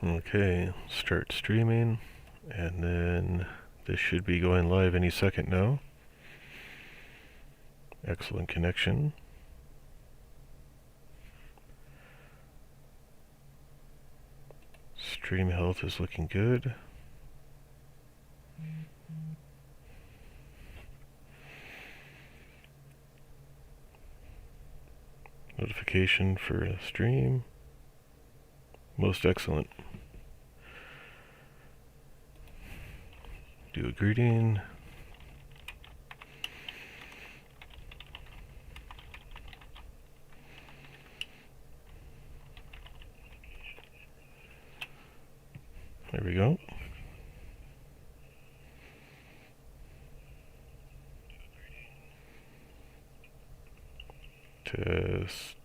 Okay, start streaming, and then this should be going live any second now. Excellent connection. Stream health is looking good. Notification for a stream. Most excellent. Do a greeting. There we go. Test.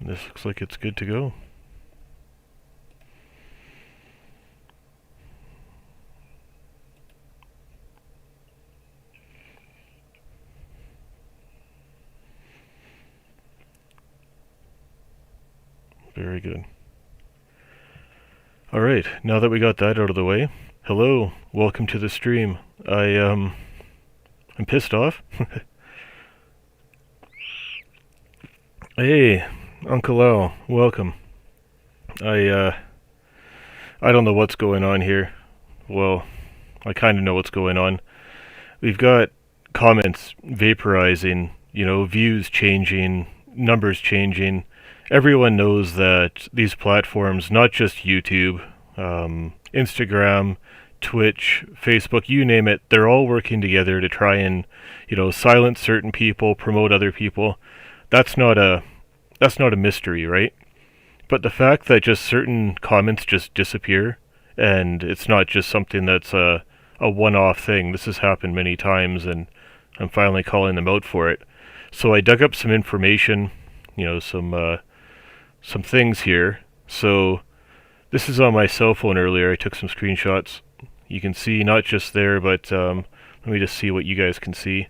This looks like it's good to go. Very good. Alright, now that we got that out of the way, hello, welcome to the stream. I'm pissed off. Hey, Uncle Al, welcome. I don't know what's going on here. Well, I kind of know what's going on. We've got comments vaporizing, views changing, numbers changing. Everyone knows that these platforms, not just YouTube, Instagram, Twitch, Facebook, you name it, they're all working together to try and, silence certain people, promote other people. That's not a mystery, right? But the fact that just certain comments just disappear, and it's not just something that's a one-off thing. This has happened many times, and I'm finally calling them out for it. So I dug up some information, some things here. So this is on my cell phone earlier. I took some screenshots. You can see not just there, but let me just see what you guys can see.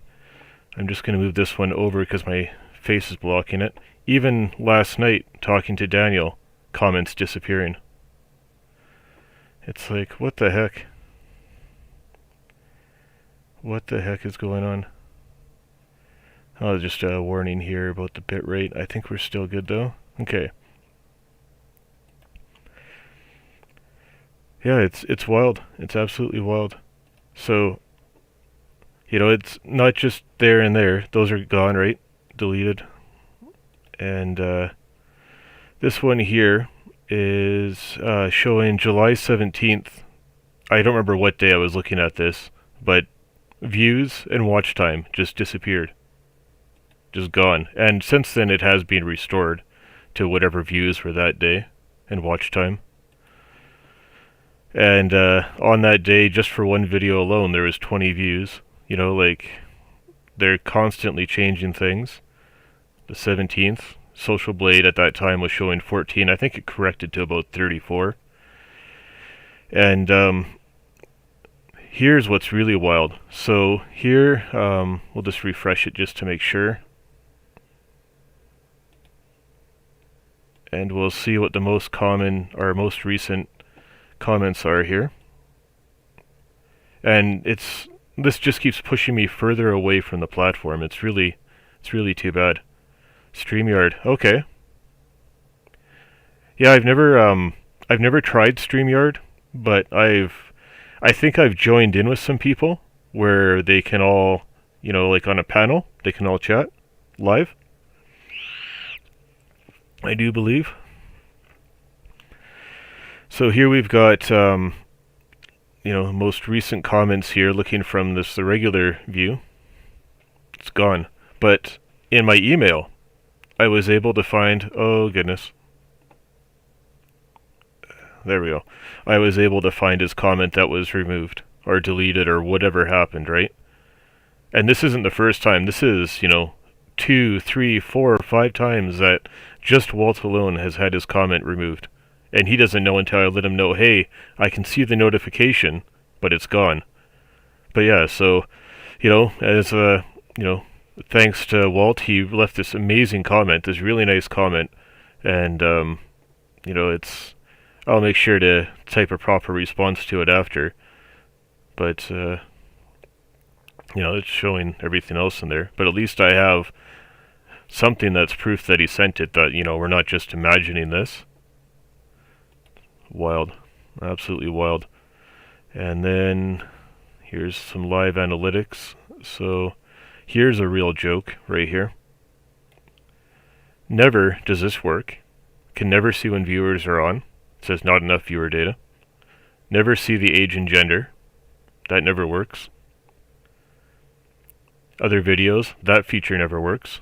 I'm just going to move this one over because my face is blocking it. Even last night, talking to Daniel, comments disappearing. It's like, what the heck? What the heck is going on? Oh, just a warning here about the bit rate. I think we're still good though. Okay. Yeah, it's wild. It's absolutely wild. So, it's not just there and there. Those are gone, right? Deleted. And this one here is showing July 17th. I don't remember what day I was looking at this, but views and watch time just disappeared. Just gone. And since then it has been restored to whatever views were that day and watch time. And on that day, just for one video alone, there was 20 views. They're constantly changing things. The 17th, Social Blade at that time was showing 14. I think it corrected to about 34. And here's what's really wild. So here, we'll just refresh it just to make sure. And we'll see what the most common or most recent comments are here. And this just keeps pushing me further away from the platform. It's really too bad. StreamYard, okay. Yeah, I've never tried StreamYard, but I think I've joined in with some people where they can all, like on a panel, they can all chat live. I do believe. So here we've got, most recent comments here looking from the regular view. It's gone. But in my email, I was able to find, oh goodness. There we go. I was able to find his comment that was removed or deleted or whatever happened, right? And this isn't the first time. This is, 2, 3, 4, 5 times that just Walt alone has had his comment removed. And he doesn't know until I let him know, hey, I can see the notification, but it's gone. But yeah, so, as thanks to Walt, he left this amazing comment, this really nice comment, and it's. I'll make sure to type a proper response to it after, but it's showing everything else in there. But at least I have something that's proof that he sent it. That we're not just imagining this. Wild, absolutely wild. And then here's some live analytics. So here's a real joke right here. Never does this work. Can never see when viewers are on. It says not enough viewer data. Never see the age and gender. That never works. Other videos, that feature never works.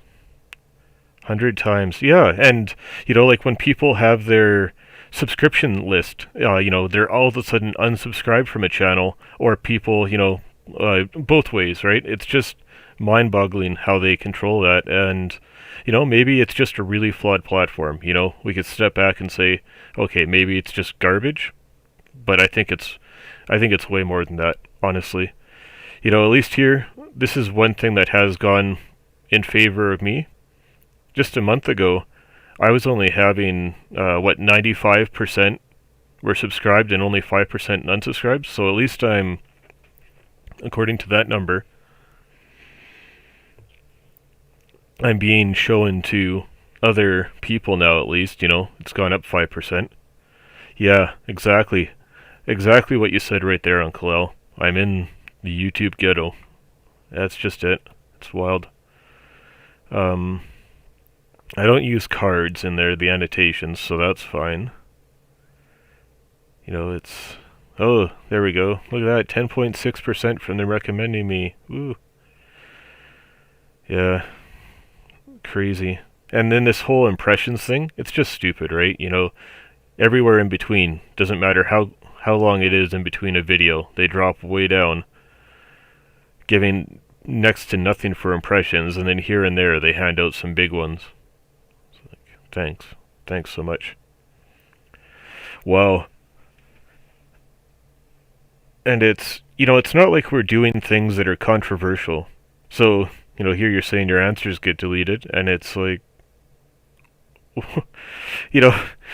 100 times. Yeah, and like when people have their subscription list, they're all of a sudden unsubscribed from a channel, or people, both ways, right? It's just mind-boggling how they control that, and maybe it's just a really flawed platform. We could step back and say, okay, maybe it's just garbage, but I think it's way more than that, honestly. At least here, this is one thing that has gone in favor of me. Just a month ago, I was only having 95% were subscribed and only 5% unsubscribed. So at least I'm, according to that number, I'm being shown to other people now. At least it's gone up 5%. Yeah, exactly what you said right there, Uncle L. I'm in the YouTube ghetto. That's just it. It's wild. I don't use cards in there, the annotations, so that's fine. It's... Oh, there we go. Look at that, 10.6% from them recommending me. Ooh. Yeah. Crazy. And then this whole impressions thing, it's just stupid, right? Everywhere in between. Doesn't matter how long it is in between a video. They drop way down, giving next to nothing for impressions, and then here and there they hand out some big ones. Thanks so much. Wow. And it's not like we're doing things that are controversial. So, here you're saying your answers get deleted, and it's like,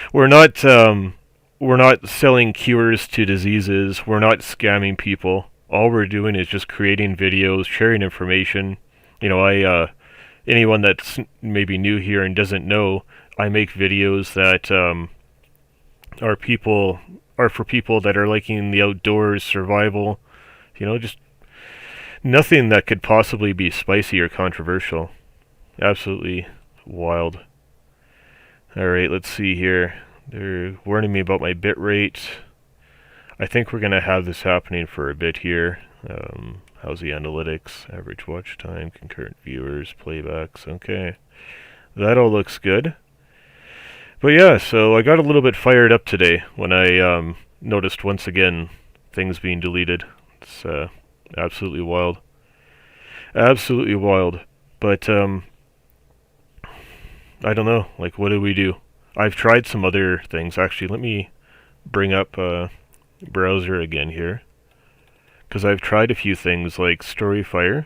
we're not selling cures to diseases. We're not scamming people. All we're doing is just creating videos, sharing information. Anyone that's maybe new here and doesn't know, I make videos that are for people that are liking the outdoors, survival, just nothing that could possibly be spicy or controversial. Absolutely wild. Alright, let's see here. They're warning me about my bit rate. I think we're going to have this happening for a bit here. How's the analytics? Average watch time, concurrent viewers, playbacks. Okay. That all looks good. But yeah, so I got a little bit fired up today when I noticed once again things being deleted. It's absolutely wild. Absolutely wild. But I don't know, like, what do we do? I've tried some other things. Actually, let me bring up browser again here, because I've tried a few things like Storyfire.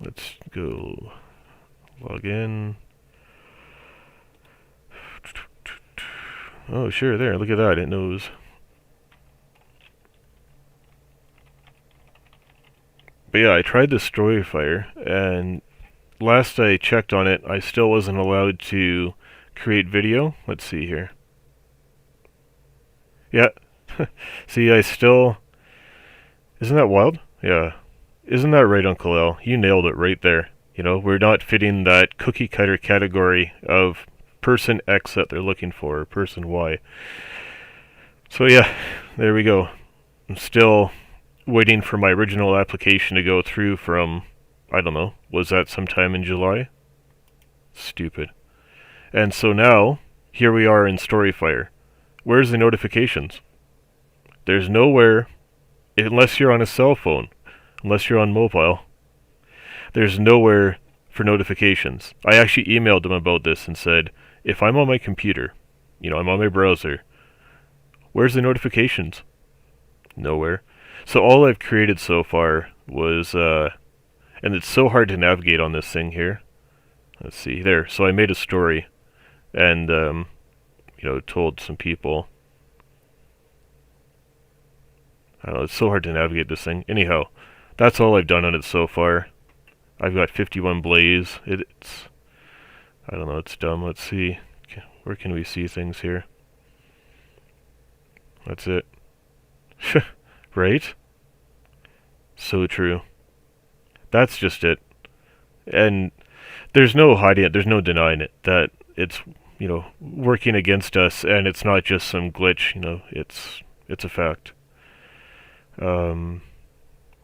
Let's go log in. Oh, sure, there, look at that, it knows. But yeah, I tried the Storyfire, and last I checked on it, I still wasn't allowed to create video. Let's see here. Yeah. See, I still... Isn't that wild? Yeah. Isn't that right, Uncle L? You nailed it right there. We're not fitting that cookie cutter category of person X that they're looking for, or person Y. So yeah, there we go. I'm still waiting for my original application to go through from, I don't know, was that sometime in July? Stupid. And so now, here we are in Storyfire. Where's the notifications? There's nowhere, unless you're on a cell phone, unless you're on mobile, there's nowhere for notifications. I actually emailed them about this and said, if I'm on my computer, I'm on my browser, where's the notifications? Nowhere. So all I've created so far was, and it's so hard to navigate on this thing here. Let's see, there. So I made a story, and, told some people. I don't know, it's so hard to navigate this thing. Anyhow, that's all I've done on it so far. I've got 51 blaze. It's, I don't know, it's dumb. Let's see. Where can we see things here? That's it. Right? So true. That's just it. And there's no hiding it, there's no denying it, that it's, working against us, and it's not just some glitch, it's a fact. I don't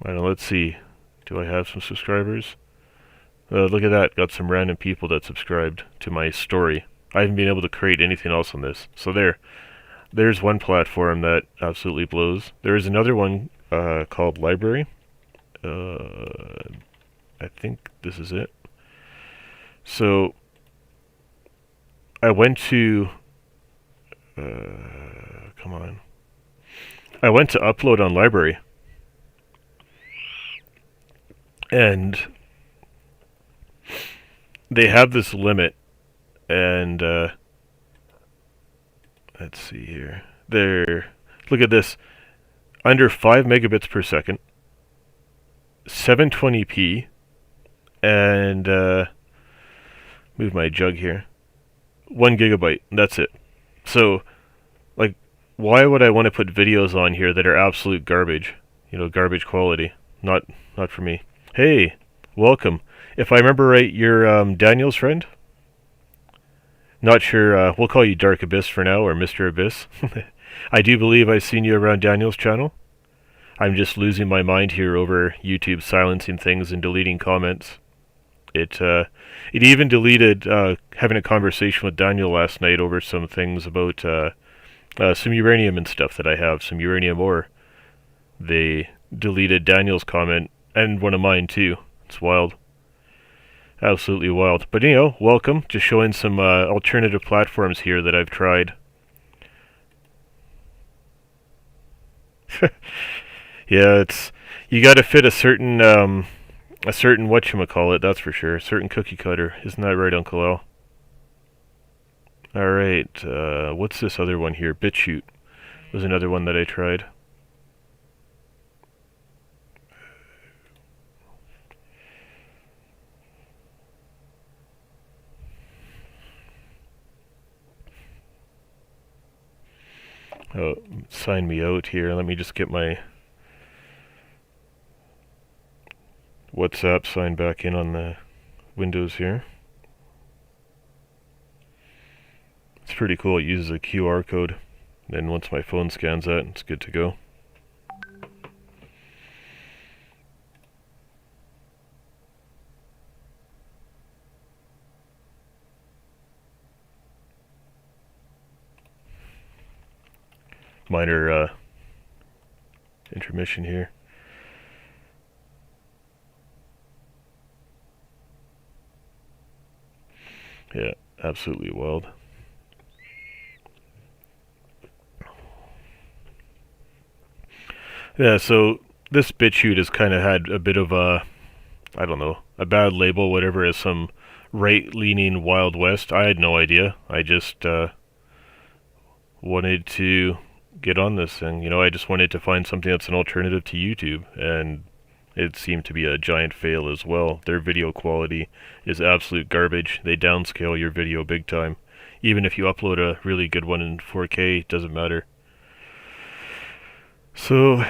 know, let's see. Do I have some subscribers? Look at that, got some random people that subscribed to my story. I haven't been able to create anything else on this. So there's one platform that absolutely blows. There is another one called Library. I think this is it. So I went to come on. I went to upload on Library, and they have this limit, and let's see here. Look at this. Under 5 megabits per second, 720p, and move my jug here. 1 gigabyte. That's it. So, like, why would I want to put videos on here that are absolute garbage? Garbage quality. Not for me. Hey, welcome. If I remember right, you're Daniel's friend? Not sure, we'll call you Dark Abyss for now, or Mr. Abyss. I do believe I've seen you around Daniel's channel. I'm just losing my mind here over YouTube silencing things and deleting comments. It even deleted having a conversation with Daniel last night over some things about some uranium and stuff that I have, some uranium ore. They deleted Daniel's comment, and one of mine too. It's wild. Absolutely wild. But welcome. Just showing some alternative platforms here that I've tried. Yeah, you got to fit a certain whatchamacallit, that's for sure. A certain cookie cutter. Isn't that right, Uncle Al? Alright, what's this other one here? BitChute was another one that I tried. Oh, sign me out here. Let me just get my WhatsApp sign back in on the Windows here. It's pretty cool. It uses a QR code. Then once my phone scans that, it's good to go. Minor intermission here. Yeah, absolutely wild. Yeah, so this BitChute has kind of had a bit of a, I don't know, a bad label, whatever, as some right-leaning Wild West. I had no idea. I just wanted to get on this thing. I just wanted to find something that's an alternative to YouTube, and it seemed to be a giant fail as well. Their video quality is absolute garbage. They downscale your video big time. Even if you upload a really good one in 4K, it doesn't matter. So,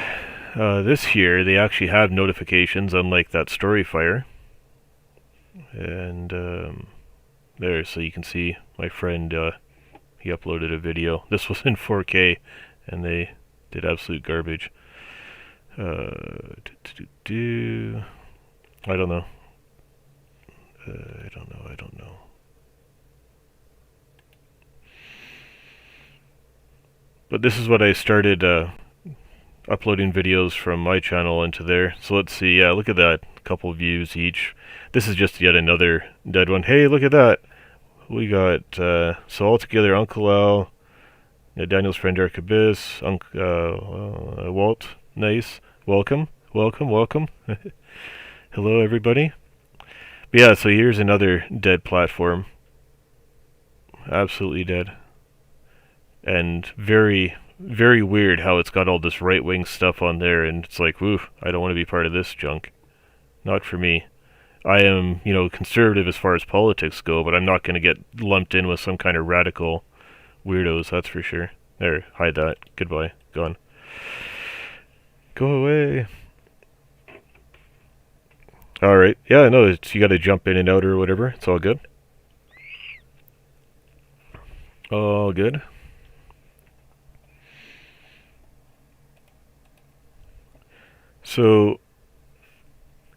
this here, they actually have notifications, unlike that Storyfire. And, there, so you can see my friend, he uploaded a video. This was in 4K, and they did absolute garbage. I don't know. I don't know. But this is what I started uploading videos from my channel into there. So let's see. Yeah, look at that. A couple views each. This is just yet another dead one. Hey, look at that. We got, so altogether, Uncle Al, Daniel's friend Dark Abyss, Walt, nice. Welcome, welcome, welcome. Hello, everybody. But yeah, so here's another dead platform. Absolutely dead. And very, very weird how it's got all this right-wing stuff on there, and it's like, woo, I don't want to be part of this junk. Not for me. I am, conservative as far as politics go, but I'm not going to get lumped in with some kind of radical weirdos, that's for sure. There, hide that. Goodbye. Gone. Go away. Alright. Yeah, no, you gotta jump in and out or whatever. It's all good. All good. So,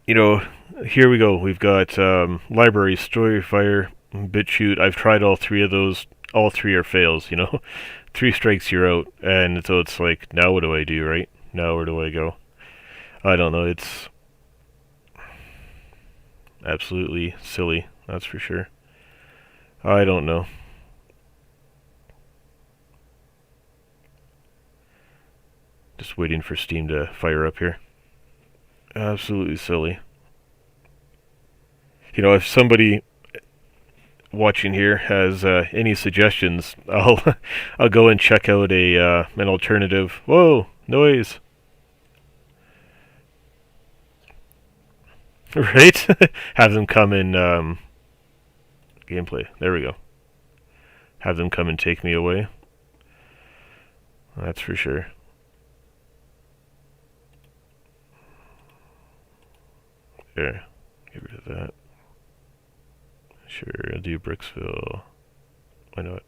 here we go. We've got library, Storyfire, BitChute. I've tried all three of those. All three are fails, 3 strikes, you're out. And so it's like, now what do I do, right? Now where do I go? I don't know. It's absolutely silly, that's for sure. I don't know. Just waiting for Steam to fire up here. Absolutely silly. If somebody watching here has any suggestions, I'll go and check out an alternative. Whoa, noise. Right? Have them come in gameplay. There we go. Have them come and take me away. That's for sure. There. Get rid of that. Sure, I'll do Bricksville. Why not?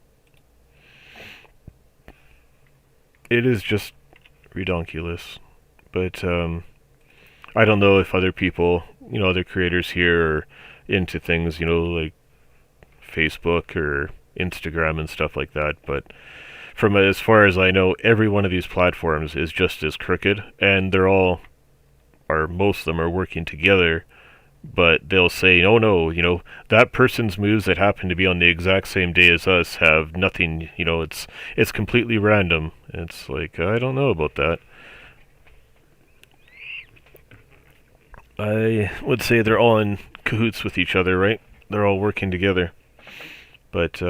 It is just redonkulous. But, I don't know if other people, other creators here are into things, like Facebook or Instagram and stuff like that, but from as far as I know, every one of these platforms is just as crooked, and most of them are working together, but they'll say, oh no, that person's moves that happen to be on the exact same day as us have nothing, it's completely random. It's like, I don't know about that. I would say they're all in cahoots with each other, right? They're all working together. But,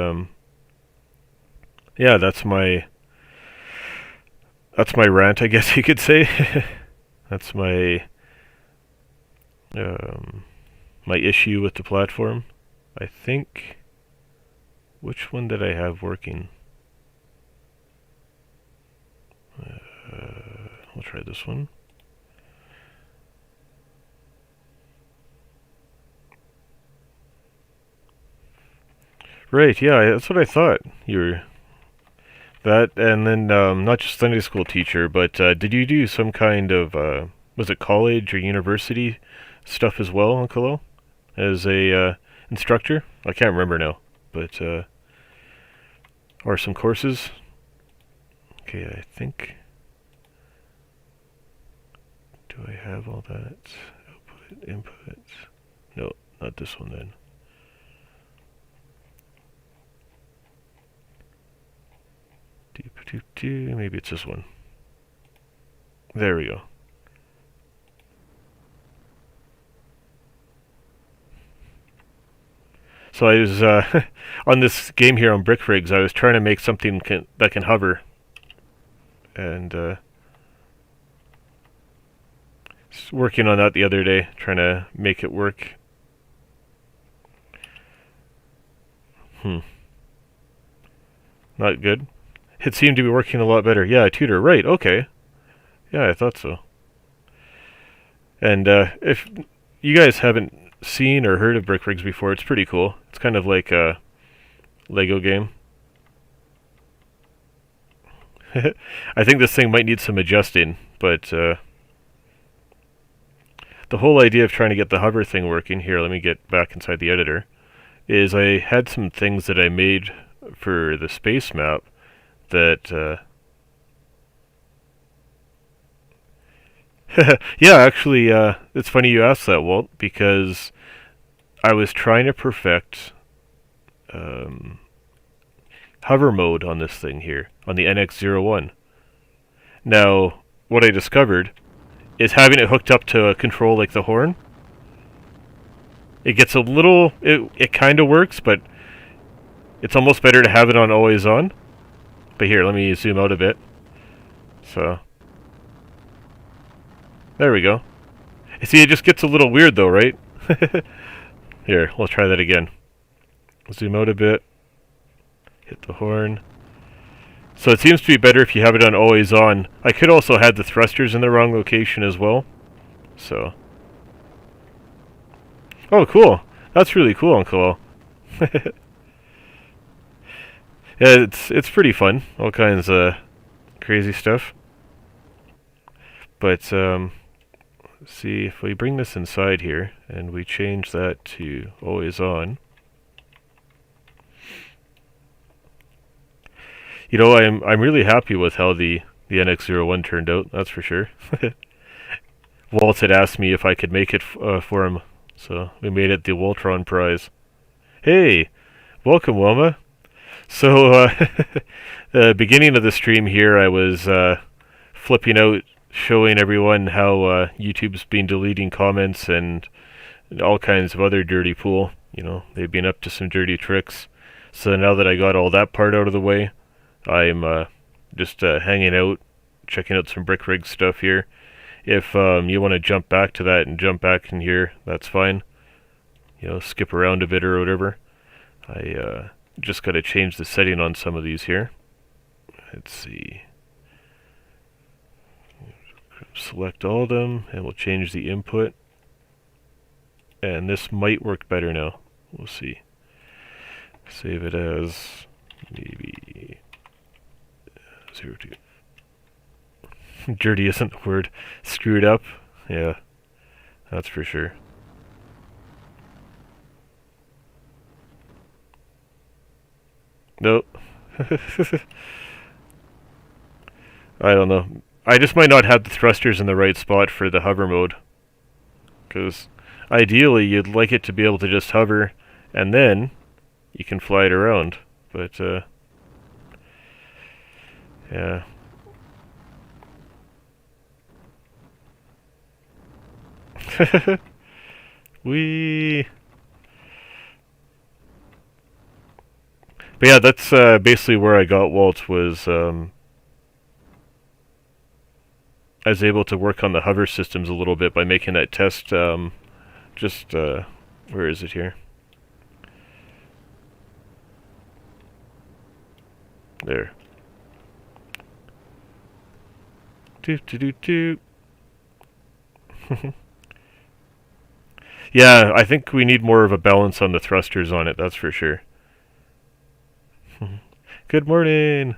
yeah, that's my rant, I guess you could say. That's my my issue with the platform. I think, which one did I have working? I'll try this one. Right, yeah, that's what I thought. You were that, and then not just Sunday school teacher, but did you do some kind of was it college or university stuff as well, Uncle O? As a instructor? I can't remember now, but or some courses. Okay, I think. Do I have all that? Output, input. No, not this one then. Maybe it's this one. There we go. So I was on this game here on Brick Rigs. I was trying to make something that can hover, and working on that the other day, trying to make it work. Not good. It seemed to be working a lot better. Yeah, tutor. Right. Okay. Yeah, I thought so. And if you guys haven't seen or heard of Brick Rigs before, it's pretty cool. It's kind of like a Lego game. I think this thing might need some adjusting, but the whole idea of trying to get the hover thing working, here, let me get back inside the editor, is I had some things that I made for the space map that yeah, actually, it's funny you asked that, Walt, because I was trying to perfect hover mode on this thing here, on the NX01. Now, what I discovered is having it hooked up to a control like the horn. It gets a little... It kind of works, but it's almost better to have it on always on. But here, let me zoom out a bit. So... There we go. See, it just gets a little weird though, right? Here, we'll try that again. Zoom out a bit. Hit the horn. So it seems to be better if you have it on always on. I could also have the thrusters in the wrong location as well. So... Oh, cool. That's really cool, Uncle. Yeah, it's pretty fun. All kinds of crazy stuff. But, see, if we bring this inside here, and we change that to always on. You know, I'm really happy with how the NX-01 turned out, that's for sure. Walt had asked me if I could make it for him, so we made it the Voltron prize. Hey! Welcome, Wilma! So, the beginning of the stream here, I was flipping out, showing everyone how YouTube's been deleting comments and all kinds of other dirty pool. You know, they've been up to some dirty tricks. So now that I got all that part out of the way, I'm just hanging out, checking out some Brick Rig stuff here. If you want to jump back to that and jump back in here, that's fine. You know, skip around a bit or whatever. I just got to change the setting on some of these here. Let's see. Select all of them, and we'll change the input. And this might work better now. We'll see. Save it as maybe 02. Dirty isn't the word. Screwed up? Yeah, that's for sure. Nope. I don't know. I just might not have the thrusters in the right spot for the hover mode. Because ideally you'd like it to be able to just hover and then you can fly it around. But, yeah. Whee! But yeah, that's basically where I got Walt, was I was able to work on the hover systems a little bit by making that test, where is it here? There. Doot. Yeah, I think we need more of a balance on the thrusters on it, that's for sure. Good morning!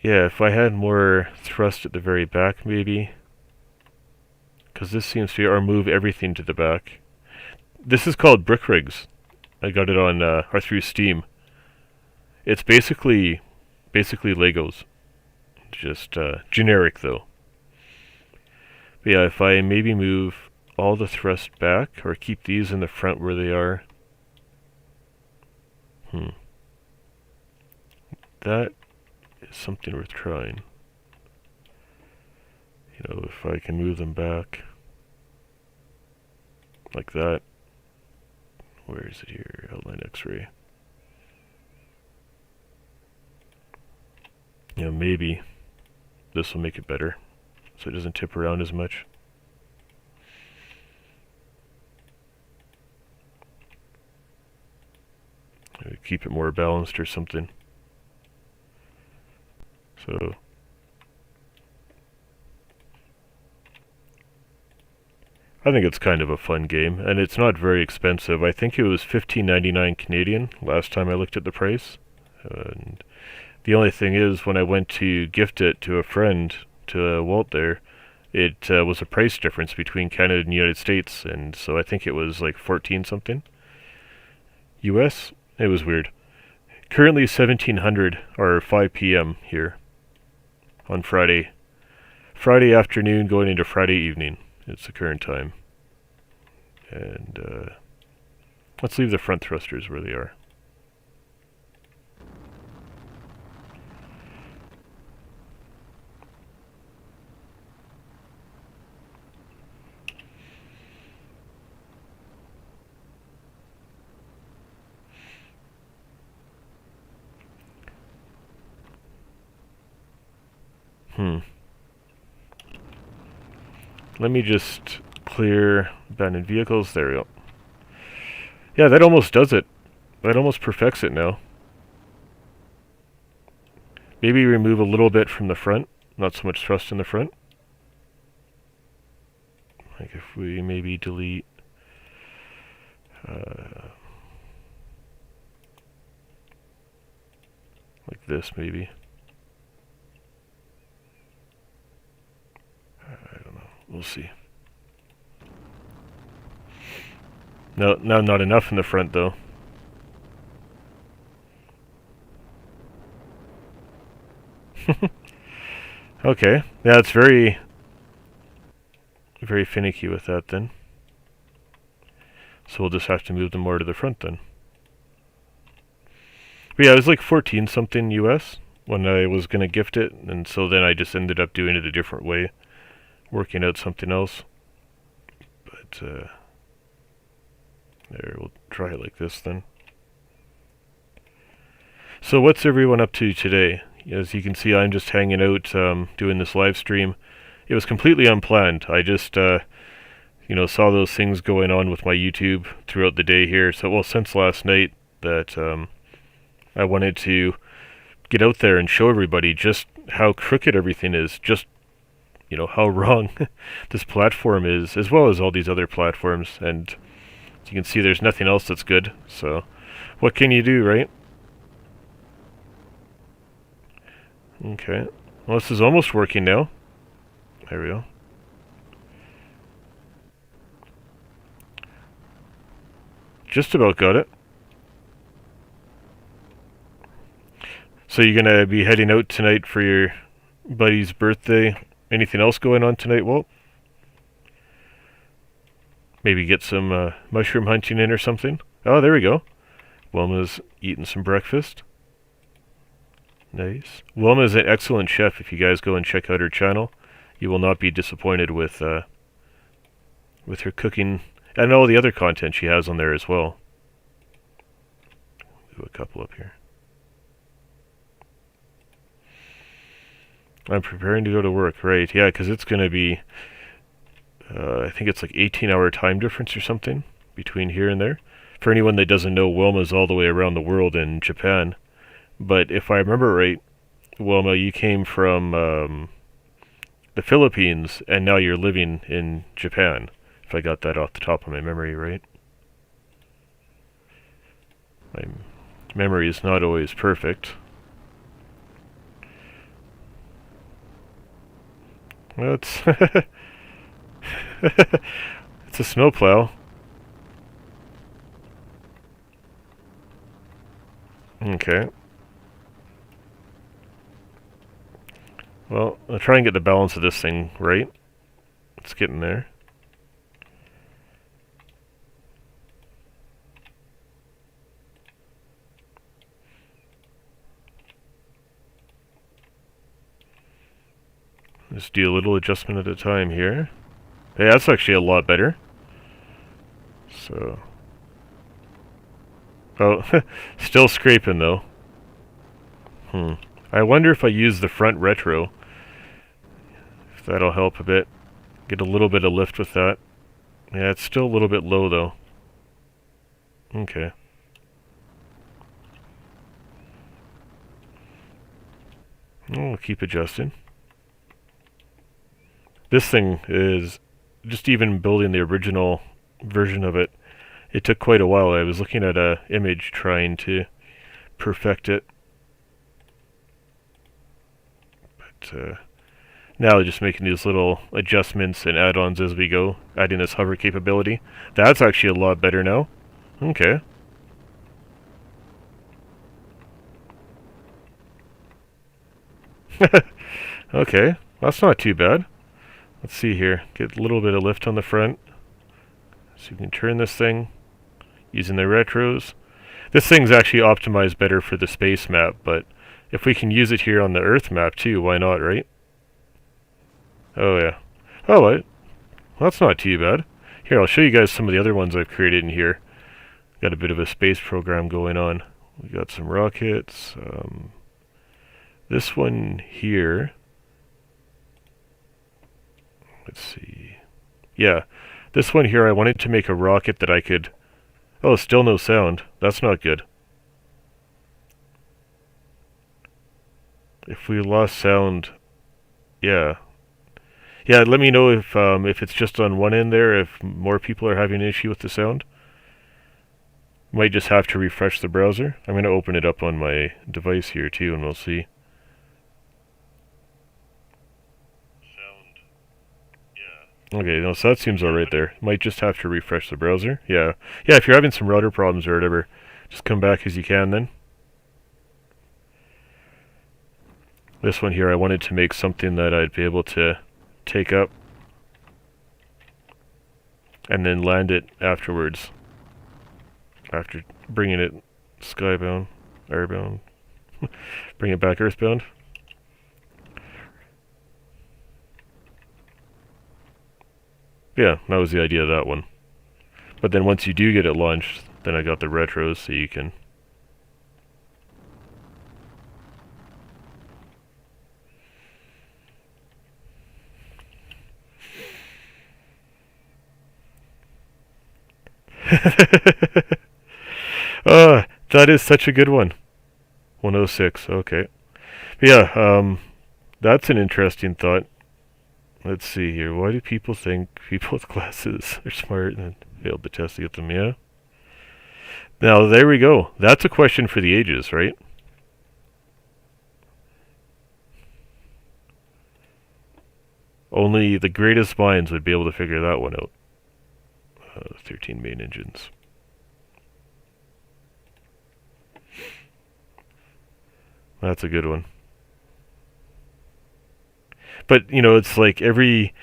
Yeah, if I had more thrust at the very back, maybe. Because this seems to be, or move everything to the back. This is called Brick Rigs. I got it on, or through Steam. It's basically Legos. Just, generic, though. But yeah, if I maybe move all the thrust back, or keep these in the front where they are. That is something worth trying. You know, if I can move them back. Like that. Where is it here? Outline X-ray. You know, maybe this will make it better, so it doesn't tip around as much. Maybe keep it more balanced or something. So I think it's kind of a fun game, and it's not very expensive. I think it was $15.99 Canadian last time I looked at the price. And the only thing is, when I went to gift it to a friend, to Walt there, it was a price difference between Canada and the United States, and so I think it was like 14 something. US? It was weird. Currently 1700 or 5 p.m. here on Friday. Friday afternoon going into Friday evening. It's the current time. And let's leave the front thrusters where they are. Hmm. Let me just clear abandoned vehicles. There we go. Yeah, that almost does it. That almost perfects it now. Maybe remove a little bit from the front. Not so much thrust in the front. Like if we maybe delete... like this, maybe. I don't know. We'll see. No, not enough in the front, though. Okay. Yeah, it's very finicky with that, then. So we'll just have to move them more to the front, then. But yeah, it was like 14 something US when I was going to gift it, and so then I just ended up doing it a different way, working out something else. But there, we'll try it like this then. So what's everyone up to today? As you can see, I'm just hanging out, doing this live stream. It was completely unplanned. I just, saw those things going on with my YouTube throughout the day here. So, well, since last night, that I wanted to get out there and show everybody just how crooked everything is, just, how wrong this platform is, as well as all these other platforms. And as you can see, there's nothing else that's good. So, what can you do, right? Okay. Well, this is almost working now. There we go. Just about got it. So you're gonna be heading out tonight for your buddy's birthday. Anything else going on tonight, Walt? Maybe get some mushroom hunting in or something? Oh, there we go. Wilma's eating some breakfast. Nice. Wilma is an excellent chef. If you guys go and check out her channel, you will not be disappointed with her cooking and all the other content she has on there as well. Do a couple up here. I'm preparing to go to work, right? Yeah, because it's going to be, I think it's like 18-hour time difference or something between here and there. For anyone that doesn't know, Wilma's all the way around the world in Japan. But if I remember right, Wilma, you came from the Philippines, and now you're living in Japan. If I got that off the top of my memory, right? My memory is not always perfect. Well, it's it's a snowplow. Okay. Well, I'll try and get the balance of this thing right. It's getting there. Just do a little adjustment at a time here. Yeah, that's actually a lot better. So... oh, still scraping though. I wonder if I use the front retro, if that'll help a bit. Get a little bit of lift with that. Yeah, it's still a little bit low though. Okay. We'll keep adjusting. This thing is, just even building the original version of it, it took quite a while. I was looking at a image trying to perfect it. But now just making these little adjustments and add-ons as we go, adding this hover capability. That's actually a lot better now. Okay. Okay, that's not too bad. Let's see here. Get a little bit of lift on the front. So you can turn this thing using the retros. This thing's actually optimized better for the space map, but if we can use it here on the Earth map too, why not, right? Oh yeah. Oh, well, that's not too bad. Here, I'll show you guys some of the other ones I've created in here. Got a bit of a space program going on. We got some rockets. This one here Let's see. Yeah, this one here, I wanted to make a rocket that I could... Oh, still no sound. That's not good. If we lost sound... Yeah. Yeah, let me know if it's just on one end there, if more people are having an issue with the sound. Might just have to refresh the browser. I'm going to open it up on my device here too, and we'll see. Sound. Yeah. Okay, no, so that seems alright there. Might just have to refresh the browser. Yeah. Yeah, if you're having some router problems or whatever, just come back as you can then. This one here, I wanted to make something that I'd be able to take up and then land it afterwards. After bringing it skybound, airbound, bring it back earthbound. Yeah, that was the idea of that one. But then once you do get it launched, then I got the retros so you can... That is such a good one. 106, okay. But yeah, that's an interesting thought. Let's see here. Why do people think people with glasses are smart and failed the test to get them? Yeah. Now, there we go. That's a question for the ages, right? Only the greatest minds would be able to figure that one out. 13 main engines. That's a good one. But, you know, it's like every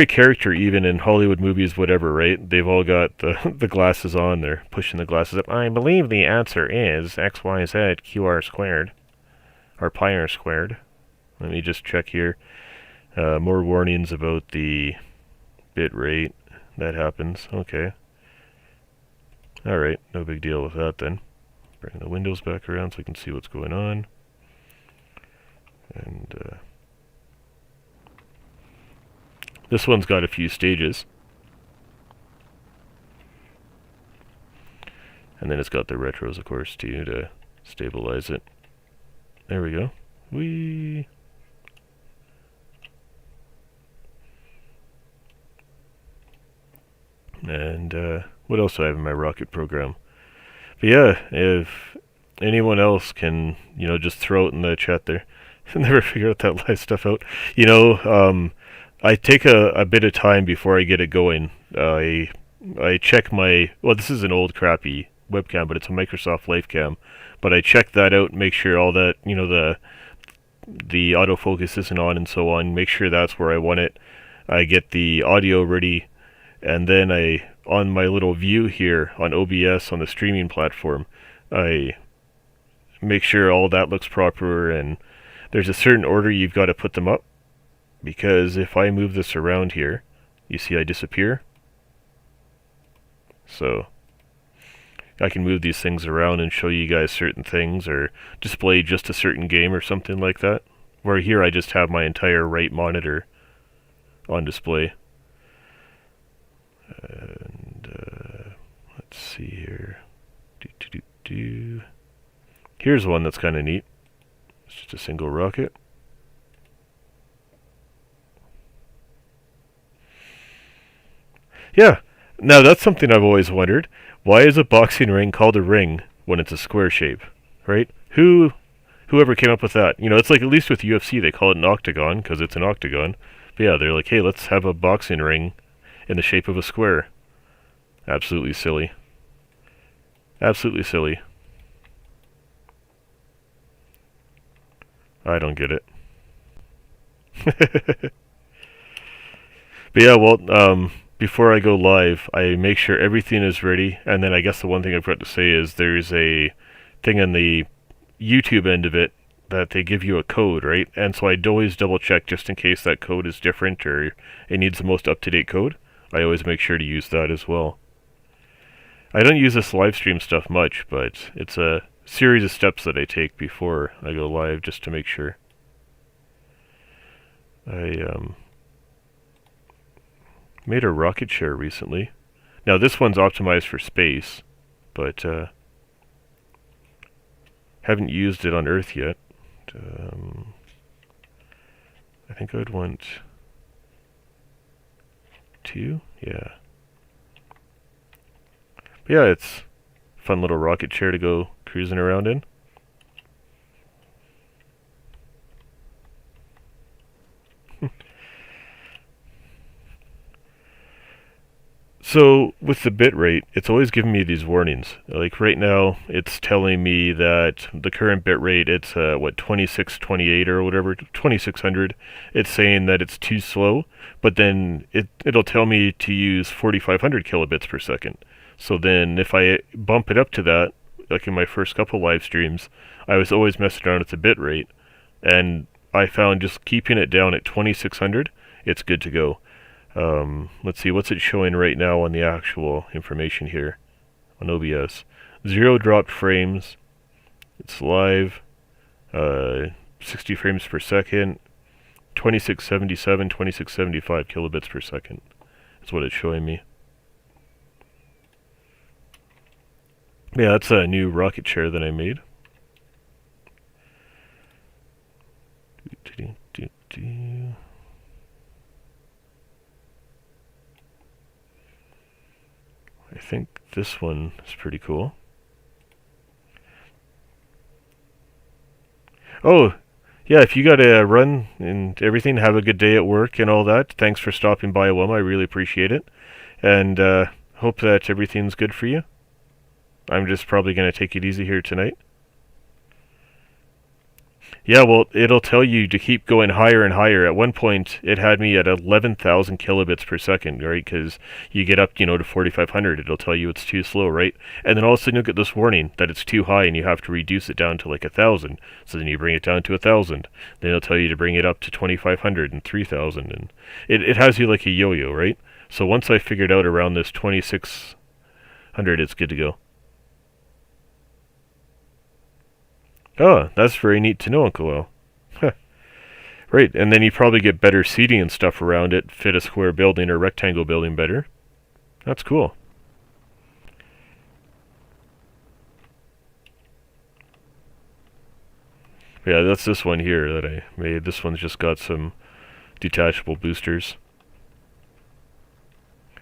character, even in Hollywood movies, whatever, right? They've all got the glasses on. They're pushing the glasses up. I believe the answer is X, Y, Z, QR squared. Or pi r squared. Let me just check here. More warnings about the bit rate. That happens. Okay. Alright, no big deal with that then. Bring the windows back around so we can see what's going on. And this one's got a few stages. And then it's got the retros, of course, too, to stabilize it. There we go. Whee! And what else do I have in my rocket program? But yeah, if anyone else can, you know, just throw it in the chat there. Never figure out that live stuff out. You know, I take a bit of time before I get it going. I check my... Well, this is an old crappy webcam, but it's a Microsoft LifeCam. But I check that out, make sure all that, you know, the autofocus isn't on and so on. Make sure that's where I want it. I get the audio ready. And then on my little view here on OBS on the streaming platform, I make sure all that looks proper, and there's a certain order you've got to put them up, because if I move this around here, you see I disappear. So I can move these things around and show you guys certain things, or display just a certain game or something like that. Where here I just have my entire right monitor on display. And let's see here. Here's one that's kind of neat. It's just a single rocket. Yeah. Now that's something I've always wondered. Why is a boxing ring called a ring when it's a square shape? Right? Whoever came up with that? You know, it's like, at least with UFC they call it an octagon because it's an octagon. But yeah, they're like, hey, let's have a boxing ring in the shape of a square. Absolutely silly. Absolutely silly. I don't get it. But yeah, well, before I go live, I make sure everything is ready, and then I guess the one thing I forgot to say is there's a thing on the YouTube end of it that they give you a code, right? And so I'd always double check just in case that code is different or it needs the most up-to-date code. I always make sure to use that as well. I don't use this live stream stuff much, but it's a series of steps that I take before I go live just to make sure. Made a rocket share recently. Now this one's optimized for space, but haven't used it on Earth yet. I think I'd want 2. Yeah. But yeah, it's a fun little rocket chair to go cruising around in. So with the bitrate, it's always giving me these warnings. Like right now, it's telling me that the current bitrate, it's 2628 or whatever, 2600. It's saying that it's too slow, but then it'll tell me to use 4500 kilobits per second. So then if I bump it up to that, like in my first couple live streams, I was always messing around with the bitrate, and I found just keeping it down at 2600, it's good to go. Let's see, what's it showing right now on the actual information here on OBS? 0 dropped frames. It's live. 60 frames per second. 2677, 2675 kilobits per second is what it's showing me. Yeah, that's a new rocket chair that I made. I think this one is pretty cool. Oh, yeah, if you gotta run and everything, have a good day at work and all that. Thanks for stopping by, Wilma. I really appreciate it. And hope that everything's good for you. I'm just probably gonna take it easy here tonight. Yeah, well, it'll tell you to keep going higher and higher. At one point, it had me at 11,000 kilobits per second, right? Because you get up, to 4,500, it'll tell you it's too slow, right? And then all of a sudden you'll get this warning that it's too high and you have to reduce it down to like 1,000. So then you bring it down to 1,000. Then it'll tell you to bring it up to 2,500 and 3,000. And it has you like a yo-yo, right? So once I figured out around this 2,600, it's good to go. Oh, that's very neat to know, Uncle Al. Huh. Right, and then you probably get better seating and stuff around it, fit a square building or rectangle building better. That's cool. Yeah, that's this one here that I made. This one's just got some detachable boosters.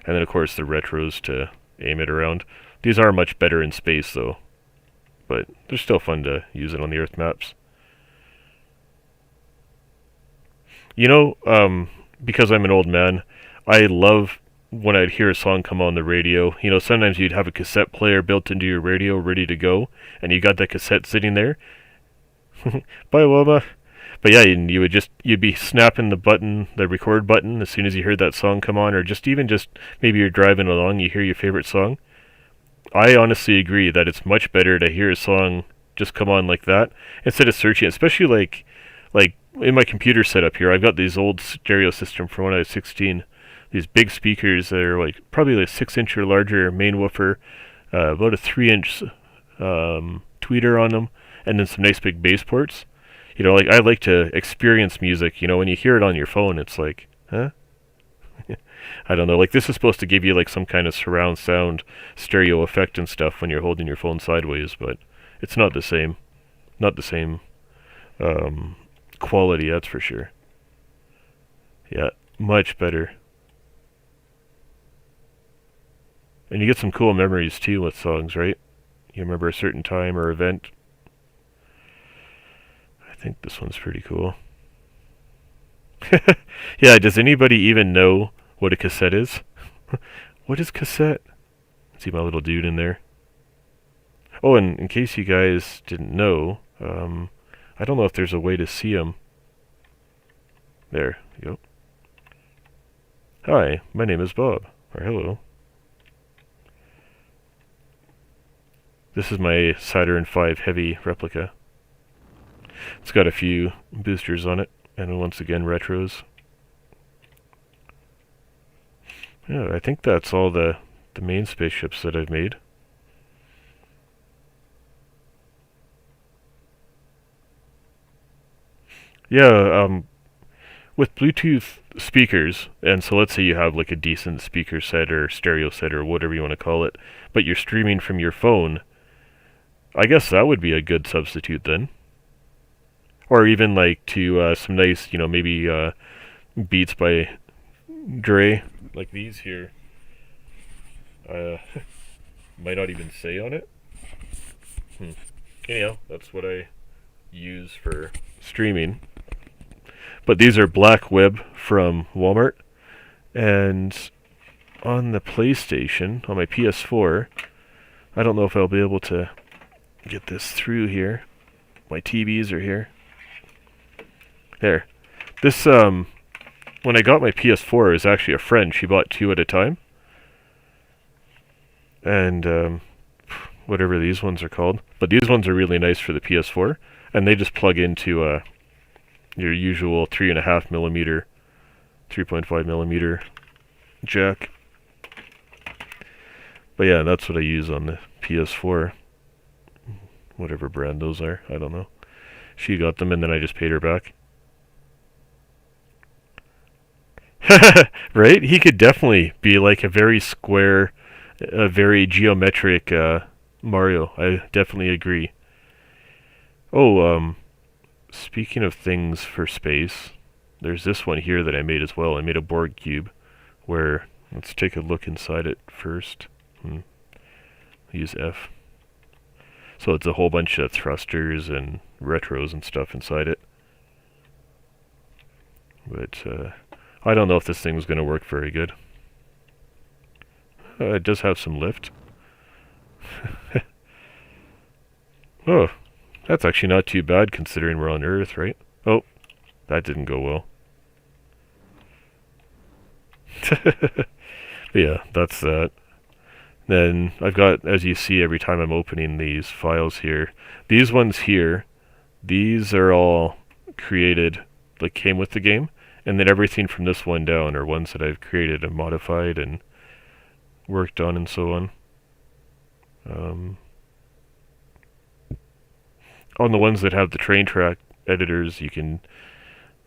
And then, of course, the retros to aim it around. These are much better in space, though. But they're still fun to use it on the Earth maps. Because I'm an old man, I love when I'd hear a song come on the radio. Sometimes you'd have a cassette player built into your radio ready to go, and you got that cassette sitting there. Bye, Wilma. But yeah, you'd be snapping the record button as soon as you heard that song come on, or just maybe you're driving along, you hear your favorite song. I honestly agree that it's much better to hear a song just come on like that instead of searching it, especially like in my computer setup here. I've got these old stereo system from when I was 16. These big speakers that are probably like 6-inch or larger main woofer, about a 3-inch tweeter on them, and then some nice big bass ports. I like to experience music. When you hear it on your phone, it's like, huh? I don't know, this is supposed to give you some kind of surround sound stereo effect and stuff when you're holding your phone sideways, but it's not the same. Not the same quality, that's for sure. Yeah, much better. And you get some cool memories too with songs, right? You remember a certain time or event. I think this one's pretty cool. Yeah, does anybody even know what a cassette is? What is cassette? See my little dude in there. Oh, and in case you guys didn't know, I don't know if there's a way to see him. There you go. Hi, my name is Bob. Or hello. This is my Saturn V Heavy replica. It's got a few boosters on it, and once again retros. Yeah, I think that's all the main spaceships that I've made. Yeah, with Bluetooth speakers, and so let's say you have like a decent speaker set or stereo set or whatever you want to call it, but you're streaming from your phone, I guess that would be a good substitute then. Or even like to some nice, maybe beats by Dre, like these here. Uh, might not even say on it. Anyhow, that's what I use for streaming. But these are Black Web from Walmart. And on the PlayStation, on my PS4, I don't know if I'll be able to get this through here. My TVs are here. There. This, when I got my PS4, it was actually a friend. She bought two at a time. And, whatever these ones are called. But these ones are really nice for the PS4. And they just plug into, your usual 3.5mm, 3.5mm jack. But yeah, that's what I use on the PS4. Whatever brand those are, I don't know. She got them and then I just paid her back. Right? He could definitely be like a very square, a very geometric Mario. I definitely agree. Oh, speaking of things for space, there's this one here that I made as well. I made a Borg cube where, let's take a look inside it first. Use F. So it's a whole bunch of thrusters and retros and stuff inside it. But I don't know if this thing's going to work very good. It does have some lift. Oh, that's actually not too bad considering we're on Earth, right? Oh, that didn't go well. Yeah, that's that. Then I've got, as you see every time I'm opening these files here, these ones here, these are all created, like came with the game, and then everything from this one down are ones that I've created and modified and worked on and so on. On the ones that have the train track editors, you can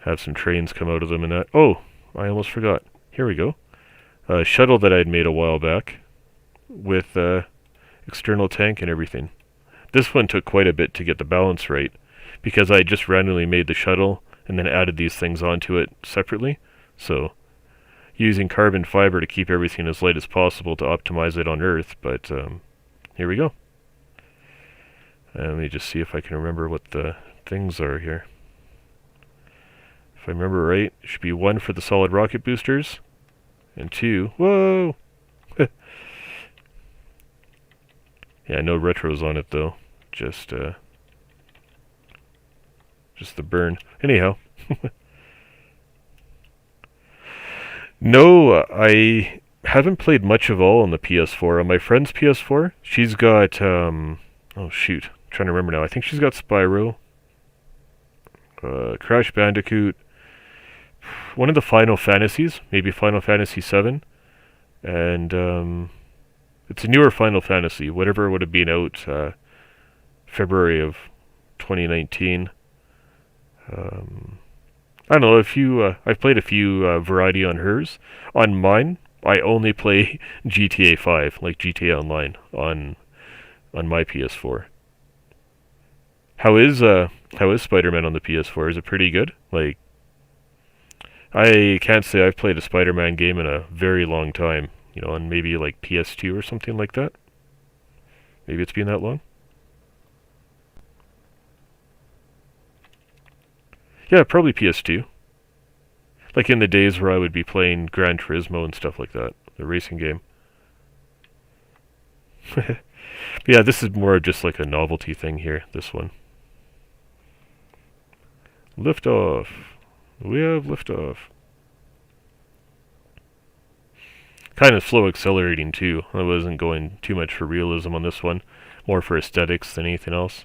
have some trains come out of them and that. Oh, I almost forgot. Here we go. A shuttle that I'd made a while back with external tank and everything. This one took quite a bit to get the balance right because I just randomly made the shuttle and then added these things onto it separately. So using carbon fiber to keep everything as light as possible to optimize it on Earth, but here we go. Let me just see if I can remember what the things are here. If I remember right, it should be 1 for the solid rocket boosters, and 2, whoa! Yeah, no retros on it though, just the burn. Anyhow. No, I haven't played much of all on the PS4. On my friend's PS4, she's got, oh shoot, I'm trying to remember now. I think she's got Spyro, Crash Bandicoot, one of the Final Fantasies, maybe Final Fantasy VII, and it's a newer Final Fantasy, whatever would have been out February of 2019. I don't know if you. I've played a few variety on hers. On mine, I only play GTA 5, like GTA Online, on my PS4. How is Spider-Man on the PS4? Is it pretty good? Like, I can't say I've played a Spider-Man game in a very long time. You know, on maybe like PS2 or something like that. Maybe it's been that long. Yeah, probably PS2. Like in the days where I would be playing Gran Turismo and stuff like that, the racing game. Yeah, this is more just like a novelty thing here, this one. Liftoff. We have liftoff. Kind of slow accelerating too. I wasn't going too much for realism on this one. More for aesthetics than anything else.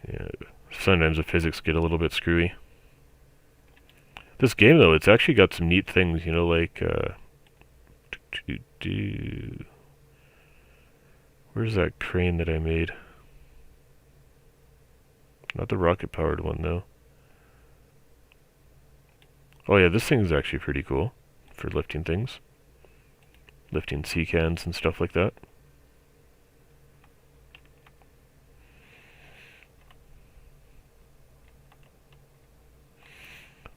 Yeah, sometimes the physics get a little bit screwy. This game though, it's actually got some neat things, you know, like where's that crane that I made? Not the rocket-powered one, though. Oh yeah, this thing's actually pretty cool for lifting things. Lifting sea cans and stuff like that.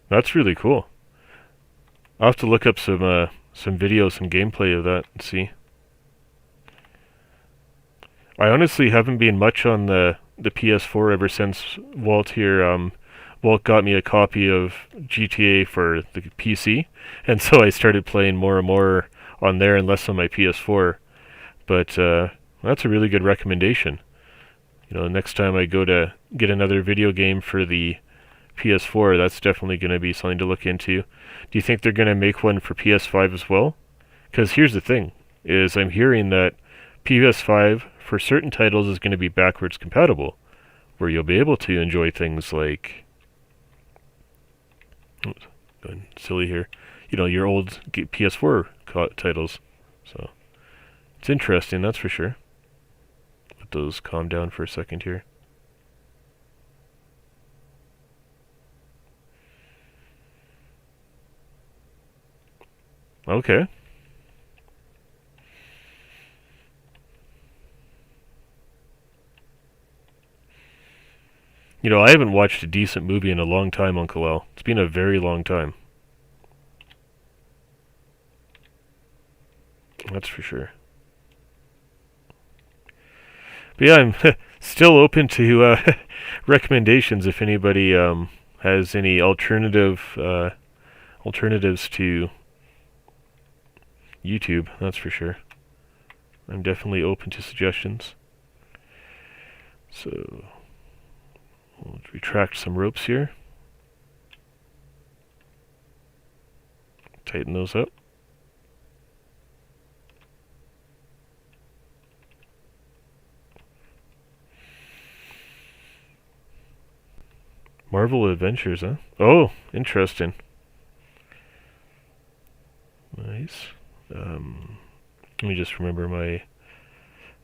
That's really cool. I'll have to look up some videos, some gameplay of that and see. I honestly haven't been much on the PS4 ever since Walt here. Walt got me a copy of GTA for the PC, and so I started playing more and more on there and less on my PS4. But that's a really good recommendation. You know, next time I go to get another video game for the PS4, that's definitely going to be something to look into. Do you think they're going to make one for PS5 as well? Because here's the thing, is I'm hearing that PS5 for certain titles is going to be backwards compatible, where you'll be able to enjoy things like, oops, going silly here, you know, your old PS4 titles. So it's interesting, that's for sure. Let those calm down for a second here. Okay. You know, I haven't watched a decent movie in a long time, Uncle Al. It's been a very long time. That's for sure. But yeah, I'm still open to recommendations if anybody has any alternatives to YouTube. That's for sure. I'm definitely open to suggestions. So we'll retract some ropes here. Tighten those up. Marvel Adventures, huh? Oh, interesting. Nice. Let me just remember my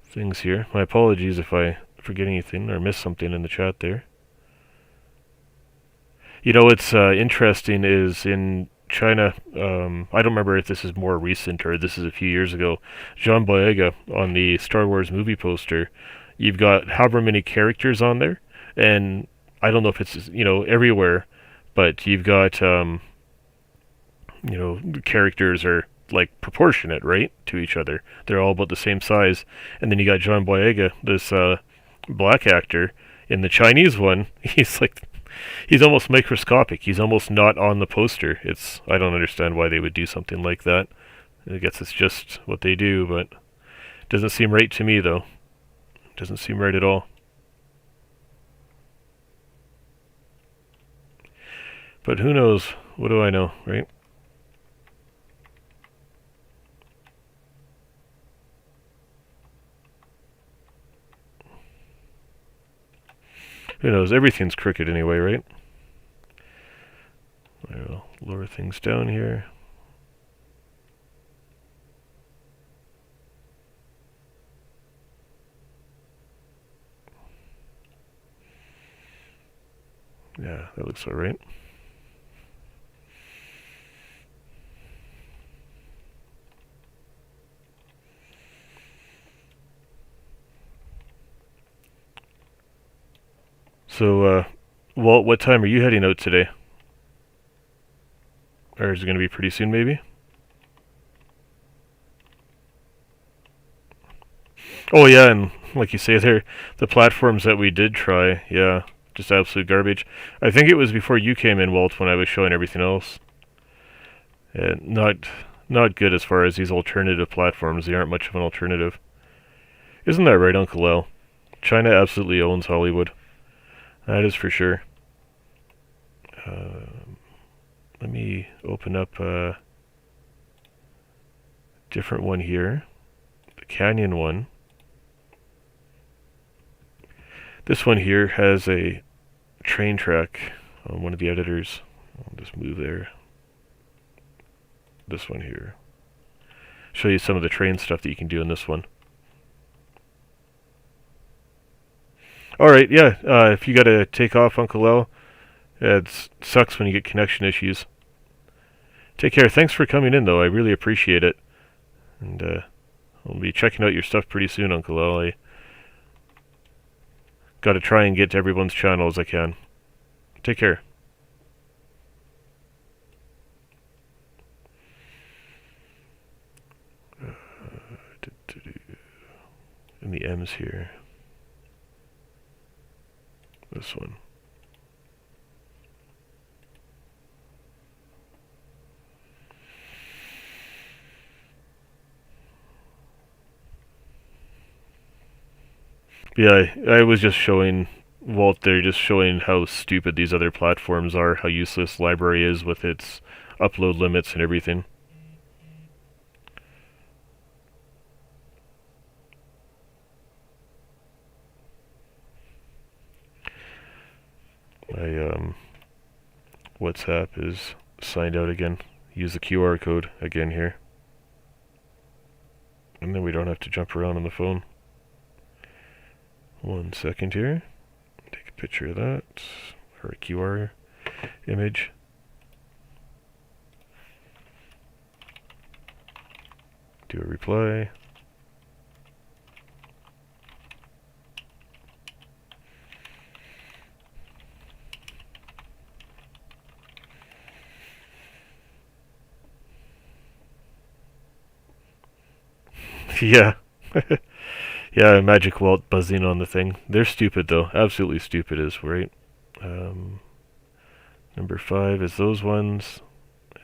things here. My apologies if I forget anything or miss something in the chat there. You know what's interesting is in China, I don't remember if this is more recent or this is a few years ago, John Boyega on the Star Wars movie poster, you've got however many characters on there, and I don't know if it's, you know, everywhere, but you've got, you know, the characters are like proportionate, right, to each other. They're all about the same size. And then you got John Boyega, this black actor. In the Chinese one, he's almost microscopic. He's almost not on the poster. I don't understand why they would do something like that. I guess it's just what they do, but it doesn't seem right to me, though. It doesn't seem right at all. But who knows? What do I know, right? Who knows? Everything's crooked anyway, right? I'll lower things down here. Yeah, that looks alright. So, Walt, what time are you heading out today? Or is it going to be pretty soon, maybe? Oh, yeah, and like you say there, the platforms that we did try, yeah, just absolute garbage. I think it was before you came in, Walt, when I was showing everything else. And not good as far as these alternative platforms. They aren't much of an alternative. Isn't that right, Uncle L? China absolutely owns Hollywood. That is for sure. Let me open up a different one here. The Canyon one. This one here has a train track on one of the editors. I'll just move there. This one here. Show you some of the train stuff that you can do in this one. Alright, yeah, if you gotta take off, Uncle L, it sucks when you get connection issues. Take care. Thanks for coming in, though. I really appreciate it. And I'll be checking out your stuff pretty soon, Uncle L. I gotta try and get to everyone's channel as I can. Take care. And the M's here. This one. Yeah, I was just showing Walt there, just showing how stupid these other platforms are, how useless library is with its upload limits and everything. My WhatsApp is signed out again. Use the QR code again here. And then we don't have to jump around on the phone. 1 second here. Take a picture of that. Or a QR image. Do a reply. Yeah. Yeah, Magic Walt buzzing on the thing. They're stupid, though. Absolutely stupid is right. Number 5 is those ones.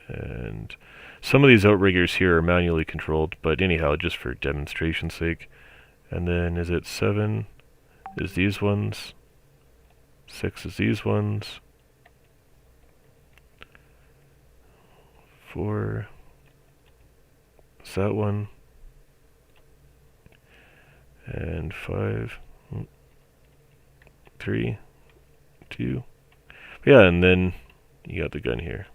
And some of these outriggers here are manually controlled, but anyhow, just for demonstration's sake. And then is it 7 is these ones. 6 is these ones. 4 is that one. And 5, 3, 2. Yeah, and then you got the gun here.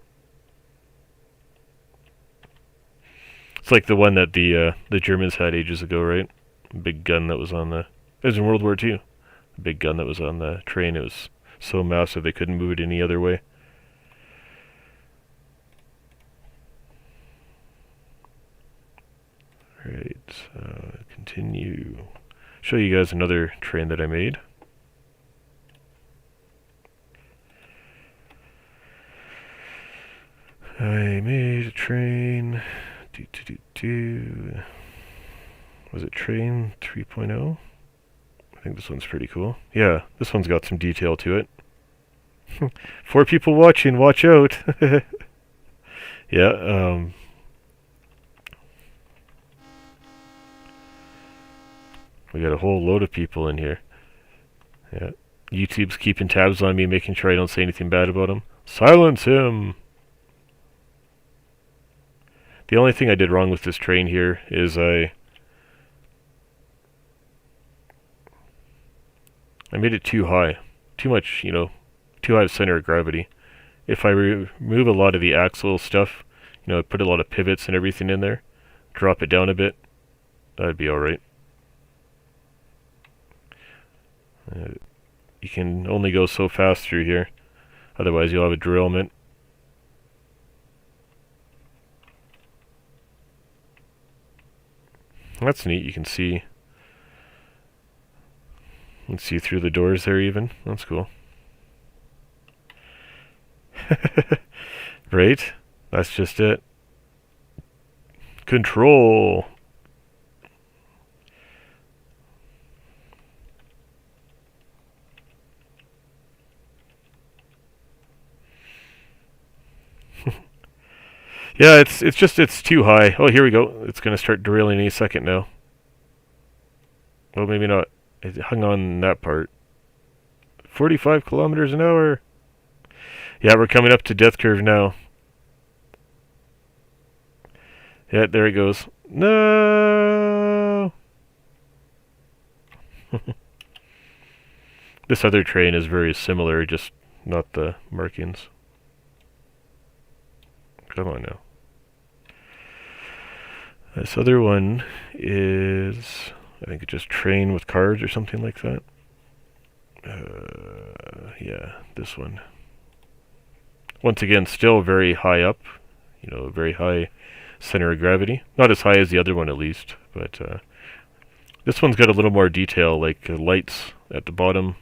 It's like the one that the Germans had ages ago, right? Big gun that was on the... It was in World War II. The big gun that was on the train. It was so massive they couldn't move it any other way. Alright, continue. Show you guys another train that I made. I made a train. Was it train 3.0? I think this one's pretty cool. Yeah, this one's got some detail to it. 4 people watching, watch out! Yeah, we got a whole load of people in here. Yeah. YouTube's keeping tabs on me, making sure I don't say anything bad about him. Silence him! The only thing I did wrong with this train here is I made it too high. Too much, too high of center of gravity. If I remove a lot of the axle stuff, put a lot of pivots and everything in there, drop it down a bit, that'd be alright. You can only go so fast through here, otherwise you'll have a derailment. That's neat, you can see through the doors there even. That's cool. Right? That's just it. Control! Yeah, it's too high. Oh, here we go. It's going to start derailing any second now. Well, maybe not. It hung on that part. 45 kilometers an hour. Yeah, we're coming up to death curve now. Yeah, there it goes. No! This other train is very similar, just not the markings. Come on now. This other one is, I think it's just train with cars or something like that. Yeah, this one. Once again, still very high up, very high center of gravity. Not as high as the other one, at least, but this one's got a little more detail, like lights at the bottom,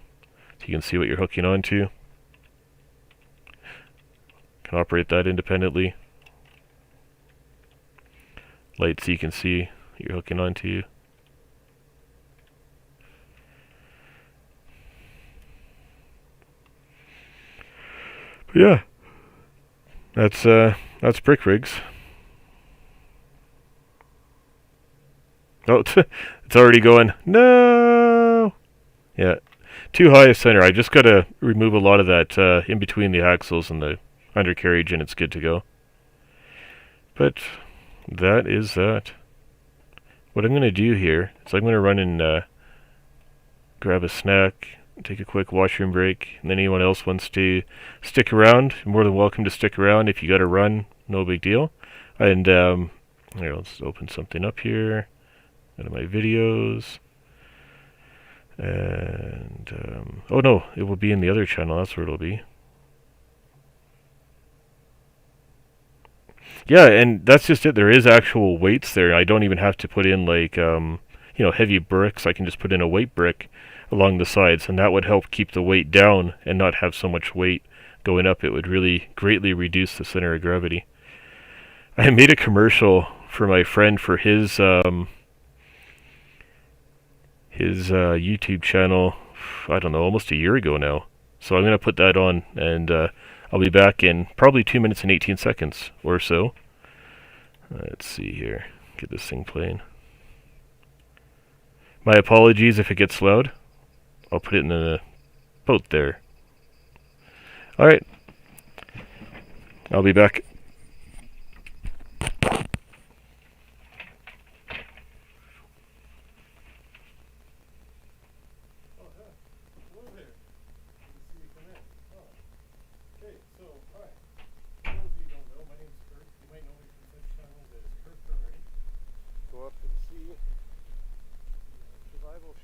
so you can see what you're hooking onto. Can operate that independently. Lights so you can see what you're hooking onto. But yeah, that's brick rigs. Oh, it's already going. No. Yeah, too high a center. I just gotta remove a lot of that in between the axles and the undercarriage, and it's good to go. But that is that. What I'm gonna do here is I'm gonna run and grab a snack, take a quick washroom break, and then anyone else wants to stick around, you're more than welcome to stick around. If you gotta run, no big deal. And here, let's open something up here. Out of my videos. And oh no, it will be in the other channel. That's where it'll be. Yeah, and that's just it. There is actual weights there. I don't even have to put in like heavy bricks. I can just put in a weight brick along the sides, and that would help keep the weight down and not have so much weight going up. It would really greatly reduce the center of gravity. I made a commercial for my friend for his YouTube channel, I don't know, almost a year ago now. So I'm going to put that on, and I'll be back in probably 2 minutes and 18 seconds or so. Let's see here. Get this thing playing. My apologies if it gets loud. I'll put it in the boat there. Alright. I'll be back.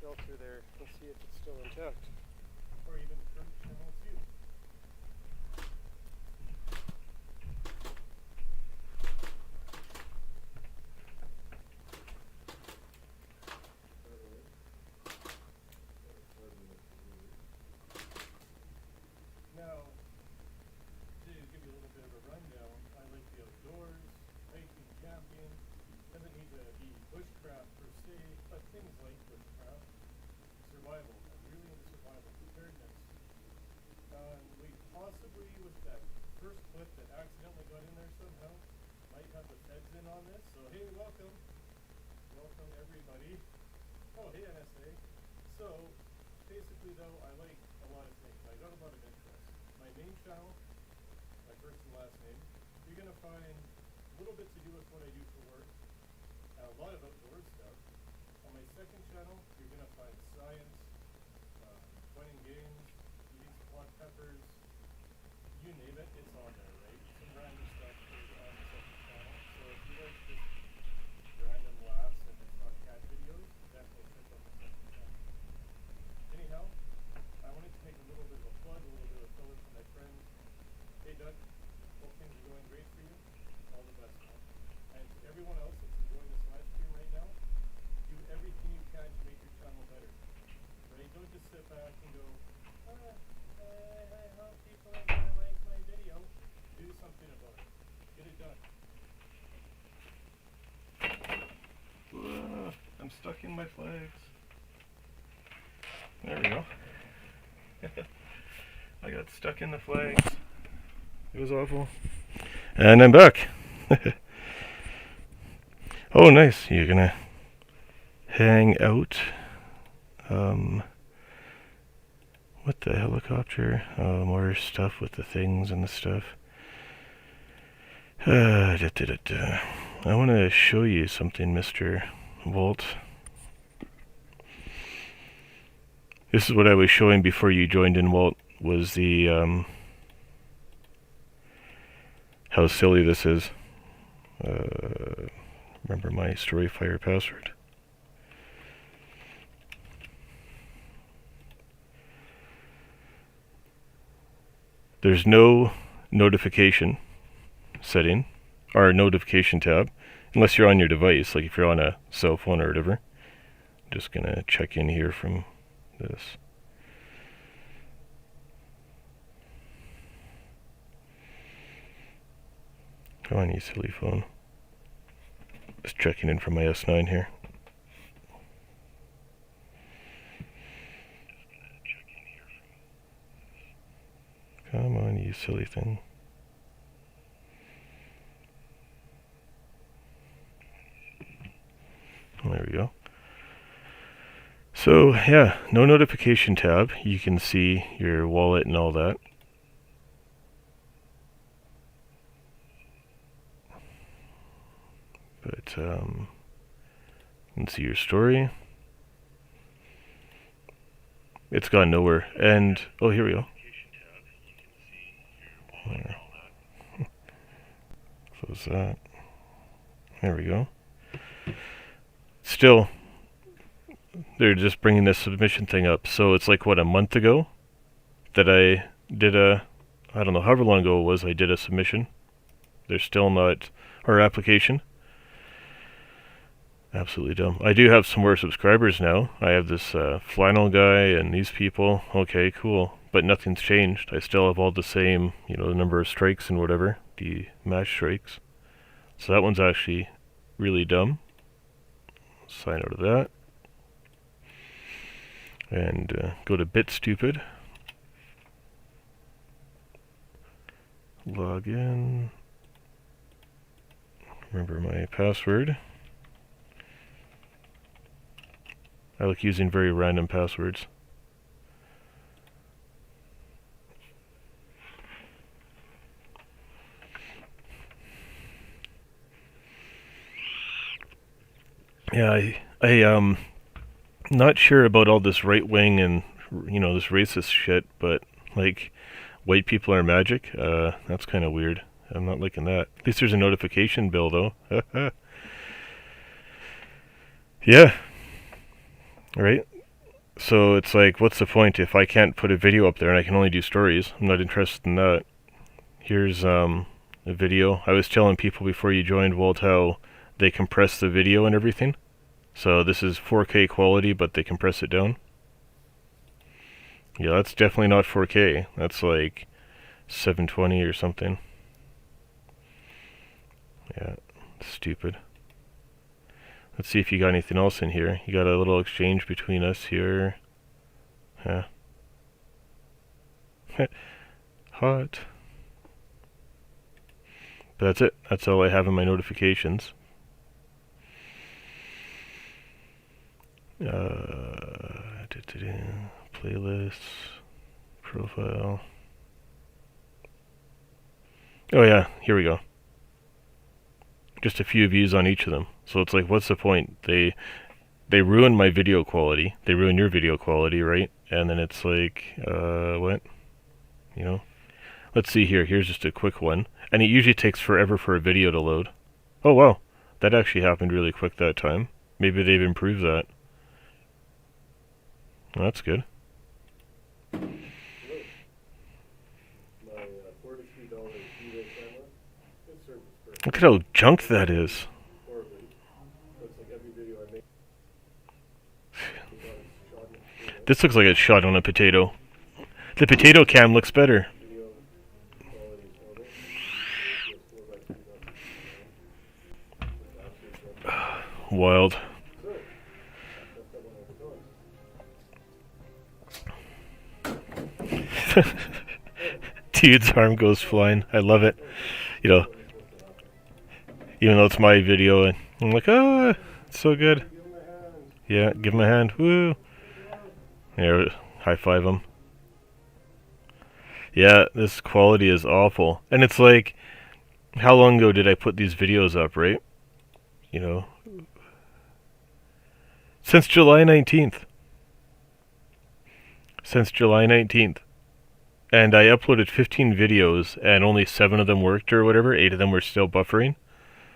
Shelter there and see if it's still intact, or even the current channel view. Now, to give you a little bit of a rundown, I like the outdoors, hiking, camping. Doesn't need to be bushcraft per se, but things like bushcraft. Survival. I'm really into survival preparedness. We possibly, with that first clip that accidentally got in there somehow, might have the feds in on this. So hey, welcome. Welcome everybody. Oh, hey NSA. So, basically though, I like a lot of things. I got a lot of interest. My main channel, my first and last name, you're going to find a little bit to do with what I do for work. A lot of outdoor stuff. On my second channel, you're going to find science, fun and games, eating some hot peppers, you name it, it's on there, right? Some random stuff is on the second channel. So if you like just random laughs and it's not cat videos, definitely check out the second channel. Anyhow, I wanted to make a little bit of a plug, a little bit of a filler for my friends. Hey Doug, hope things are going great for you. All the best, man. And to everyone else that's enjoying this live stream right now, do everything you can to make your channel better. Right? Don't just sit back and go, I hope people are going to like my video. Do something about it. Get it done. I'm stuck in my flags. There we go. I got stuck in the flags. It was awful. And I'm back. Oh, nice. You're gonna hang out. What the helicopter? Oh, more stuff with the things and the stuff. I want to show you something, Mr. Walt. This is what I was showing before you joined in, Walt, was the, how silly this is. Remember my Storyfire password. There's no notification setting or notification tab unless you're on your device, like if you're on a cell phone or whatever. I'm just gonna check in here from this. Come on, you silly phone. Just checking in from my S9 here. Come on, you silly thing. There we go. So, yeah, no notification tab. You can see your wallet and all that. But, you can see your story. It's gone nowhere. And, oh, here we go. Close that. There we go. Still, they're just bringing this submission thing up. So it's like, what, a month ago that I did I don't know, however long ago it was, I did a submission. They're still not, or application. Absolutely dumb. I do have some more subscribers now. I have this flannel guy and these people. Okay, cool. But nothing's changed. I still have all the same, you know, the number of strikes and whatever, the match strikes. So that one's actually really dumb. Sign out of that. And go to BitStupid. Log in. Remember my password. I like using very random passwords. Yeah, I not sure about all this right wing and, you know, this racist shit, but like white people are magic. That's kind of weird. I'm not liking that. At least there's a notification bill though. Yeah. Right? So it's like, what's the point if I can't put a video up there and I can only do stories? I'm not interested in that. Here's a video. I was telling people before you joined, Walt, how they compress the video and everything. So this is 4K quality, but they compress it down. Yeah, that's definitely not 4K. That's like 720 or something. Yeah, stupid. Let's see if you got anything else in here. You got a little exchange between us here. Yeah. Hot. But that's it. That's all I have in my notifications. Playlists. Profile. Oh yeah, here we go. Just a few views on each of them. So it's like, what's the point? They ruin my video quality. They ruin your video quality, right? And then it's like, what? You know? Let's see here. Here's just a quick one. And it usually takes forever for a video to load. Oh wow, that actually happened really quick that time. Maybe they've improved that. Well, that's good. Look at how junk that is. This looks like it's shot on a potato. The potato cam looks better. Wild. Dude's arm goes flying. I love it. You know, even though it's my video, and I'm like, oh, it's so good. Yeah, give him a hand. Woo. Yeah, high five him. Yeah, this quality is awful. And it's like, how long ago did I put these videos up, right? You know, since July 19th. Since July 19th. And I uploaded 15 videos, and only 7 of them worked or whatever. 8 of them were still buffering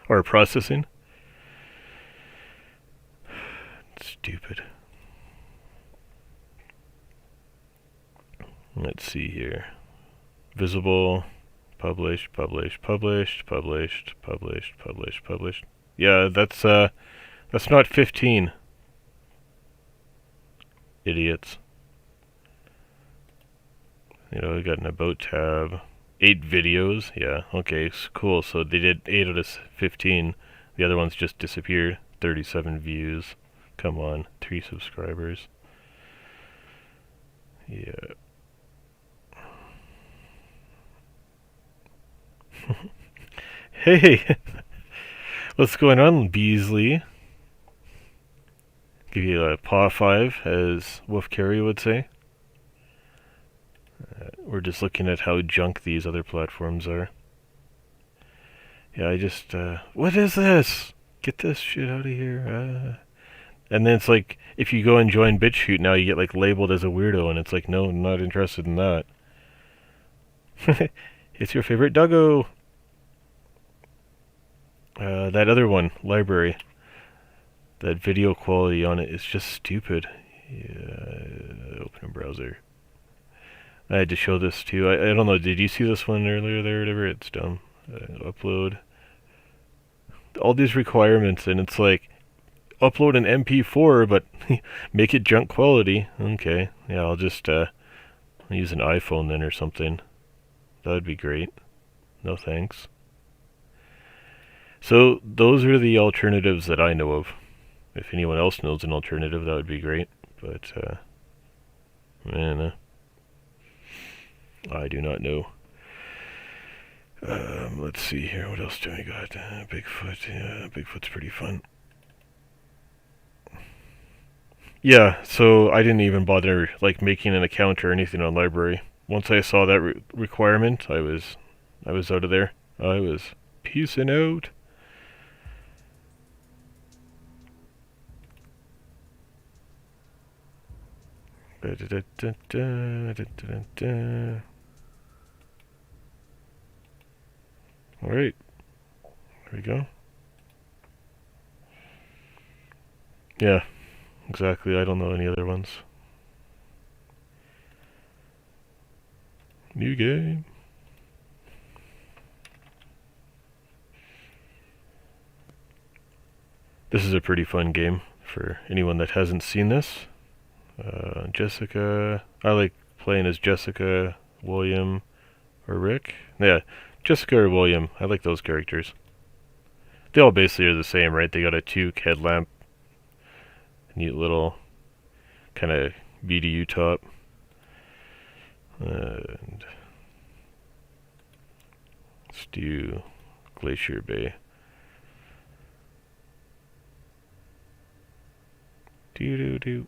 or processing. Stupid. Let's see here. Visible. Published, published, published, published, published, published, published. Yeah, that's not 15. Idiots. You know, we got an about tab. 8 videos. Yeah, okay, cool. So they did 8 out of 15. The other ones just disappeared. 37 views. Come on, 3 subscribers. Yeah. Hey, what's going on, Beasley? Give you a paw 5, as Wolf Carey would say. We're just looking at how junk these other platforms are. Yeah, I just, what is this? Get this shit out of here. And then it's like, if you go and join BitChute now, you get like labeled as a weirdo, and it's like, no, I'm not interested in that. It's your favorite doggo. That other one, library. That video quality on it is just stupid. Yeah, open a browser. I had to show this too. I don't know, did you see this one earlier there or whatever? It's dumb. Upload. All these requirements, and it's like, upload an MP4, but make it junk quality. Okay, yeah, I'll just use an iPhone then or something. That would be great. No thanks. So those are the alternatives that I know of. If anyone else knows an alternative, that would be great. But man, I do not know. Let's see here. What else do I got? Bigfoot. Yeah, Bigfoot's pretty fun. Yeah, so I didn't even bother like making an account or anything on library. Once I saw that requirement, I was out of there. I was peacing out. Alright, there we go. Yeah, exactly, I don't know any other ones. New game. This is a pretty fun game for anyone that hasn't seen this. Jessica, I like playing as Jessica, William, or Rick. Yeah, Jessica or William, I like those characters. They all basically are the same, right? They got a toque headlamp, neat little kind of BDU top, and let's do Glacier Bay. Do.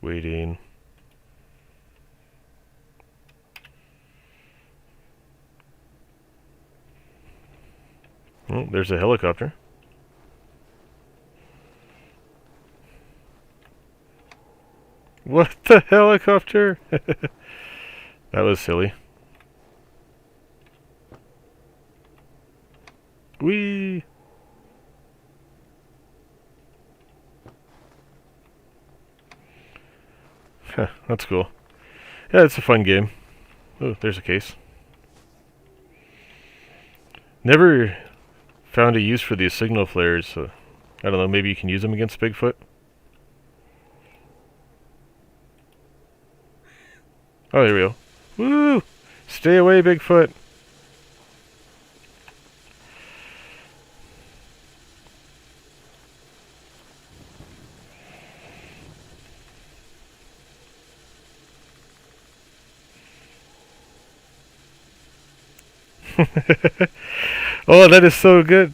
Waiting. Oh, there's a helicopter. What the helicopter? That was silly. Whee! Huh, that's cool. Yeah, it's a fun game. Oh, there's a case. Never found a use for these signal flares, so I don't know, maybe you can use them against Bigfoot? Oh, there we go. Woo! Stay away, Bigfoot! Oh, that is so good.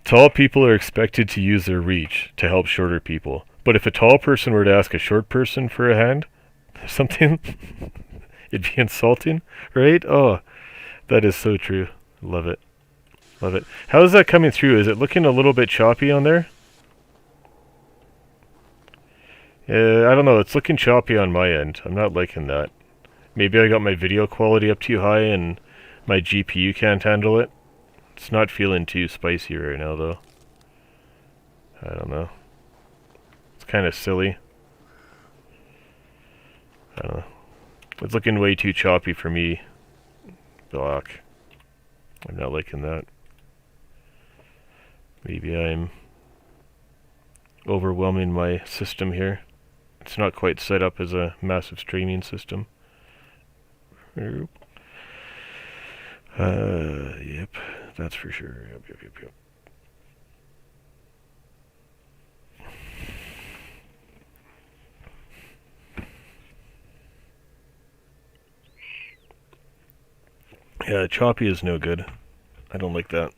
Tall people are expected to use their reach to help shorter people. But if a tall person were to ask a short person for a hand, something, it'd be insulting, right? Oh, that is so true. Love it. Love it. How is that coming through? Is it looking a little bit choppy on there? I don't know. It's looking choppy on my end. I'm not liking that. Maybe I got my video quality up too high and my GPU can't handle it. It's not feeling too spicy right now, though. I don't know. It's kind of silly. I don't know. It's looking way too choppy for me. Block. I'm not liking that. Maybe I'm overwhelming my system here. It's not quite set up as a massive streaming system. Yep, that's for sure. Yep. Yeah, choppy is no good. I don't like that.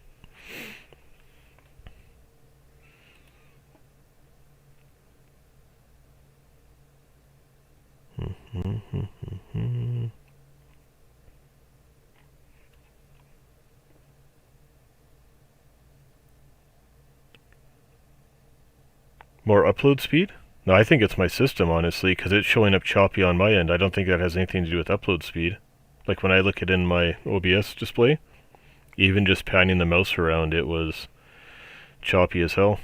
More upload speed? No, I think it's my system, honestly, because it's showing up choppy on my end. I don't think that has anything to do with upload speed. Like when I look at it in my OBS display, even just panning the mouse around, it was choppy as hell.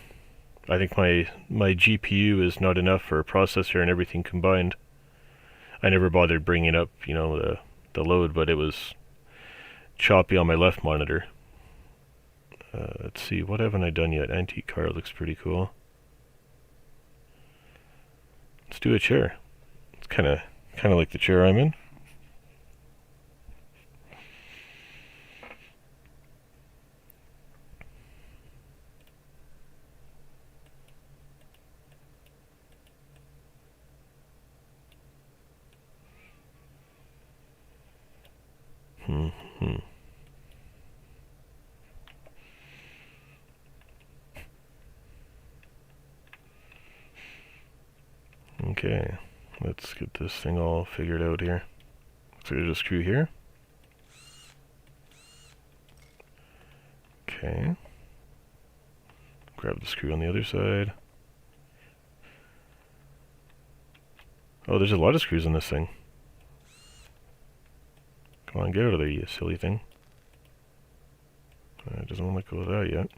I think my GPU is not enough for a processor and everything combined. I never bothered bringing up, the load, but it was choppy on my left monitor. Let's see, what haven't I done yet? Antique car looks pretty cool. Let's do a chair. It's kind of like the chair I'm in. Okay, let's get this thing all figured out here. So there's a screw here. Okay. Grab the screw on the other side. Oh, there's a lot of screws in this thing. Come on, get out of there, you silly thing. It doesn't want to let go of that yet.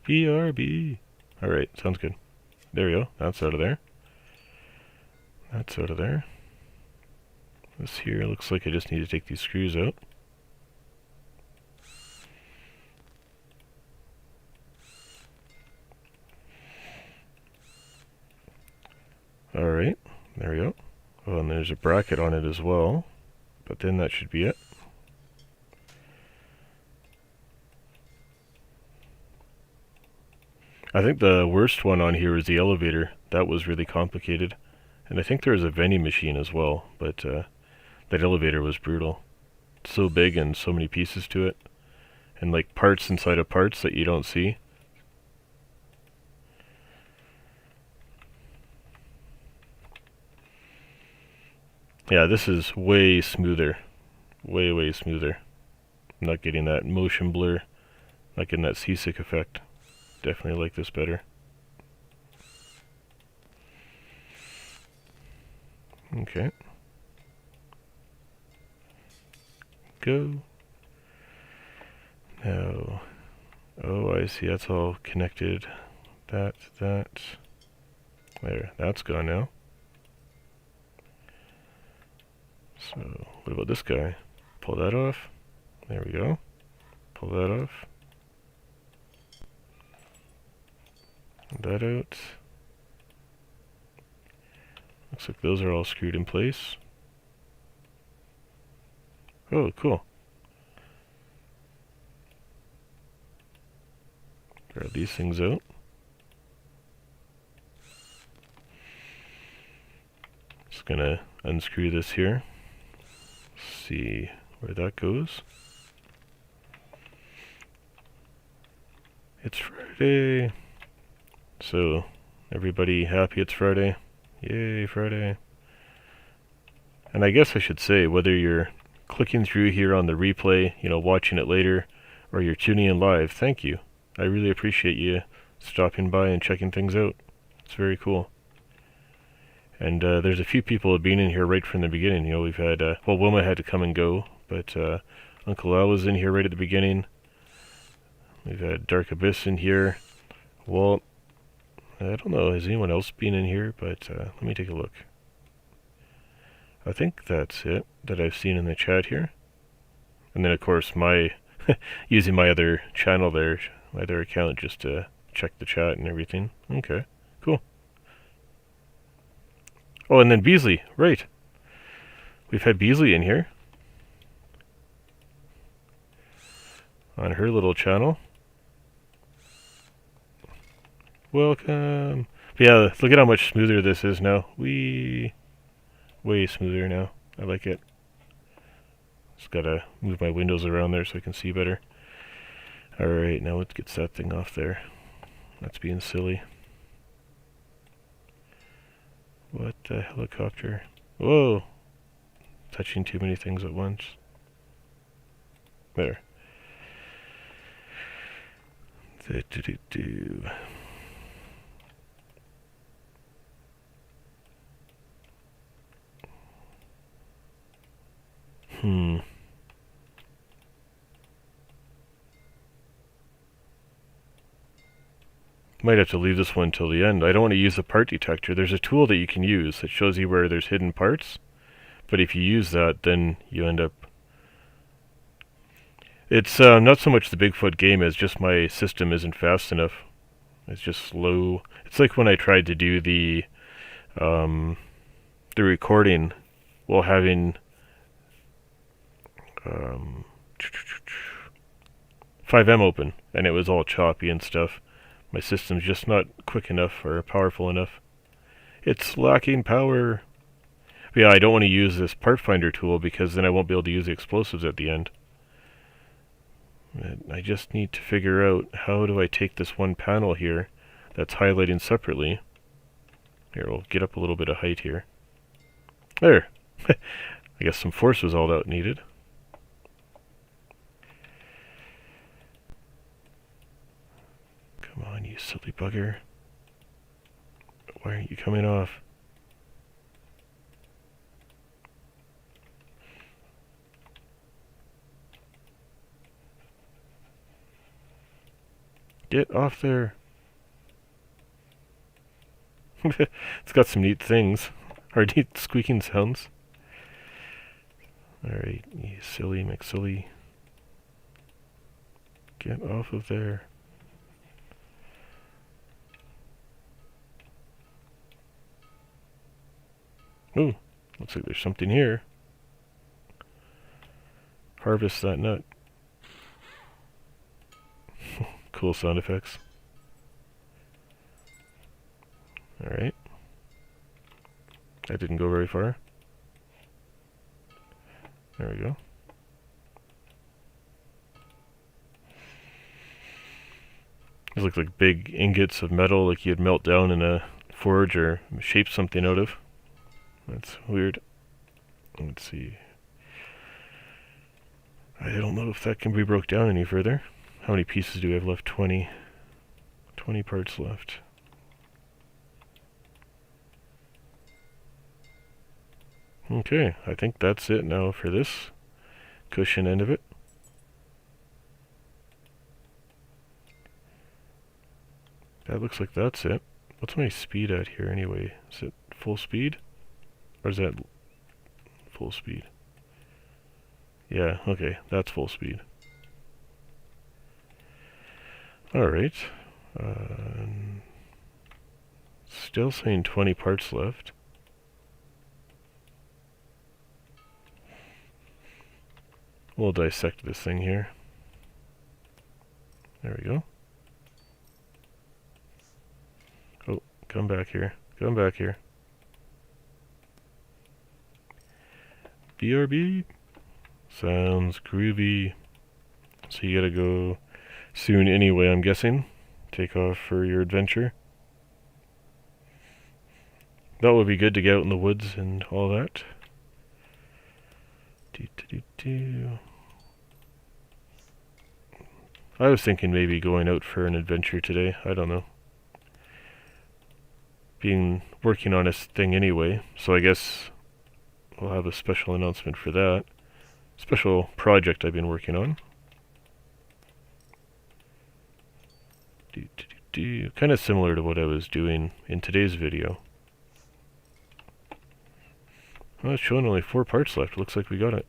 BRB. Alright, sounds good. There we go. That's out of there. That's out of there. This here looks like I just need to take these screws out. Alright, there we go. Oh, and there's a bracket on it as well. But then that should be it. I think the worst one on here is the elevator. That was really complicated. And I think there was a vending machine as well, but that elevator was brutal. It's so big and so many pieces to it. And like parts inside of parts that you don't see. Yeah, this is way smoother. Way smoother. I'm not getting that motion blur. Not getting that seasick effect. Definitely like this better. Okay. Go. Now. Oh, I see. That's all connected. That. There. That's gone now. So, what about this guy? Pull that off. There we go. Pull that off. That out. Looks like those are all screwed in place. Oh, cool. Grab these things out. Just gonna unscrew this here. See where that goes. It's Friday. So, everybody happy it's Friday? Yay, Friday. And I guess I should say, whether you're clicking through here on the replay, watching it later, or you're tuning in live, thank you. I really appreciate you stopping by and checking things out. It's very cool. And there's a few people who have been in here right from the beginning. We've had, Wilma had to come and go, but Uncle Al was in here right at the beginning. We've had Dark Abyss in here. Walt. I don't know, has anyone else been in here? But let me take a look. I think that's it that I've seen in the chat here. And then of course my using my other channel there, my other account, just to check the chat and everything. Okay, cool. Oh, and then Beasley, right. We've had Beasley in here on her little channel. Welcome. But yeah, look at how much smoother this is now. Way smoother now. I like it. Just gotta move my windows around there so I can see better. Alright, now let's get that thing off there. That's being silly. What the helicopter? Whoa! Touching too many things at once. There. Might have to leave this one till the end. I don't want to use the part detector. There's a tool that you can use that shows you where there's hidden parts. But if you use that, then you end up... It's not so much the Bigfoot game as just my system isn't fast enough. It's just slow. It's like when I tried to do the recording while having 5M open, and it was all choppy and stuff. My system's just not quick enough or powerful enough. It's lacking power. But yeah, I don't want to use this part finder tool because then I won't be able to use the explosives at the end. I just need to figure out how do I take this one panel here that's highlighting separately. Here, we'll get up a little bit of height here. There! I guess some force was all that needed. Come on, you silly bugger. Why aren't you coming off? Get off there. It's got some neat things. Or neat squeaking sounds. Alright, you silly McSilly. Get off of there. Ooh, looks like there's something here. Harvest that nut. Cool sound effects. Alright. That didn't go very far. There we go. These look like big ingots of metal like you'd melt down in a forge or shape something out of. That's weird. Let's see. I don't know if that can be broke down any further. How many pieces do we have left? 20. 20 parts left. Okay, I think that's it now for this cushion end of it. That looks like that's it. What's my speed at here anyway? Is it full speed? Or is that full speed? Yeah, okay, that's full speed. Alright. Still saying 20 parts left. We'll dissect this thing here. There we go. Oh, come back here. Come back here. BRB. Sounds groovy. So you gotta go soon anyway, I'm guessing. Take off for your adventure. That would be good to get out in the woods and all that. I was thinking maybe going out for an adventure today. I don't know. Working on this thing anyway, so I guess we'll have a special announcement for that. Special project I've been working on. Kind of similar to what I was doing in today's video. Oh, it's showing only 4 parts left. Looks like we got it.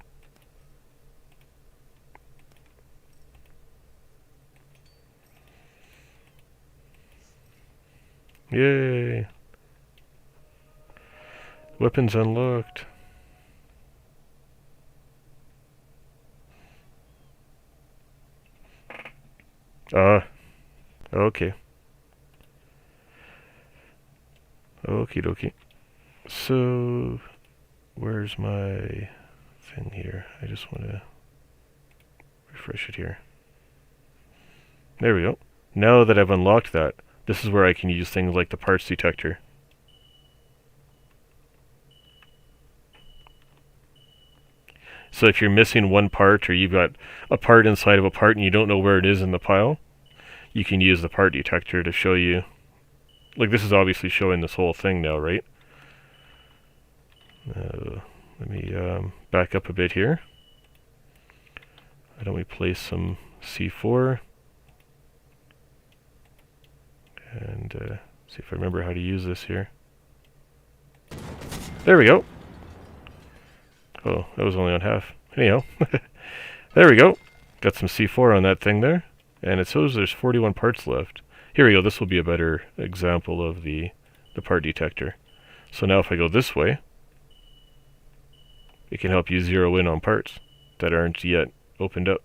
Yay! Weapons unlocked. Ah, okay. Okie dokie. So, where's my thing here? I just want to refresh it here. There we go. Now that I've unlocked that, this is where I can use things like the parts detector. So if you're missing one part, or you've got a part inside of a part and you don't know where it is in the pile, you can use the part detector to show you. Like, this is obviously showing this whole thing now, right? Let me back up a bit here. Why don't we place some C4 and see if I remember how to use this here. There we go. Oh, that was only on half. Anyhow, there we go. Got some C4 on that thing there, and it shows there's 41 parts left. Here we go. This will be a better example of the part detector. So now if I go this way, it can help you zero in on parts that aren't yet opened up.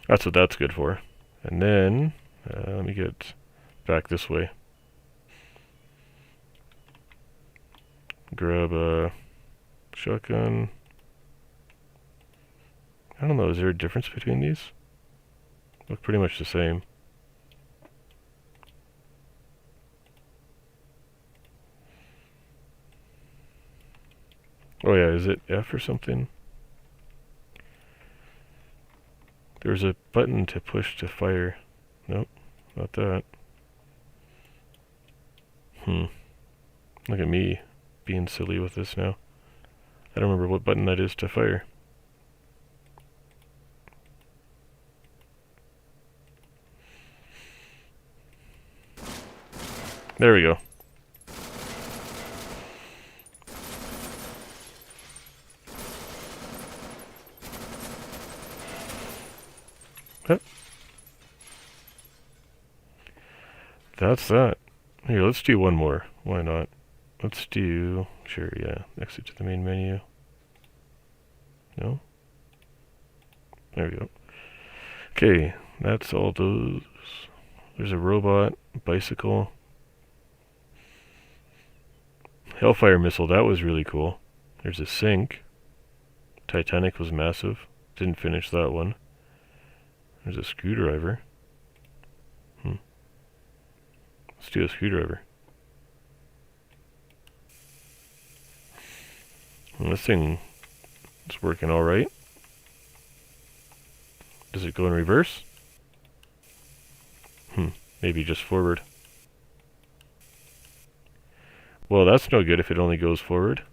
That's what that's good for. And then, let me get back this way. Grab a shotgun. I don't know, is there a difference between these? Look pretty much the same. Oh yeah, is it F or something? There's a button to push to fire. Nope, not that. Look at me being silly with this now. I don't remember what button that is to fire. There we go. Oh. That's that. Here, let's do one more. Why not? Let's do... Sure, yeah. Exit to the main menu. No? There we go. Okay, that's all those. There's a robot, bicycle. Hellfire missile, that was really cool. There's a sink. Titanic was massive. Didn't finish that one. There's a screwdriver. Let's do a screwdriver. And this thing is working alright. Does it go in reverse? Maybe just forward. Well, that's no good if it only goes forward.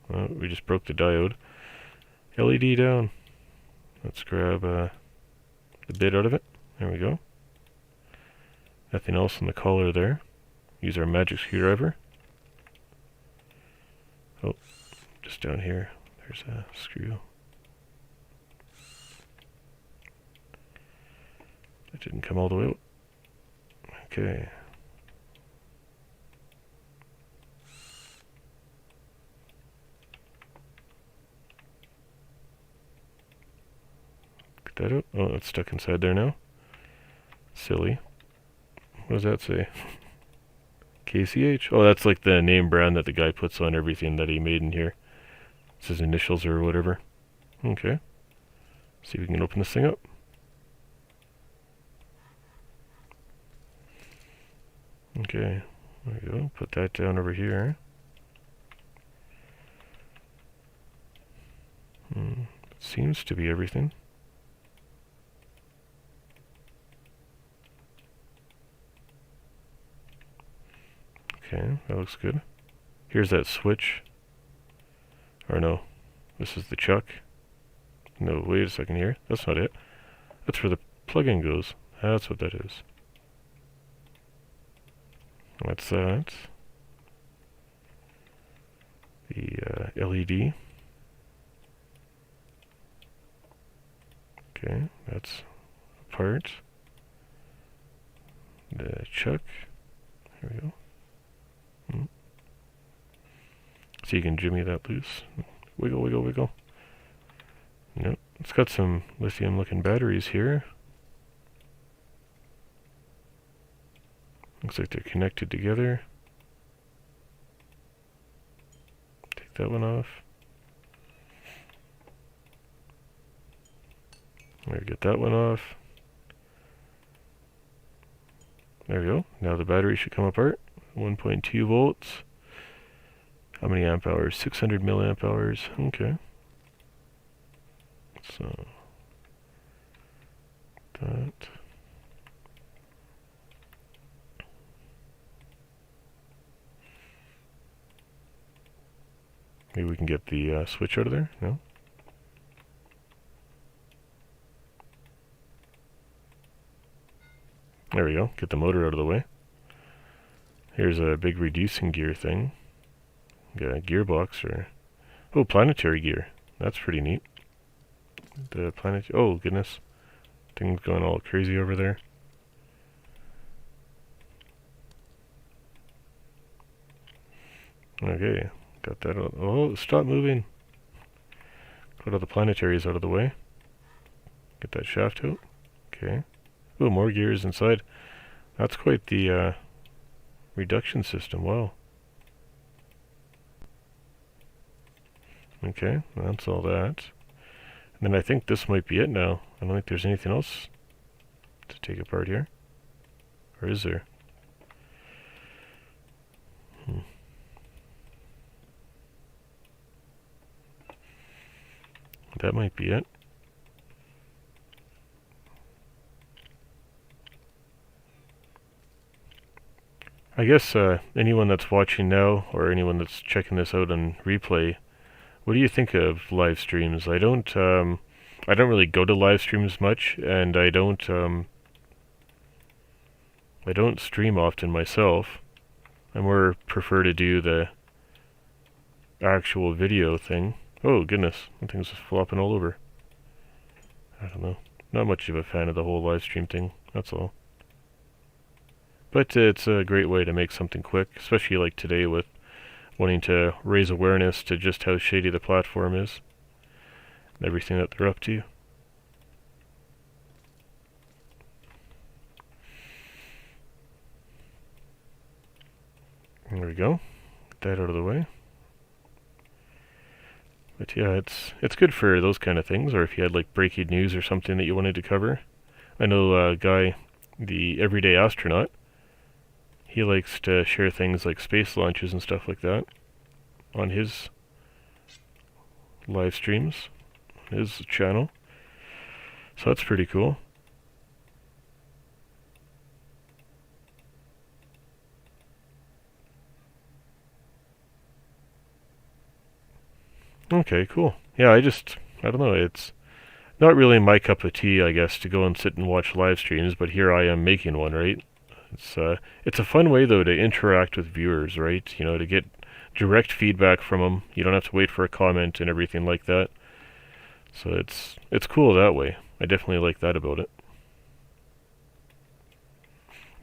Well, we just broke the diode. LED down. Let's grab the bit out of it. There we go. Nothing else in the collar there. Use our magic screwdriver. Oh, just down here. There's a screw. It didn't come all the way out. Okay. Get that out. Oh, it's stuck inside there now. Silly. What does that say? KCH? Oh, that's like the name brand that the guy puts on everything that he made in here. It's his initials or whatever. Okay. See if we can open this thing up. Okay, there we go. Put that down over here. Seems to be everything. Okay, that looks good. Here's that switch. Or no, this is the chuck. No, wait a second here. That's not it. That's where the plug-in goes. That's what that is. That's that. The LED. Okay, that's a part. The chuck. Here we go. So you can jimmy that loose. Wiggle, wiggle, wiggle. Nope. It's got some lithium looking batteries here. Looks like they're connected together. Take that one off. There, get that one off. There we go. Now the battery should come apart. 1.2 volts. How many amp hours? 600 milliamp hours. Okay. So that. Maybe we can get the switch out of there. No. There we go. Get the motor out of the way. Here's a big reducing gear thing. Got a gearbox or... Oh, planetary gear. That's pretty neat. The planet... Oh, goodness. Thing's going all crazy over there. Okay. Got that out. Oh, stop moving. Got all the planetaries out of the way. Get that shaft out. Okay. Oh, more gears inside. That's quite the reduction system. Wow. Okay, that's all that. And then I think this might be it now. I don't think there's anything else to take apart here. Or is there? That might be it. I guess anyone that's watching now, or anyone that's checking this out on replay, what do you think of live streams? I don't really go to live streams much, and I don't stream often myself. I more prefer to do the actual video thing. Oh goodness, that thing's just flopping all over. I don't know. Not much of a fan of the whole live stream thing, that's all. But it's a great way to make something quick, especially like today with wanting to raise awareness to just how shady the platform is and everything that they're up to. There we go. Get that out of the way. But yeah, it's good for those kind of things, or if you had like breaking news or something that you wanted to cover. I know a guy, the Everyday Astronaut, he likes to share things like space launches and stuff like that on his live streams, on his channel. So that's pretty cool. Okay, cool. Yeah, I don't know, it's not really my cup of tea, I guess, to go and sit and watch live streams, but here I am making one, right? It's a fun way, though, to interact with viewers, right? You know, to get direct feedback from them. You don't have to wait for a comment and everything like that. So it's cool that way. I definitely like that about it.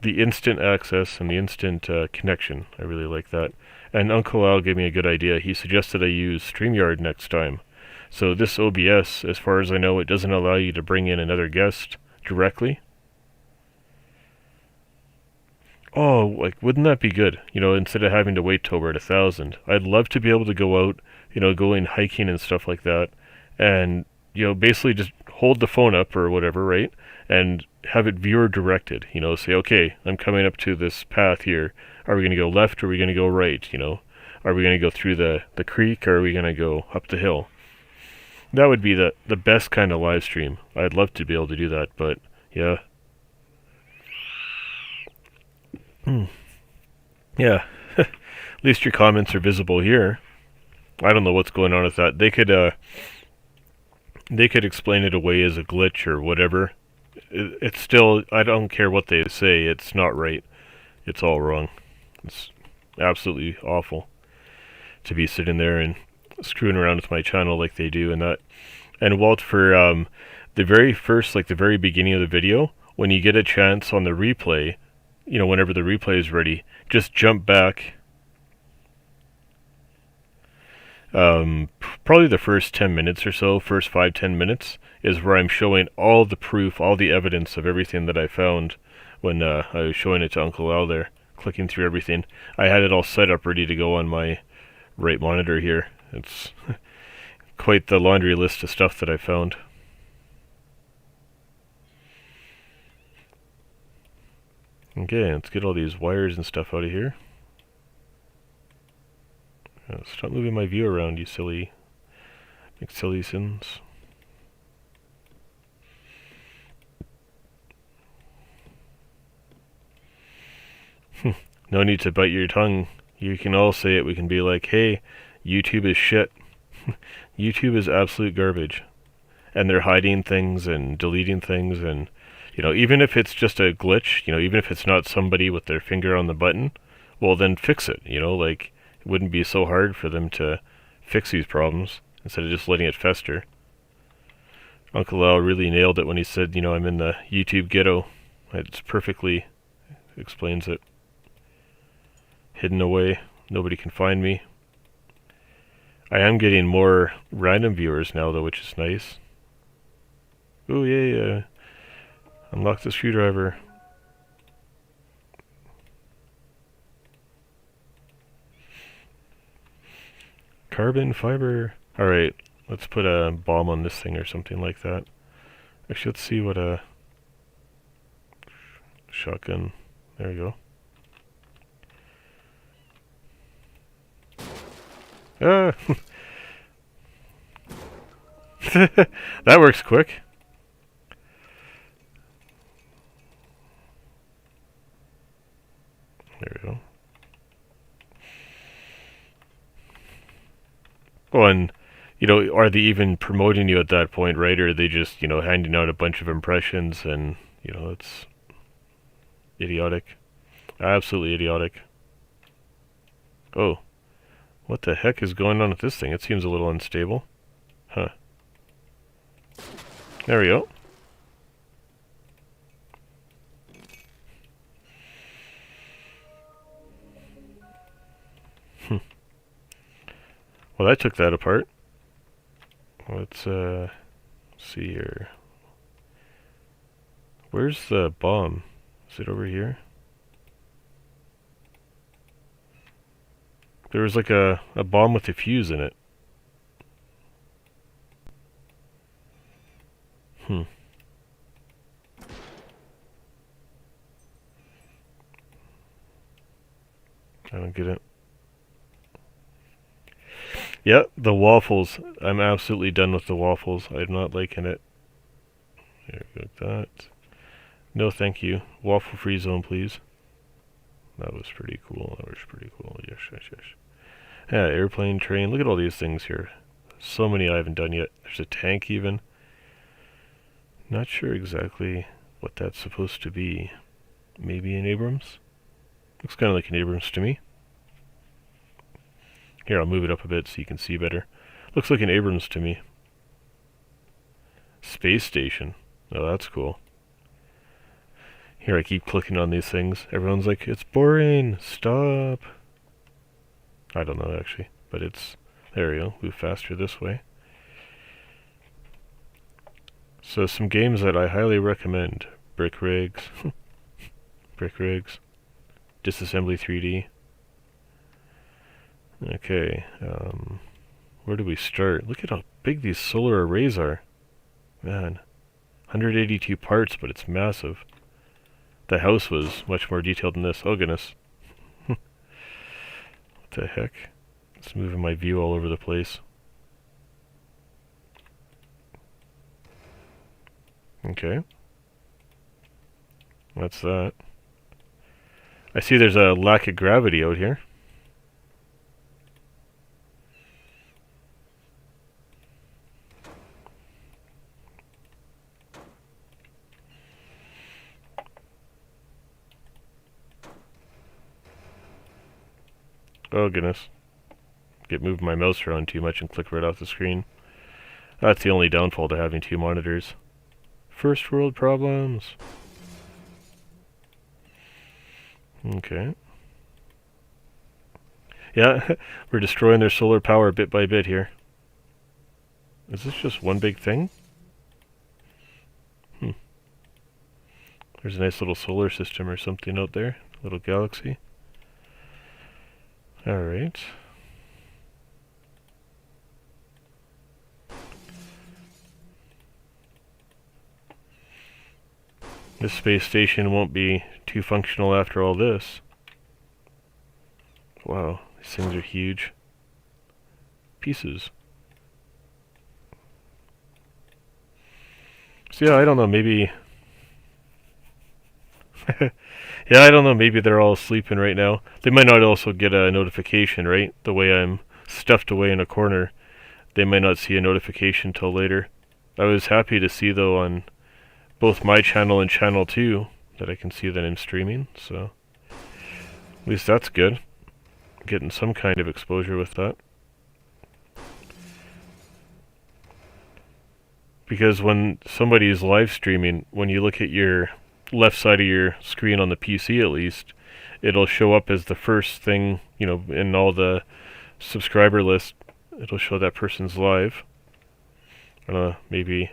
The instant access and the instant connection, I really like that. And Uncle Al gave me a good idea. He suggested I use StreamYard next time. So this OBS, as far as I know, it doesn't allow you to bring in another guest directly. Oh, like, wouldn't that be good? You know, instead of having to wait till we're at 1,000. I'd love to be able to go out, you know, going hiking and stuff like that, and, you know, basically just hold the phone up or whatever, right? And have it viewer directed, you know, say, okay, I'm coming up to this path here. Are we going to go left or are we going to go right, you know? Are we going to go through the creek or are we going to go up the hill? That would be the best kind of live stream. I'd love to be able to do that, but, yeah. Yeah, at least your comments are visible here. I don't know what's going on with that. They could explain it away as a glitch or whatever. It's still, I don't care what they say, it's not right. It's all wrong. It's absolutely awful to be sitting there and screwing around with my channel like they do and that. And Walt, for the very first, like the very beginning of the video, when you get a chance on the replay, you know, whenever the replay is ready, just jump back. Probably the first 10 minutes or so, first 5-10 minutes, is where I'm showing all the proof, all the evidence of everything that I found when I was showing it to Uncle Al there, clicking through everything. I had it all set up ready to go on my right monitor here. It's quite the laundry list of stuff that I found. Okay, let's get all these wires and stuff out of here. Stop moving my view around, you silly sins. No need to bite your tongue. You can all say it. We can be like, hey, YouTube is shit. YouTube is absolute garbage. And they're hiding things and deleting things, and, you know, even if it's just a glitch, you know, even if it's not somebody with their finger on the button, well, then fix it, you know, like, it wouldn't be so hard for them to fix these problems instead of just letting it fester. Uncle Al really nailed it when he said, you know, I'm in the YouTube ghetto. It perfectly explains it. Hidden away. Nobody can find me. I am getting more random viewers now, though, which is nice. Oh, yay. Unlock the screwdriver. Carbon fiber. Alright, let's put a bomb on this thing or something like that. Actually, let's see what a shotgun. There we go. Ah! That works quick. There we go. Oh, and, you know, are they even promoting you at that point, right? Or are they just, you know, handing out a bunch of impressions and, you know, it's idiotic. Absolutely idiotic. Oh. What the heck is going on with this thing? It seems a little unstable. Huh. There we go. Well, I took that apart. Let's see here. Where's the bomb? Is it over here? There was like a bomb with a fuse in it. I don't get it. Yeah, the waffles. I'm absolutely done with the waffles. I'm not liking it. There we go, that. No, thank you. Waffle-free zone, please. That was pretty cool. Yes. Yeah, airplane, train. Look at all these things here. So many I haven't done yet. There's a tank even. Not sure exactly what that's supposed to be. Maybe an Abrams? Looks kind of like an Abrams to me. Here, I'll move it up a bit so you can see better. Looks like an Abrams to me. Space station. Oh, that's cool. Here, I keep clicking on these things. Everyone's like, it's boring. Stop. I don't know, actually. But it's... There we go. Move faster this way. So, some games that I highly recommend. Brick Rigs. Brick Rigs. Disassembly 3D. Okay, where do we start? Look at how big these solar arrays are. Man, 182 parts, but it's massive. The house was much more detailed than this. Oh goodness. What the heck? It's moving my view all over the place. Okay. That's that. I see there's a lack of gravity out here. Oh goodness. Get moving my mouse around too much and click right off the screen. That's the only downfall to having two monitors. First world problems. Okay. Yeah, we're destroying their solar power bit by bit here. Is this just one big thing? There's a nice little solar system or something out there. Little galaxy. Alright. This space station won't be too functional after all this. Wow, these things are huge. Pieces. So yeah, I don't know, maybe... yeah, I don't know, maybe they're all sleeping right now. They might not also get a notification, right? The way I'm stuffed away in a corner. They might not see a notification till later. I was happy to see, though, on both my channel and channel 2 that I can see that I'm streaming, so at least that's good. Getting some kind of exposure with that. Because when somebody's live streaming, when you look at your left side of your screen on the PC at least, it'll show up as the first thing, you know, in all the subscriber list. It'll show that person's live. I don't know, maybe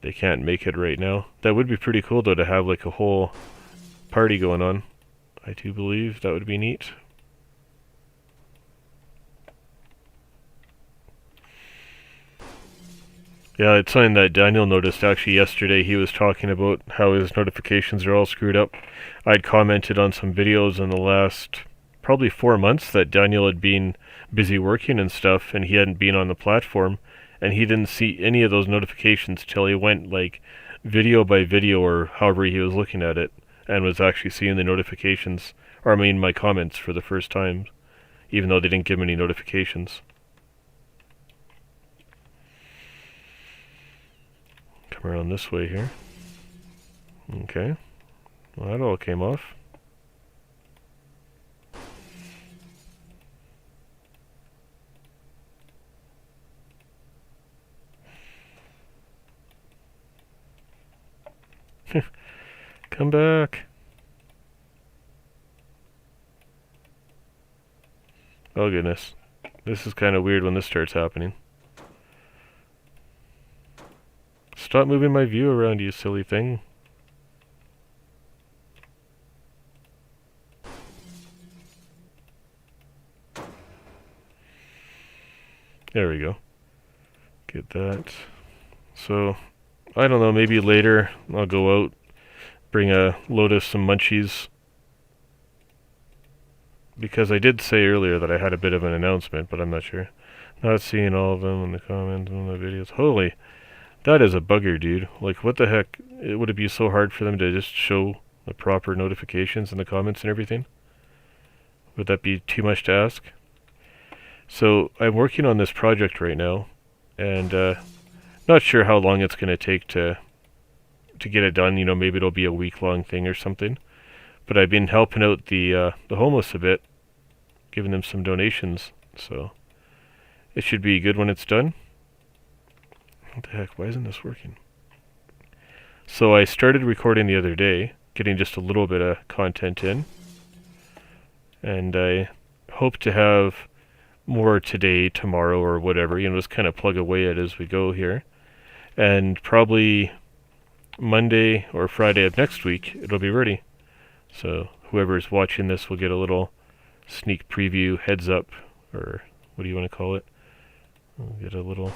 they can't make it right now. That would be pretty cool though, to have like a whole party going on. I do believe that would be neat. Yeah, it's something that Daniel noticed actually yesterday. He was talking about how his notifications are all screwed up. I'd commented on some videos in the last probably 4 months that Daniel had been busy working and stuff, and he hadn't been on the platform, and he didn't see any of those notifications till he went like video by video or however he was looking at it, and was actually seeing the notifications, or I mean my comments for the first time, even though they didn't give him any notifications. Come around this way here. Okay. Well, that all came off. Come back. Oh goodness. This is kind of weird when this starts happening. Stop moving my view around, you silly thing. There we go. Get that. So, I don't know, maybe later I'll go out, bring a load of some munchies. Because I did say earlier that I had a bit of an announcement, but I'm not sure. Not seeing all of them in the comments on the videos. Holy, that is a bugger, dude. Like, what the heck? Would it be so hard for them to just show the proper notifications in the comments and everything? Would that be too much to ask? So, I'm working on this project right now, and not sure how long it's going to take to get it done. You know, maybe it'll be a week-long thing or something. But I've been helping out the homeless a bit, giving them some donations, so it should be good when it's done. What the heck, why isn't this working? So I started recording the other day, getting just a little bit of content in, and I hope to have more today, tomorrow, or whatever, you know, just kind of plug away at as we go here. And probably Monday or Friday of next week, it'll be ready. So whoever's watching this will get a little sneak preview, heads up, or what do you want to call it? We'll get a little...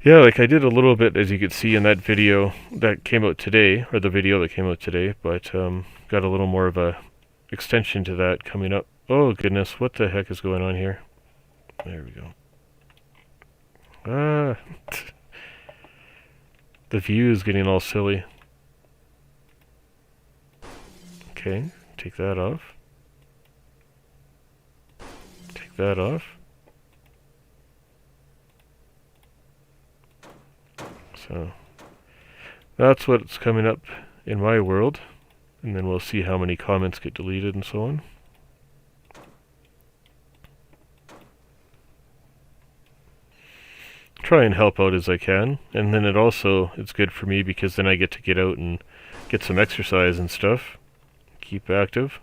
Yeah, like I did a little bit, as you could see in that video that came out today, or the video that came out today, but got a little more of a extension to that coming up. Oh goodness, what the heck is going on here? There we go. Ah, the view is getting all silly. Okay, take that off. Take that off. So that's what's coming up in my world, and then we'll see how many comments get deleted and so on. Try and help out as I can, and then it's good for me because then I get to get out and get some exercise and stuff, keep active.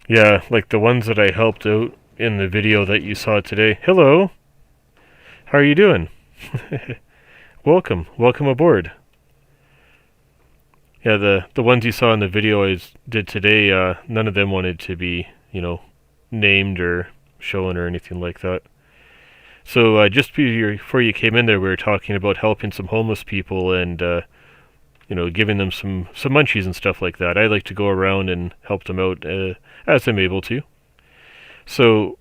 Yeah, like the ones that I helped out in the video that you saw today. Hello! How are you doing? Welcome aboard. Yeah, the ones you saw in the video I did today, none of them wanted to be, named or shown or anything like that. So just before you came in there, we were talking about helping some homeless people and, giving them some munchies and stuff like that. I like to go around and help them out as I'm able to. So,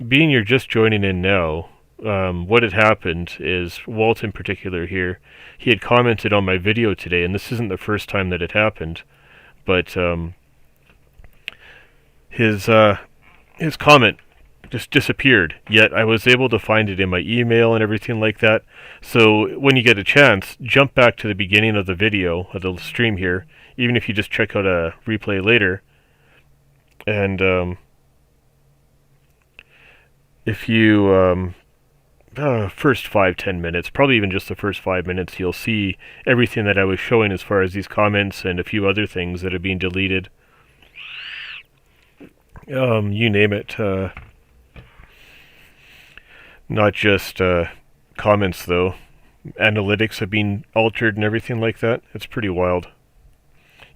being you're just joining in now, what had happened is Walt in particular here, he had commented on my video today, and this isn't the first time that it happened, but his comment just disappeared, yet I was able to find it in my email and everything like that. So when you get a chance, jump back to the beginning of the video, of the stream here, even if you just check out a replay later, and if you first 5-10 minutes, probably even just the first 5 minutes, you'll see everything that I was showing as far as these comments and a few other things that are being deleted. You name it. Not just comments though. Analytics have been altered and everything like that. It's pretty wild.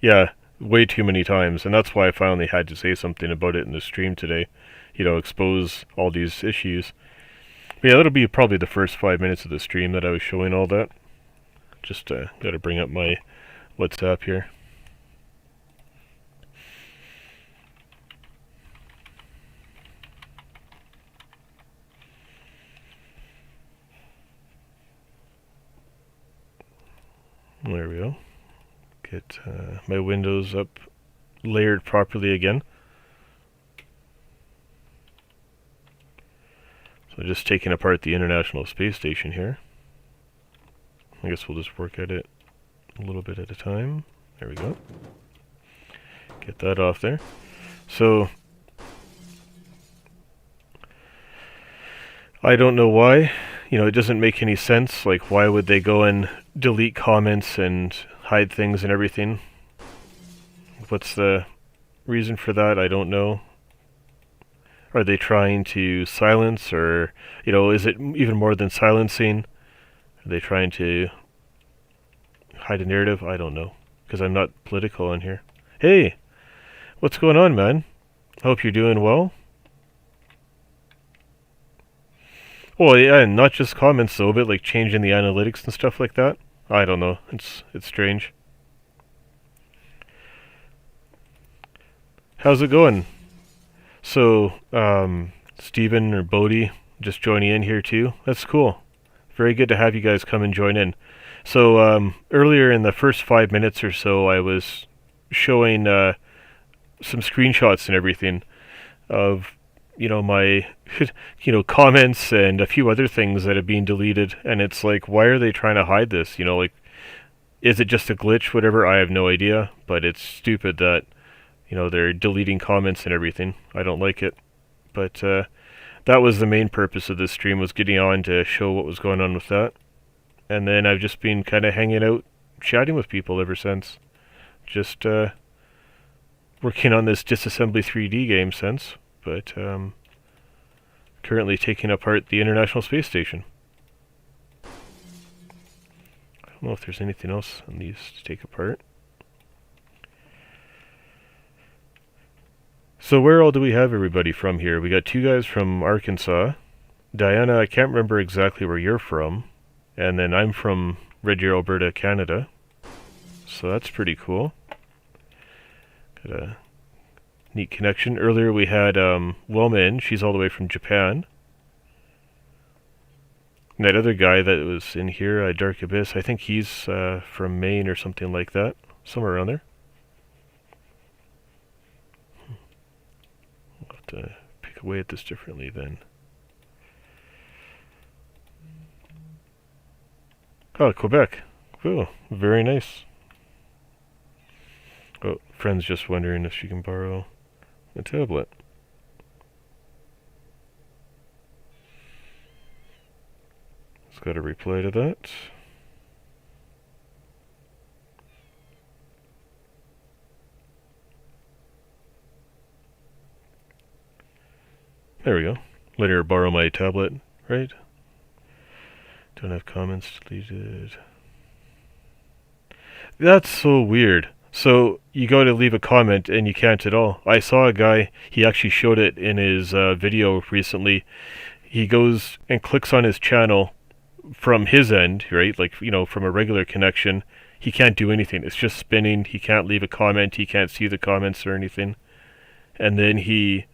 Yeah, way too many times, and that's why I finally had to say something about it in the stream today. Expose all these issues. But yeah, that'll be probably the first 5 minutes of the stream that I was showing all that. Just gotta bring up my WhatsApp here. There we go. Get my windows up layered properly again. So just taking apart the International Space Station here. I guess we'll just work at it a little bit at a time. There we go. Get that off there. So I don't know why. It doesn't make any sense. Like, why would they go and delete comments and hide things and everything? What's the reason for that? I don't know. Are they trying to silence, or, is it even more than silencing? Are they trying to hide a narrative? I don't know, because I'm not political in here. Hey, what's going on, man? Hope you're doing well. Well, yeah, and not just comments though, but like changing the analytics and stuff like that. I don't know. It's strange. How's it going? So, Steven or Bodie just joining in here too. That's cool. Very good to have you guys come and join in. So, earlier in the first 5 minutes or so, I was showing some screenshots and everything of my comments and a few other things that have been deleted, and it's like, why are they trying to hide this? Is it just a glitch, whatever? I have no idea, but it's stupid that they're deleting comments and everything. I don't like it, but that was the main purpose of this stream, was getting on to show what was going on with that. And then I've just been kind of hanging out, chatting with people ever since, just working on this Disassembly 3D game since. But currently taking apart the International Space Station. I don't know if there's anything else on these to take apart. So where all do we have everybody from here? We got 2 guys from Arkansas. Diana, I can't remember exactly where you're from. And then I'm from Red Deer, Alberta, Canada. So that's pretty cool. Got a neat connection. Earlier we had Wilma in. She's all the way from Japan. And that other guy that was in here, Dark Abyss, I think he's from Maine or something like that. Somewhere around there. pick away at this differently then. Oh, Quebec. Oh, very nice. Oh, friend's just wondering if she can borrow a tablet. Just got a reply to that. There we go. Let her borrow my tablet, right? Don't have comments deleted. That's so weird. So you go to leave a comment and you can't at all. I saw a guy, he actually showed it in his video recently. He goes and clicks on his channel from his end, right? Like, you know, from a regular connection. He can't do anything. It's just spinning. He can't leave a comment. He can't see the comments or anything. And then he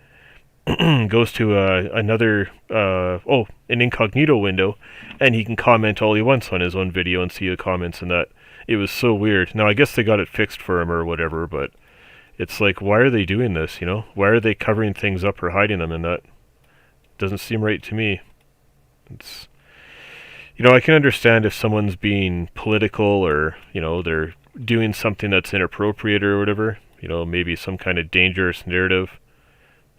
goes to another, an incognito window, and he can comment all he wants on his own video and see the comments and that. It was so weird. Now, I guess they got it fixed for him or whatever, but it's like, why are they doing this, you know? Why are they covering things up or hiding them and that? Doesn't seem right to me. It's, you know, I can understand if someone's being political or, you know, they're doing something that's inappropriate or whatever, you know, maybe some kind of dangerous narrative,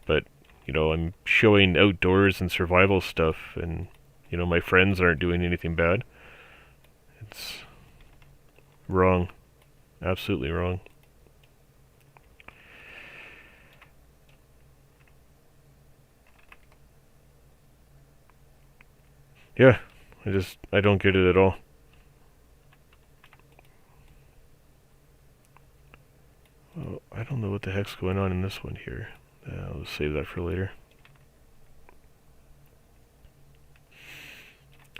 but, you know, I'm showing outdoors and survival stuff and, you know, my friends aren't doing anything bad. It's wrong. Absolutely wrong. Yeah, I don't get it at all. Oh, I don't know what the heck's going on in this one here. I'll save that for later.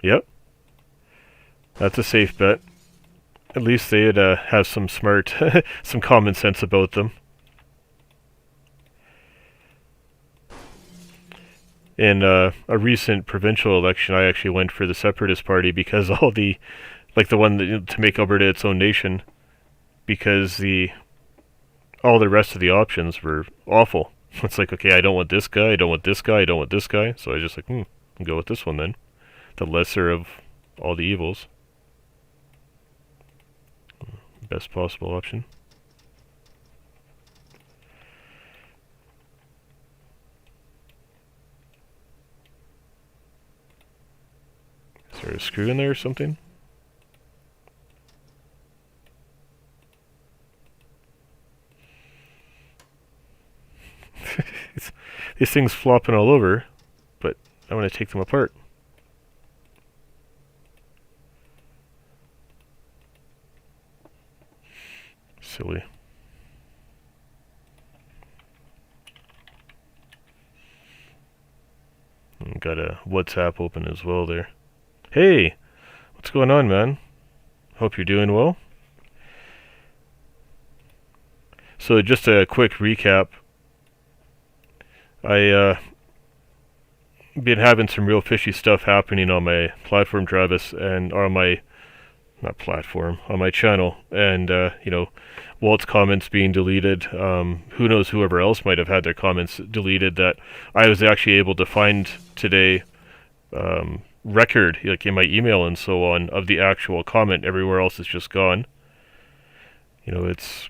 Yep. That's a safe bet. At least they'd have some smart, some common sense about them. In a recent provincial election, I actually went for the Separatist Party because all the, like the one that, to make Alberta its own nation, because all the rest of the options were awful. It's like, okay, I don't want this guy, I don't want this guy, I don't want this guy, so I just like, I'll go with this one then. The lesser of all the evils. Best possible option. Is there a screw in there or something? These things flopping all over, but I want to take them apart. Silly. Got a WhatsApp open as well there. Hey! What's going on, man? Hope you're doing well. So just a quick recap. I been having some real fishy stuff happening on my platform, Travis, and on my on my channel, and you know, Walt's comments being deleted. Who knows, whoever else might have had their comments deleted that I was actually able to find today, record, like in my email and so on, of the actual comment. Everywhere else is just gone. You know, it's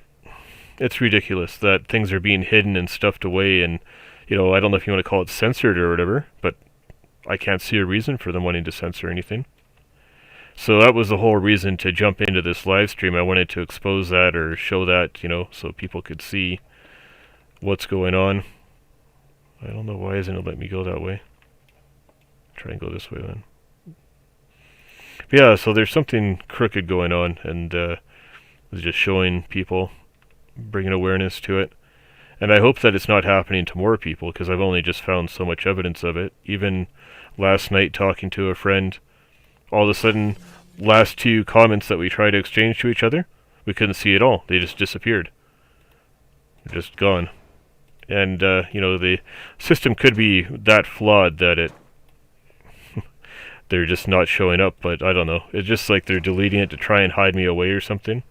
ridiculous that things are being hidden and stuffed away, and, you know, I don't know if you want to call it censored or whatever, but I can't see a reason for them wanting to censor anything. So that was the whole reason to jump into this live stream. I wanted to expose that or show that, you know, so people could see what's going on. I don't know why isn't it letting me go that way. Try and go this way then. But yeah, so there's something crooked going on, and I was just showing people, bringing awareness to it. And I hope that it's not happening to more people, because I've only just found so much evidence of it. Even last night talking to a friend, all of a sudden, last two comments that we tried to exchange to each other, we couldn't see at all. They just disappeared. They're just gone. And, you know, the system could be that flawed that they're just not showing up, but I don't know. It's just like they're deleting it to try and hide me away or something.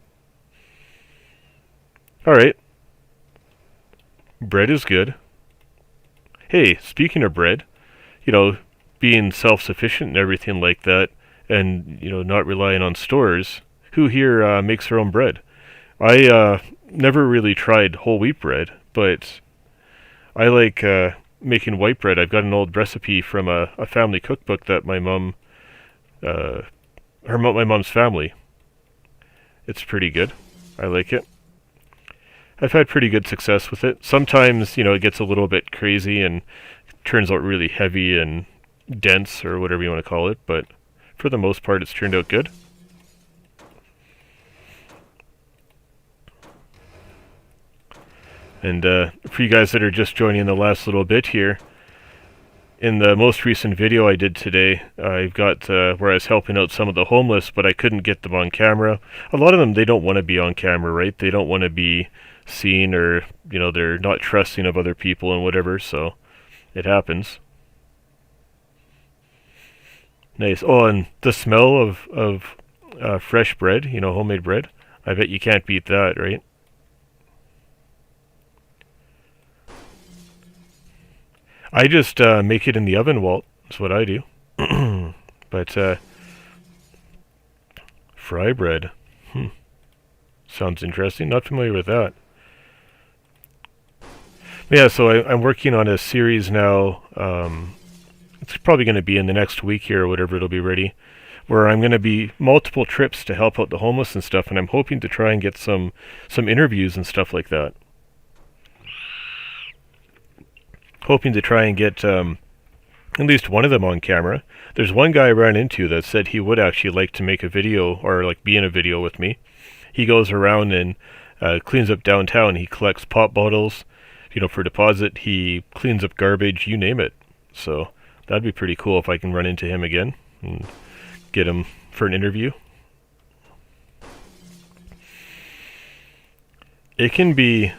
Alright. Bread is good. hey, speaking of bread, you know, being self-sufficient and everything like that, and not relying on stores. Who here makes their own bread? I never really tried whole wheat bread, but I like making white bread. I've got an old recipe from a family cookbook that my mom, my mom's family. It's pretty good. I like it. I've had pretty good success with it. Sometimes, it gets a little bit crazy and turns out really heavy and dense, or whatever you want to call it, but for the most part, it's turned out good. And for you guys that are just joining the last little bit here, in the most recent video I did today, I've got where I was helping out some of the homeless, but I couldn't get them on camera. A lot of them, they don't want to be on camera, right? They don't want to be seen, or, they're not trusting of other people and whatever, so it happens. Nice. Oh, and the smell of fresh bread, homemade bread, I bet you can't beat that, right? I just make it in the oven, Walt. That's what I do. But fry bread. Sounds interesting. Not familiar with that. Yeah, so I'm working on a series now. It's probably going to be in the next week here, or whatever, it'll be ready, where I'm going to be multiple trips to help out the homeless and stuff, and I'm hoping to try and get some interviews and stuff like that. Hoping to try and get at least one of them on camera. There's one guy I ran into that said he would actually like to make a video, or like be in a video with me. He goes around and cleans up downtown. He collects pop bottles, for deposit. He cleans up garbage, you name it. So that'd be pretty cool if I can run into him again and get him for an interview. It can be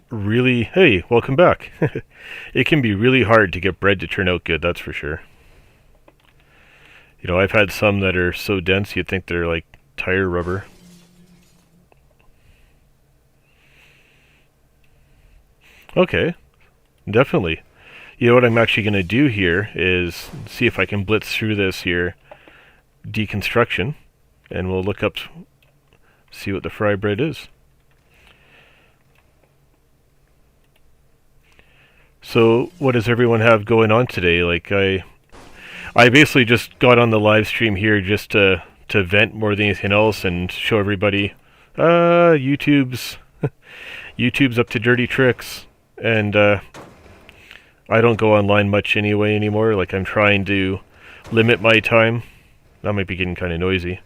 really... Hey, welcome back. It can be really hard to get bread to turn out good, that's for sure. I've had some that are so dense you'd think they're like tire rubber. Okay, definitely. What I'm actually going to do here is see if I can blitz through this here deconstruction, and we'll look up, see what the fry bread is. So what does everyone have going on today? Like I basically just got on the live stream here just to vent more than anything else and show everybody YouTube's YouTube's up to dirty tricks, and I don't go online much anymore. Like, I'm trying to limit my time. That might be getting kind of noisy.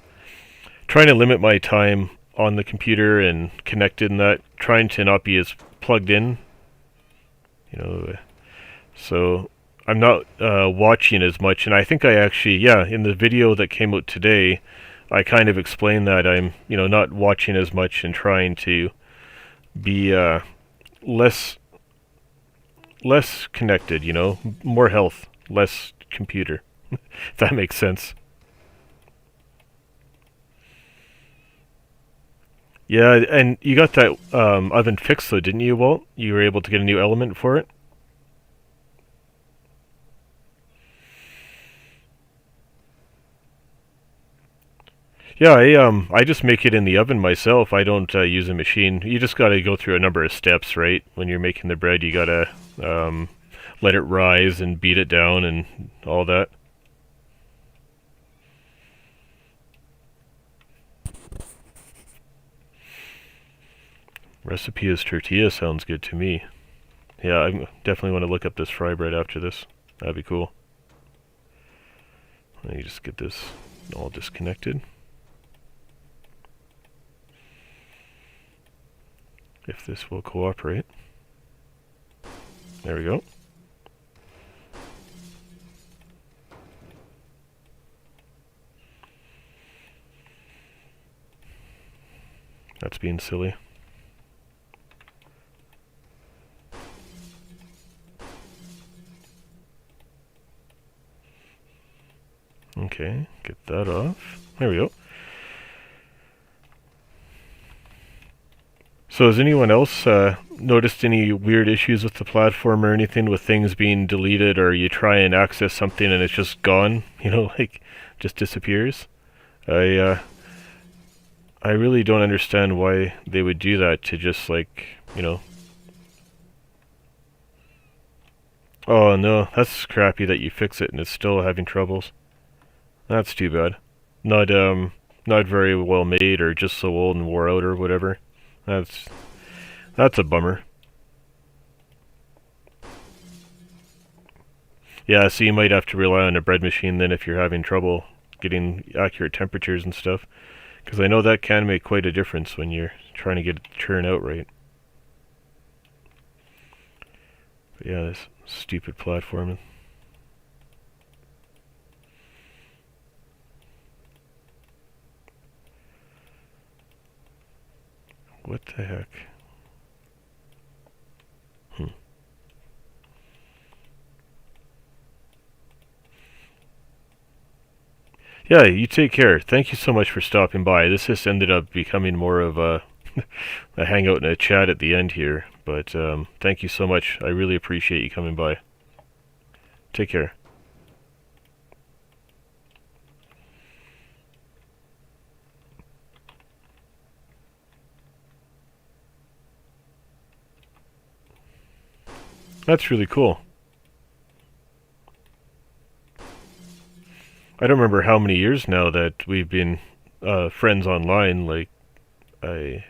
Trying to limit my time on the computer and connected and that. Trying to not be as plugged in. So I'm not watching as much. And I think I actually, in the video that came out today, I kind of explained that I'm, not watching as much and trying to be less connected, more health, less computer, if that makes sense. Yeah, and you got that oven fixed though, didn't you, Walt? You were able to get a new element for it? Yeah, I just make it in the oven myself. I don't use a machine. You just got to go through a number of steps, right? When you're making the bread, you got to let it rise and beat it down and all that. Recipe is tortilla sounds good to me. Yeah, I definitely want to look up this fry bread after this. That'd be cool. Let me just get this all disconnected. If this will cooperate. There we go. That's being silly. Okay, get that off. There we go. So has anyone else noticed any weird issues with the platform or anything with things being deleted, or you try and access something and it's just gone? Like just disappears? I uh, I really don't understand why they would do that to just Oh no, that's crappy that you fix it and it's still having troubles. That's too bad. Not not very well made or just so old and wore out or whatever. That's that's a bummer. Yeah, so you might have to rely on a bread machine then if you're having trouble getting accurate temperatures and stuff. Because I know that can make quite a difference when you're trying to get it to churn out right. But yeah, this stupid platforming. What the heck? Hmm. Yeah, you take care. Thank you so much for stopping by. This just ended up becoming more of a a hangout and a chat at the end here. But thank you so much. I really appreciate you coming by. Take care. That's really cool. I don't remember how many years now that we've been friends online. Like, I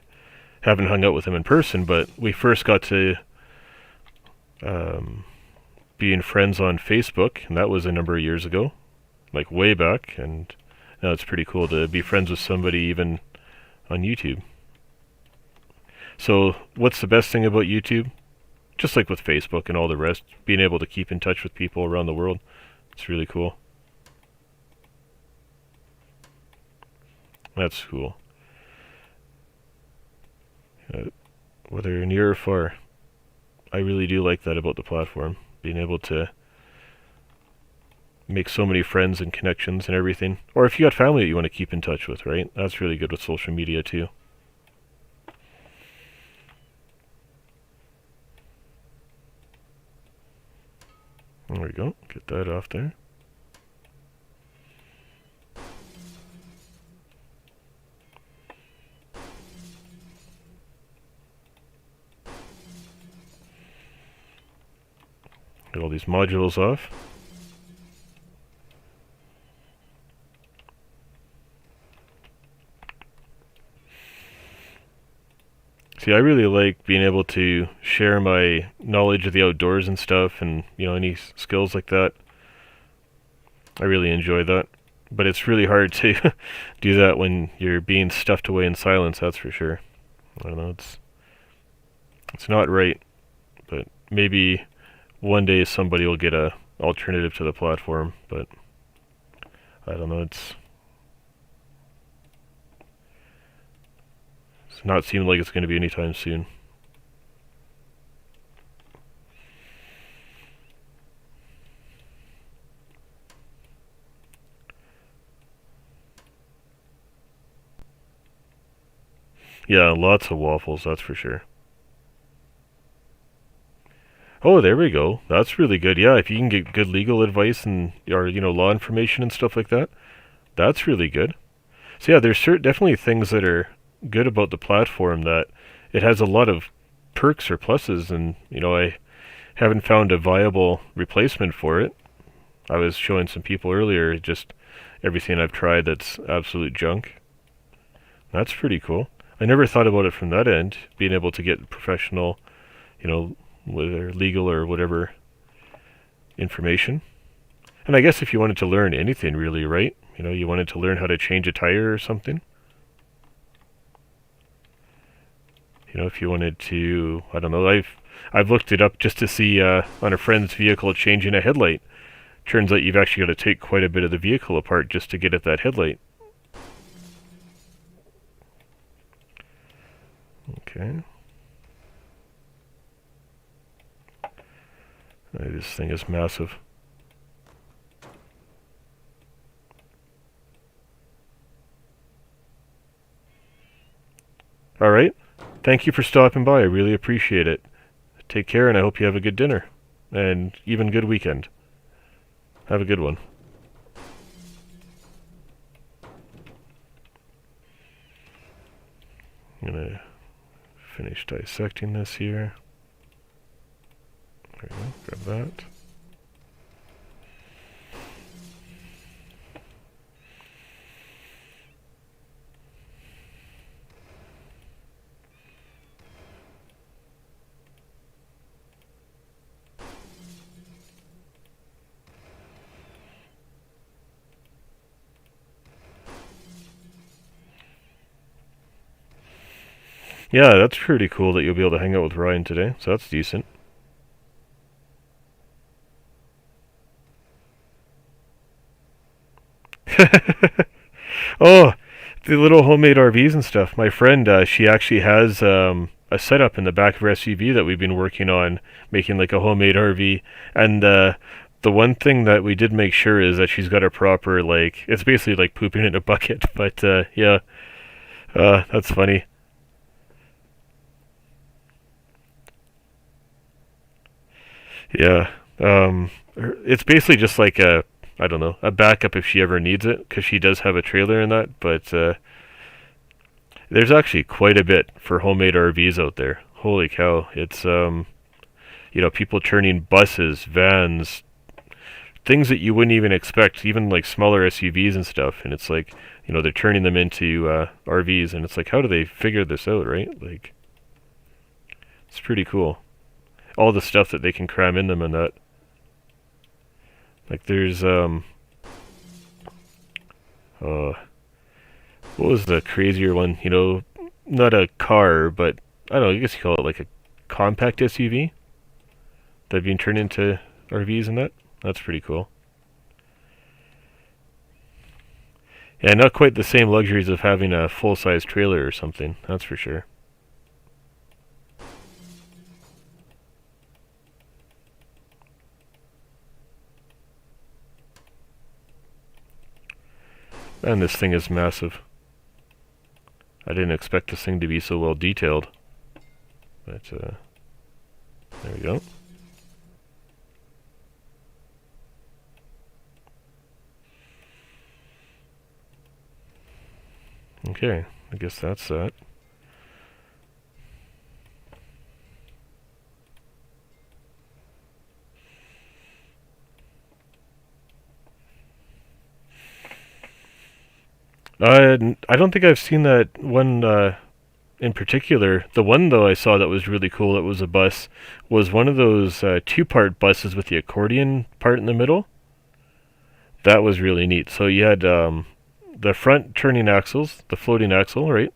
haven't hung out with him in person, but we first got to um, being friends on Facebook, and that was a number of years ago, like way back. And now it's pretty cool to be friends with somebody even on YouTube. So, what's the best thing about YouTube? Just like with Facebook and all the rest, being able to keep in touch with people around the world. It's really cool. That's cool. Uh, Whether near or far, I really do like that about the platform. Being able to make so many friends and connections and everything. Or if you got family that you want to keep in touch with, right? That's really good with social media too. There we go. Get that off there. Get all these modules off. See, I really like being able to share my knowledge of the outdoors and stuff and, any skills like that. I really enjoy that. But it's really hard to do that when you're being stuffed away in silence, that's for sure. I don't know, it's not right, but maybe one day somebody will get a alternative to the platform, but I don't know, it's not seeming like it's going to be anytime soon. Yeah, lots of waffles, that's for sure. Oh, there we go. That's really good. Yeah, if you can get good legal advice and or law information and stuff like that, that's really good. So yeah, there's definitely things that are good about the platform that it has a lot of perks or pluses, and I haven't found a viable replacement for it. I was showing some people earlier just everything I've tried that's absolute junk. That's pretty cool. I never thought about it from that end, being able to get professional, whether legal or whatever information. And I guess if you wanted to learn anything really, right? You wanted to learn how to change a tire or something. If you wanted to, I don't know, I've looked it up just to see on a friend's vehicle changing a headlight. Turns out you've actually got to take quite a bit of the vehicle apart just to get at that headlight. Okay. This thing is massive. Alright. thank you for stopping by. I really appreciate it. Take care, and I hope you have a good dinner. And even good weekend. Have a good one. I'm gonna finish dissecting this here. There we go, grab that. Yeah, that's pretty cool that you'll be able to hang out with Ryan today, so that's decent. Oh, the little homemade RVs and stuff. My friend, she actually has a setup in the back of her SUV that we've been working on, making like a homemade RV. And the one thing that we did make sure is that she's got a proper, like, it's basically like pooping in a bucket. But yeah, that's funny. Yeah. It's basically just like a, I don't know, a backup if she ever needs it, because she does have a trailer in that. But there's actually quite a bit for homemade RVs out there. Holy cow! It's people turning buses, vans, things that you wouldn't even expect, even like smaller SUVs and stuff. And it's like, they're turning them into RVs, and it's like, how do they figure this out, right? Like, it's pretty cool. All the stuff that they can cram in them and that. Like there's uh what was the crazier one? Not a car, but I don't know, I guess you call it like a compact SUV that being turned into RVs and that. That's pretty cool. Yeah, not quite the same luxuries of having a full-size trailer or something, that's for sure. And this thing is massive. I didn't expect this thing to be so well detailed. But, there we go. Okay, I guess that's that. I don't think I've seen that one in particular. The one though I saw that was really cool. That was a bus. Was one of those two-part buses with the accordion part in the middle. That was really neat. So you had the front turning axles, the floating axle, right?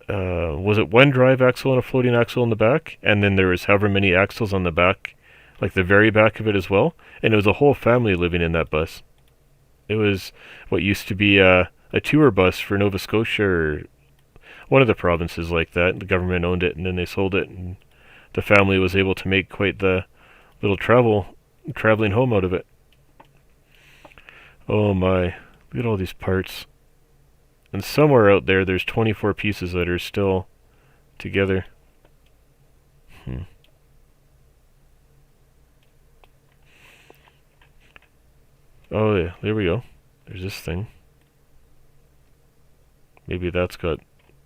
Was it one drive axle and a floating axle in the back, and then there was however many axles on the back, like the very back of it as well. And it was a whole family living in that bus. It was what used to be a tour bus for Nova Scotia or one of the provinces like that. The government owned it, and then they sold it, and the family was able to make quite the little traveling home out of it. Oh my, look at all these parts. And somewhere out there, there's 24 pieces that are still together. Hmm. Oh yeah, there we go. There's this thing. Maybe that's got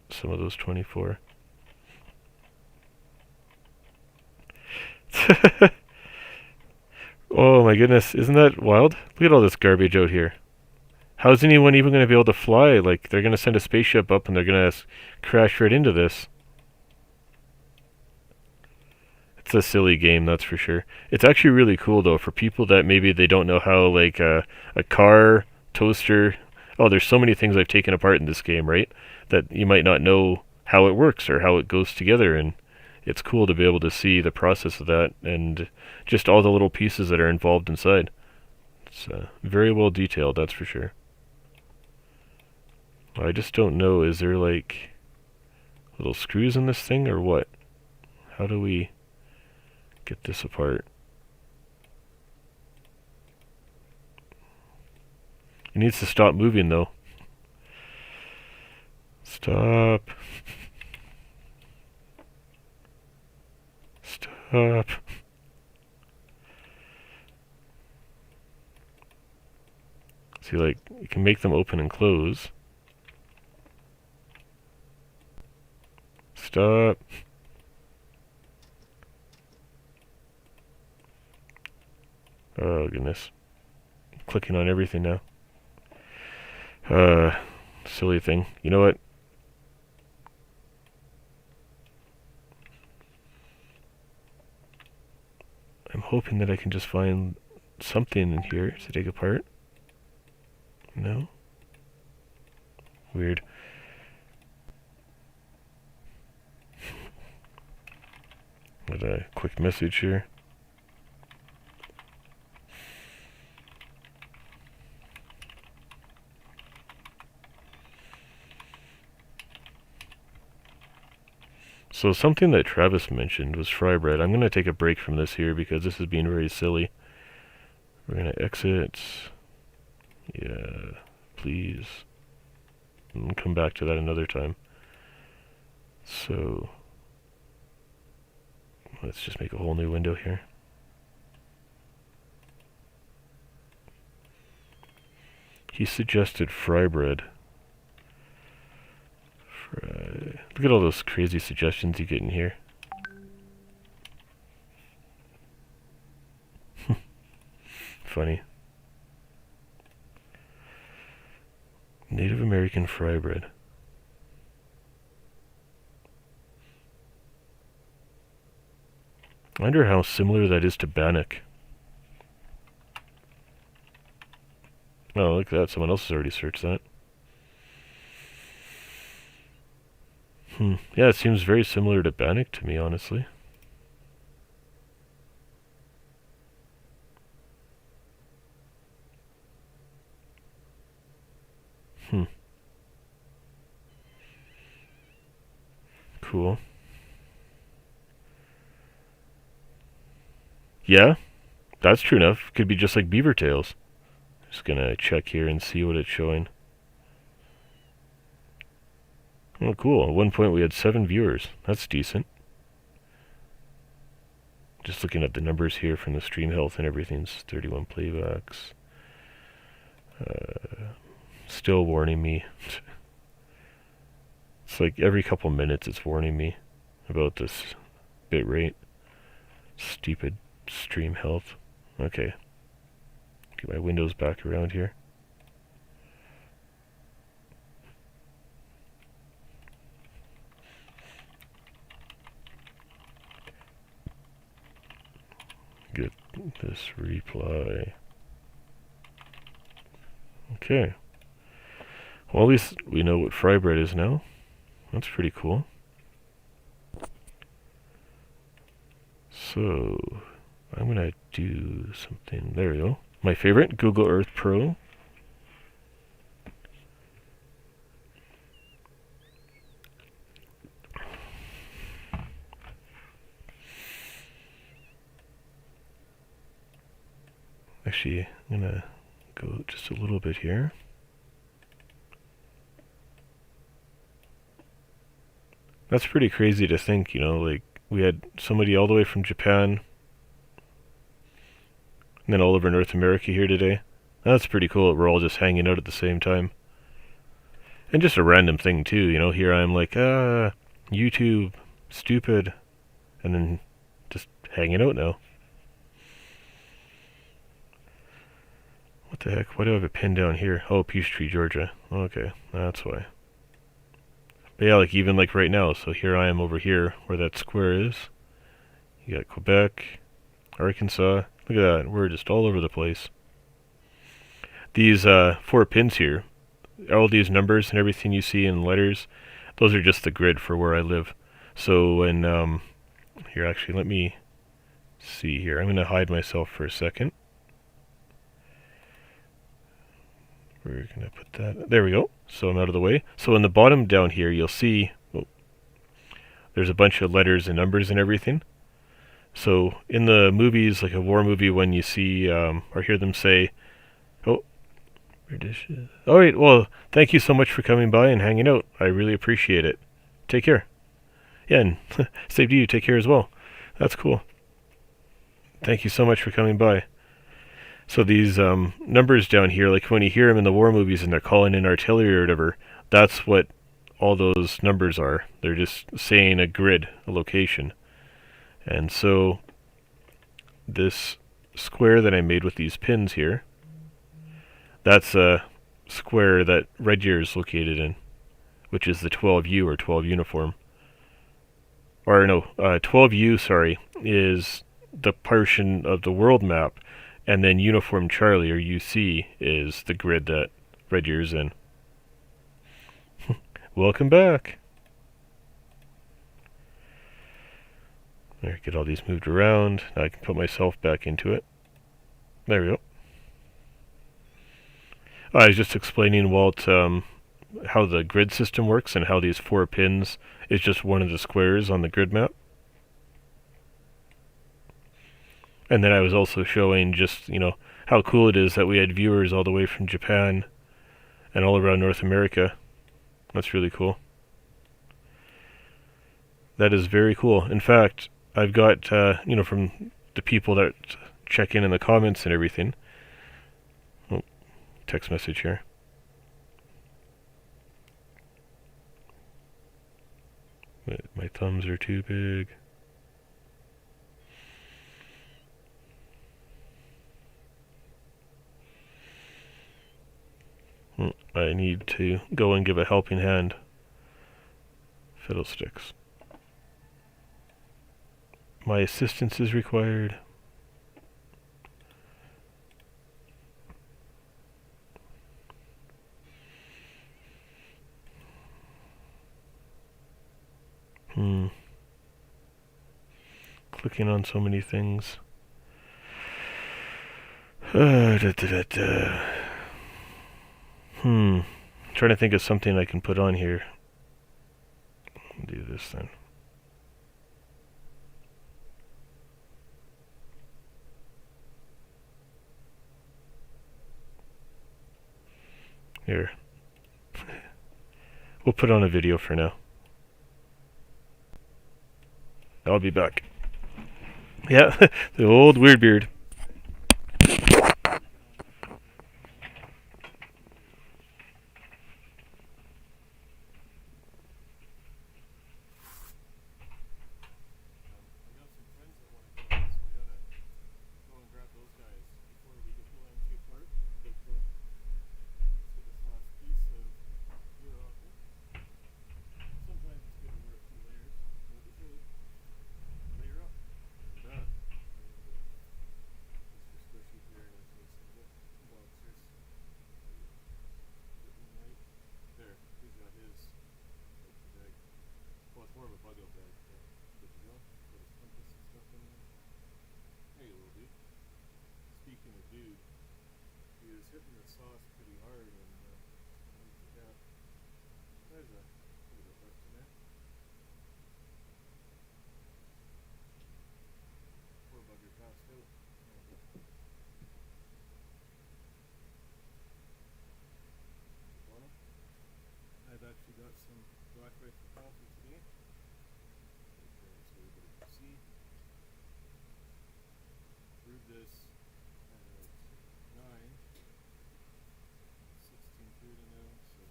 some of those 24. Oh my goodness, isn't that wild? Look at all this garbage out here. How's anyone even going to be able to fly? Like, they're going to send a spaceship up and they're going to crash right into this. It's a silly game, that's for sure. It's actually really cool, though, for people that maybe they don't know how, like, a car, toaster... Oh, there's so many things I've taken apart in this game, right? That you might not know how it works or how it goes together, and it's cool to be able to see the process of that and just all the little pieces that are involved inside. It's very well detailed, that's for sure. I just don't know, is there like little screws in this thing or what? How do we get this apart? It needs to stop moving though. Stop. up. See, like, you can make them open and close. Stop. Oh, goodness. I'm clicking on everything now. Silly thing. You know what? I'm hoping that I can just find something in here to take apart. No? Weird. Got a quick message here. So something that Travis mentioned was fry bread. I'm going to take a break from this here because this is being very silly. We're going to exit. Yeah, please. And come back to that another time. So, let's just make a whole new window here. He suggested fry bread. Look at all those crazy suggestions you get in here. Funny. Native American fry bread. I wonder how similar that is to bannock. Oh, look at that. Someone else has already searched that. Yeah, it seems very similar to bannock to me, honestly. Cool. Yeah, that's true enough. Could be just like beaver tails. Just gonna check here and see what it's showing. Oh, cool. At one point we had 7 viewers. That's decent. Just looking at the numbers here from the stream health and everything's 31 playbacks. Still warning me. It's like every couple minutes it's warning me about this bit rate. Stupid stream health. Okay. Get my windows back around here. Get this reply. Okay. Well, at least we know what fry bread is now. That's pretty cool. So, I'm gonna do something. There we go. My favorite, Google Earth Pro. Actually, I'm gonna go just a little bit here. That's pretty crazy to think, you know, like we had somebody all the way from Japan and then all over North America here today. That's pretty cool. We're all just hanging out at the same time. And just a random thing too, you know, here I'm like, YouTube, stupid, and then just hanging out now. What the heck? Why do I have a pin down here? Oh, Peachtree, Georgia. Okay, that's why. But yeah, like even like right now, so here I am over here where that square is. You got Quebec, Arkansas. Look at that, we're just all over the place. These 4 pins here, all these numbers and everything you see in letters, those are just the grid for where I live. So when, here actually, let me see here. I'm going to hide myself for a second. We're going to put that, there we go. So I'm out of the way. So in the bottom down here, you'll see, there's a bunch of letters and numbers and everything. So in the movies, like a war movie, when you see or hear them say, oh, alright, well, thank you so much for coming by and hanging out. I really appreciate it. Take care. Yeah, and same to you. Take care as well. That's cool. Thank you so much for coming by. So these numbers down here, like when you hear them in the war movies and they're calling in artillery or whatever, that's what all those numbers are. They're just saying a grid, a location. And so this square that I made with these pins here, that's a square that Red Deer is located in, which is the 12U or 12 uniform. Or no, 12U, sorry, is the portion of the world map, and then Uniform Charlie, or UC, is the grid that Red Deer's in. Welcome back! There, get all these moved around. Now I can put myself back into it. There we go. I was just explaining, Walt, how the grid system works and how these 4 pins is just one of the squares on the grid map. And then I was also showing just, how cool it is that we had viewers all the way from Japan and all around North America. That's really cool. That is very cool. In fact, I've got, from the people that check in the comments and everything. Oh, text message here. My thumbs are too big. I need to go and give a helping hand. Fiddlesticks. My assistance is required. Clicking on so many things. Trying to think of something I can put on here. I'll do this then. Here. We'll put on a video for now. I'll be back. Yeah, the old weird beard. I've actually got some black rifle coffee today. So everybody can see. Brewed this at 9:16:30 now, so a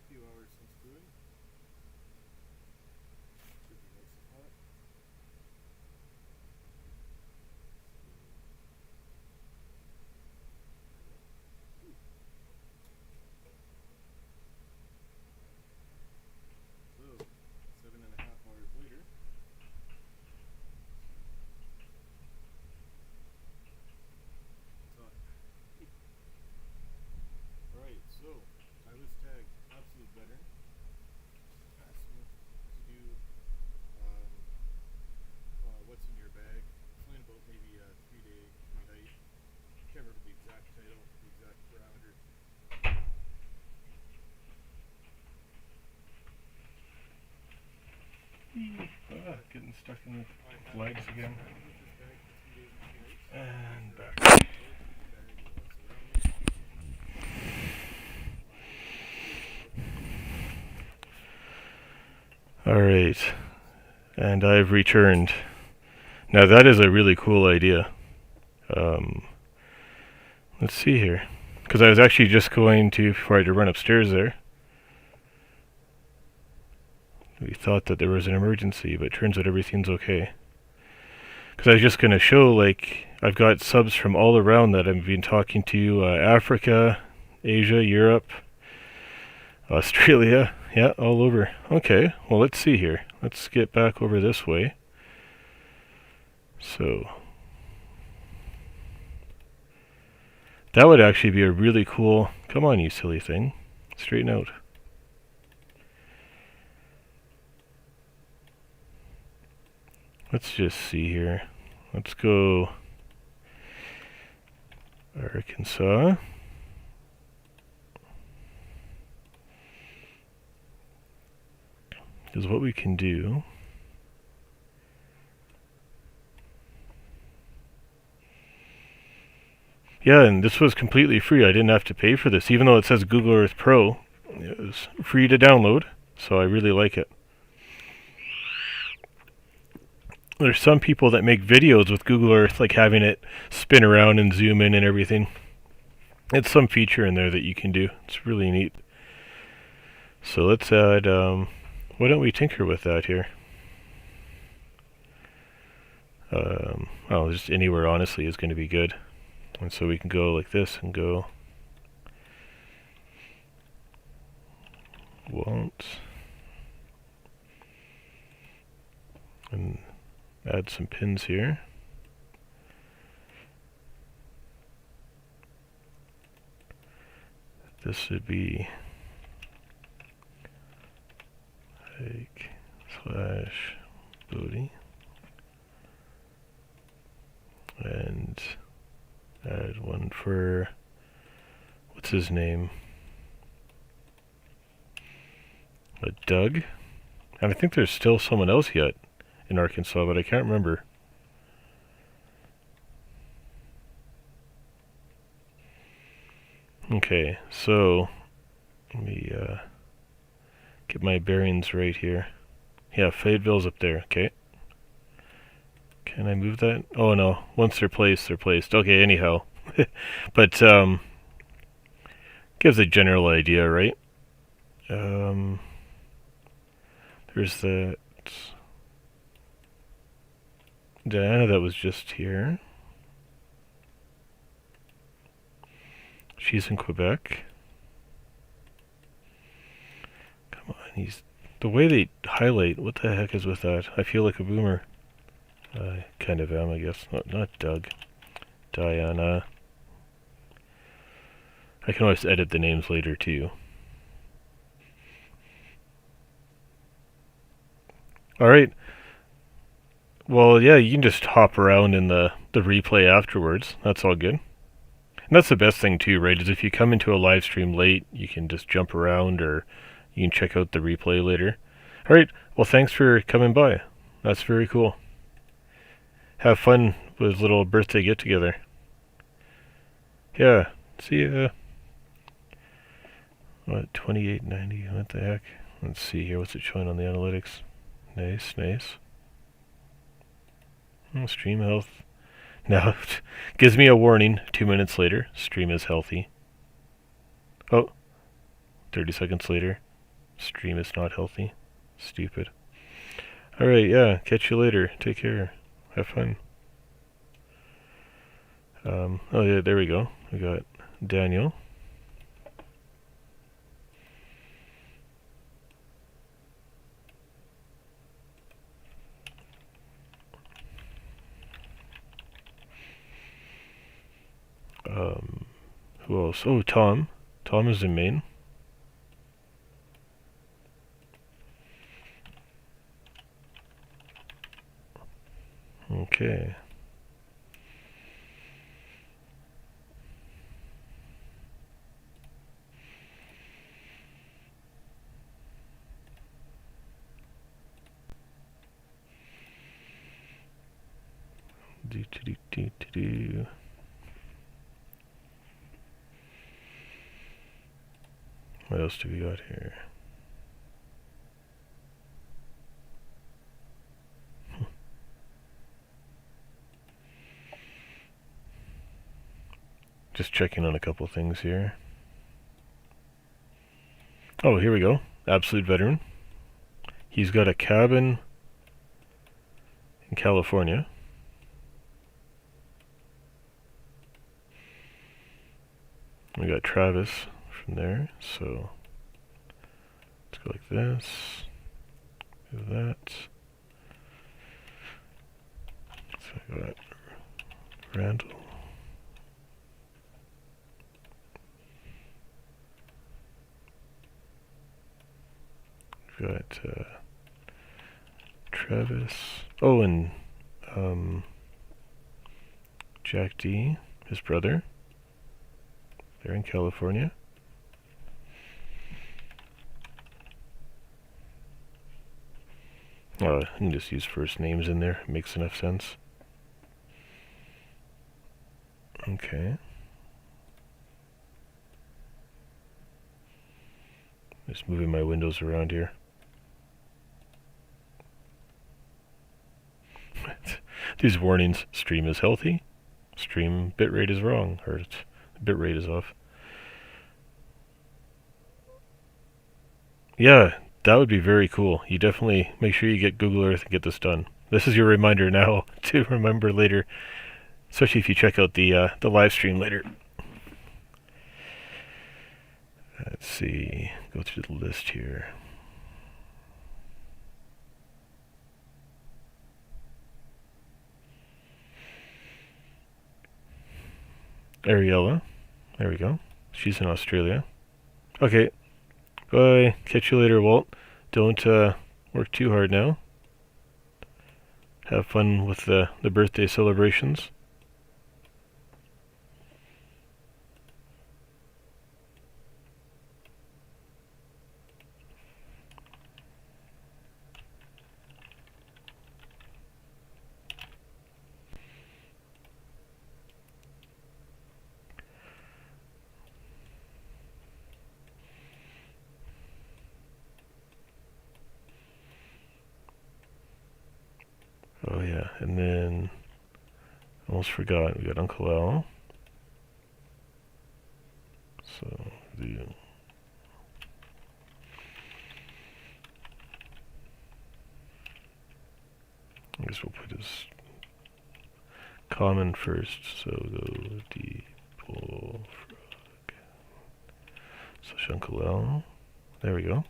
few hours since brewing. Should be nice and hot. So 7.5 hours later. Alright, so I was tagged absolute veteran. Asked me to do what's in your bag. Something about maybe a 3-day, 3-night. Can't remember the exact title, the exact parameter. Getting stuck in the legs again. And back. Alright. And I've returned. Now that is a really cool idea. Um, let's see here. Because I was actually just going to, before I had to run upstairs there, we thought that there was an emergency, but it turns out everything's okay. Because I was just going to show, like, I've got subs from all around that I've been talking to, Africa, Asia, Europe, Australia, yeah, all over. Okay, well, let's see here. Let's get back over this way. So, that would actually be a really cool... Come on, you silly thing. Straighten out. Let's just see here. Let's go Arkansas. Is what we can do. Yeah, and this was completely free. I didn't have to pay for this, even though it says Google Earth Pro. It was free to download, so I really like it. There's some people that make videos with Google Earth, like having it spin around and zoom in and everything. It's some feature in there that you can do. It's really neat. So let's add, why don't we tinker with that here? Well, just anywhere, honestly, is going to be good. And so we can go like this and go won't, and add some pins here. This would be like slash booty, and add one for, what's his name? Doug? And I think there's still someone else yet in Arkansas, but I can't remember. Okay, so let me get my bearings right here. Yeah, Fayetteville's up there, okay. Can I move that? Oh no, once they're placed, they're placed. Okay, anyhow. But, gives a general idea, right? There's that Diana that was just here. She's in Quebec. Come on, he's... The way they highlight, what the heck is with that? I feel like a boomer. I kind of am, I guess. Not Doug. Diana. I can always edit the names later, too. Alright. Well, yeah, you can just hop around in the replay afterwards. That's all good. And that's the best thing, too, right? Is if you come into a live stream late, you can just jump around, or you can check out the replay later. Alright, well, thanks for coming by. That's very cool. Have fun with little birthday get-together. Yeah, see ya. What, 2890? What the heck? Let's see here, what's it showing on the analytics? Nice, nice. Oh, stream health. Now, gives me a warning 2 minutes later. Stream is healthy. Oh, 30 seconds later. Stream is not healthy. Stupid. Alright, yeah, catch you later. Take care. Have fun. Oh yeah, there we go. We got Daniel. Who else? Oh, Tom. Tom is in Maine. Okay. Do. What else do we got here? Just checking on a couple things here. Oh, here we go. Absolute veteran. He's got a cabin in California. We got Travis from there, so let's go like this. Do that. So I got Randall. We've got Travis. Oh, and Jack D, his brother. They're in California. Oh, I can just use first names in there. It makes enough sense. Okay. Just moving my windows around here. These warnings: stream is healthy, stream bitrate is wrong, or bitrate is off. Yeah, that would be very cool. You definitely make sure you get Google Earth and get this done. This is your reminder now to remember later, especially if you check out the live stream later. Let's see, go through the list here. Ariella, there we go. She's in Australia. Okay, bye. Catch you later, Walt. Don't work too hard now. Have fun with the birthday celebrations. Oh yeah, and then almost forgot, we got Uncle Al. So I guess we'll put his common first. So go deep bullfrog. So Uncle Al. There we go.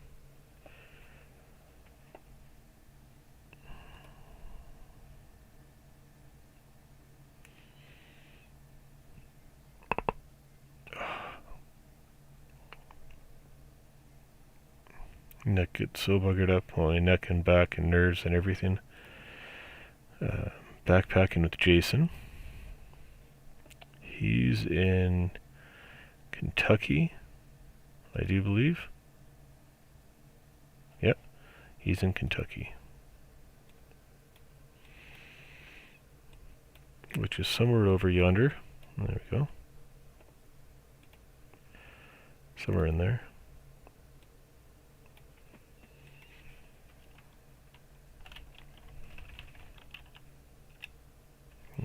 Neck gets so buggered up, only neck and back and nerves and everything. Backpacking with Jason. He's in Kentucky, I do believe. Yep, he's in Kentucky. Which is somewhere over yonder. There we go. Somewhere in there.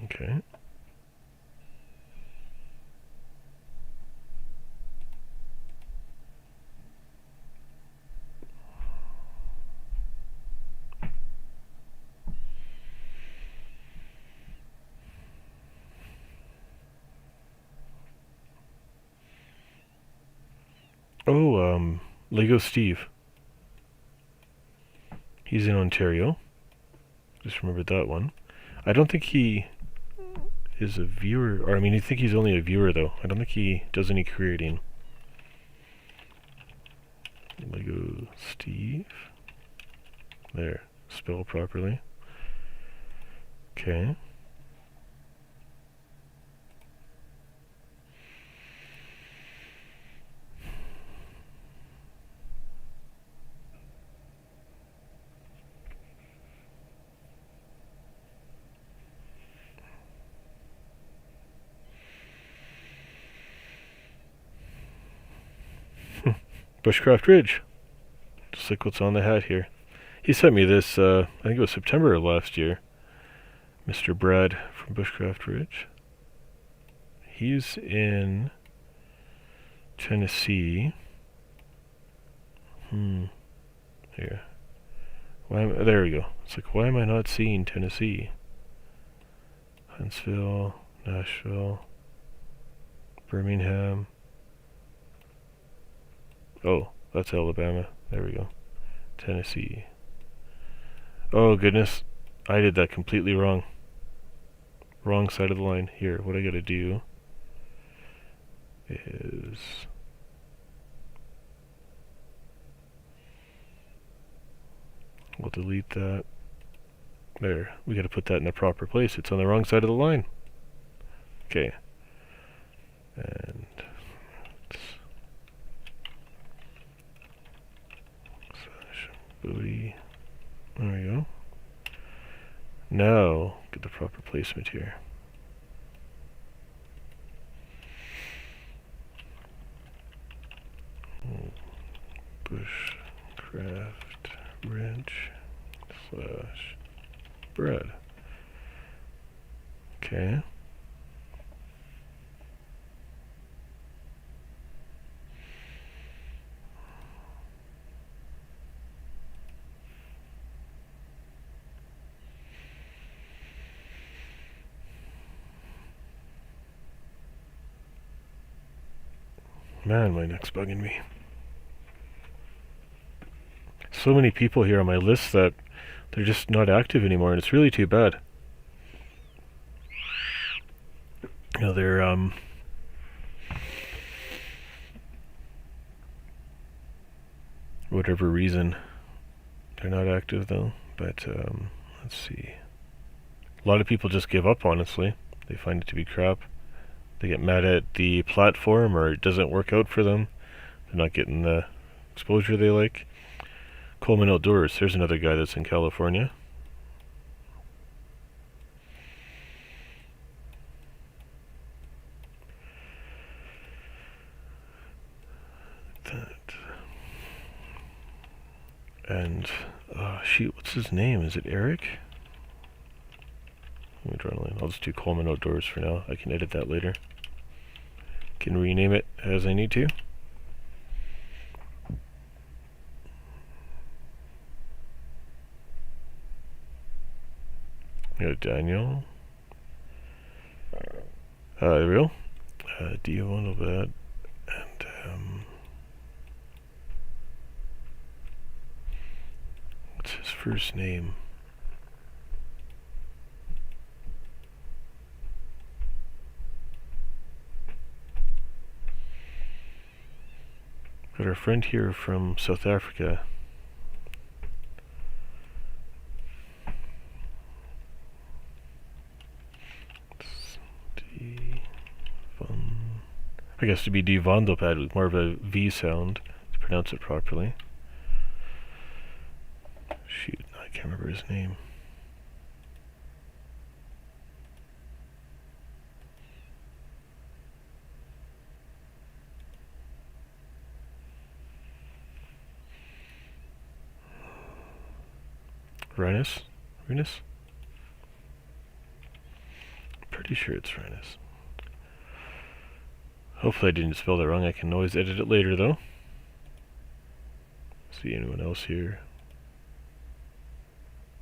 Okay. Oh, Lego Steve. He's in Ontario. Just remembered that one. I don't think he is a viewer, or I mean, I think he's only a viewer though. I don't think he does any creating. Lego Steve. There, spell properly. Okay. Bushcraft Ridge. Just like what's on the hat here. He sent me this, I think it was September of last year. Mr. Brad from Bushcraft Ridge. He's in Tennessee. Here. There we go. It's like, why am I not seeing Tennessee? Huntsville, Nashville, Birmingham. Oh, that's Alabama. There we go. Tennessee. Oh goodness, I did that completely wrong. Wrong side of the line. Here, what I gotta do is... we'll delete that. There, we gotta put that in the proper place. It's on the wrong side of the line. Okay. And... booty. There we go. Now, get the proper placement here. Bushcraft wrench / bread. Okay. Man, my neck's bugging me. So many people here on my list that they're just not active anymore, and it's really too bad. You know, they're whatever reason they're not active though. But let's see. A lot of people just give up, honestly. They find it to be crap. They get mad at the platform, or it doesn't work out for them. They're not getting the exposure they like. Coleman Outdoors, there's another guy that's in California. That. And, shoot, what's his name? Is it Eric? Let me draw a line. I'll just do Coleman Outdoors for now. I can edit that later. Can rename it as I need to. Daniel. There we go. D1 of that. And, what's his first name? Got our friend here from South Africa. I guess to be Devondopad with more of a V sound to pronounce it properly. Shoot, I can't remember his name. Renus? Pretty sure it's Renus. Hopefully I didn't spell that wrong. I can always edit it later though. See anyone else here?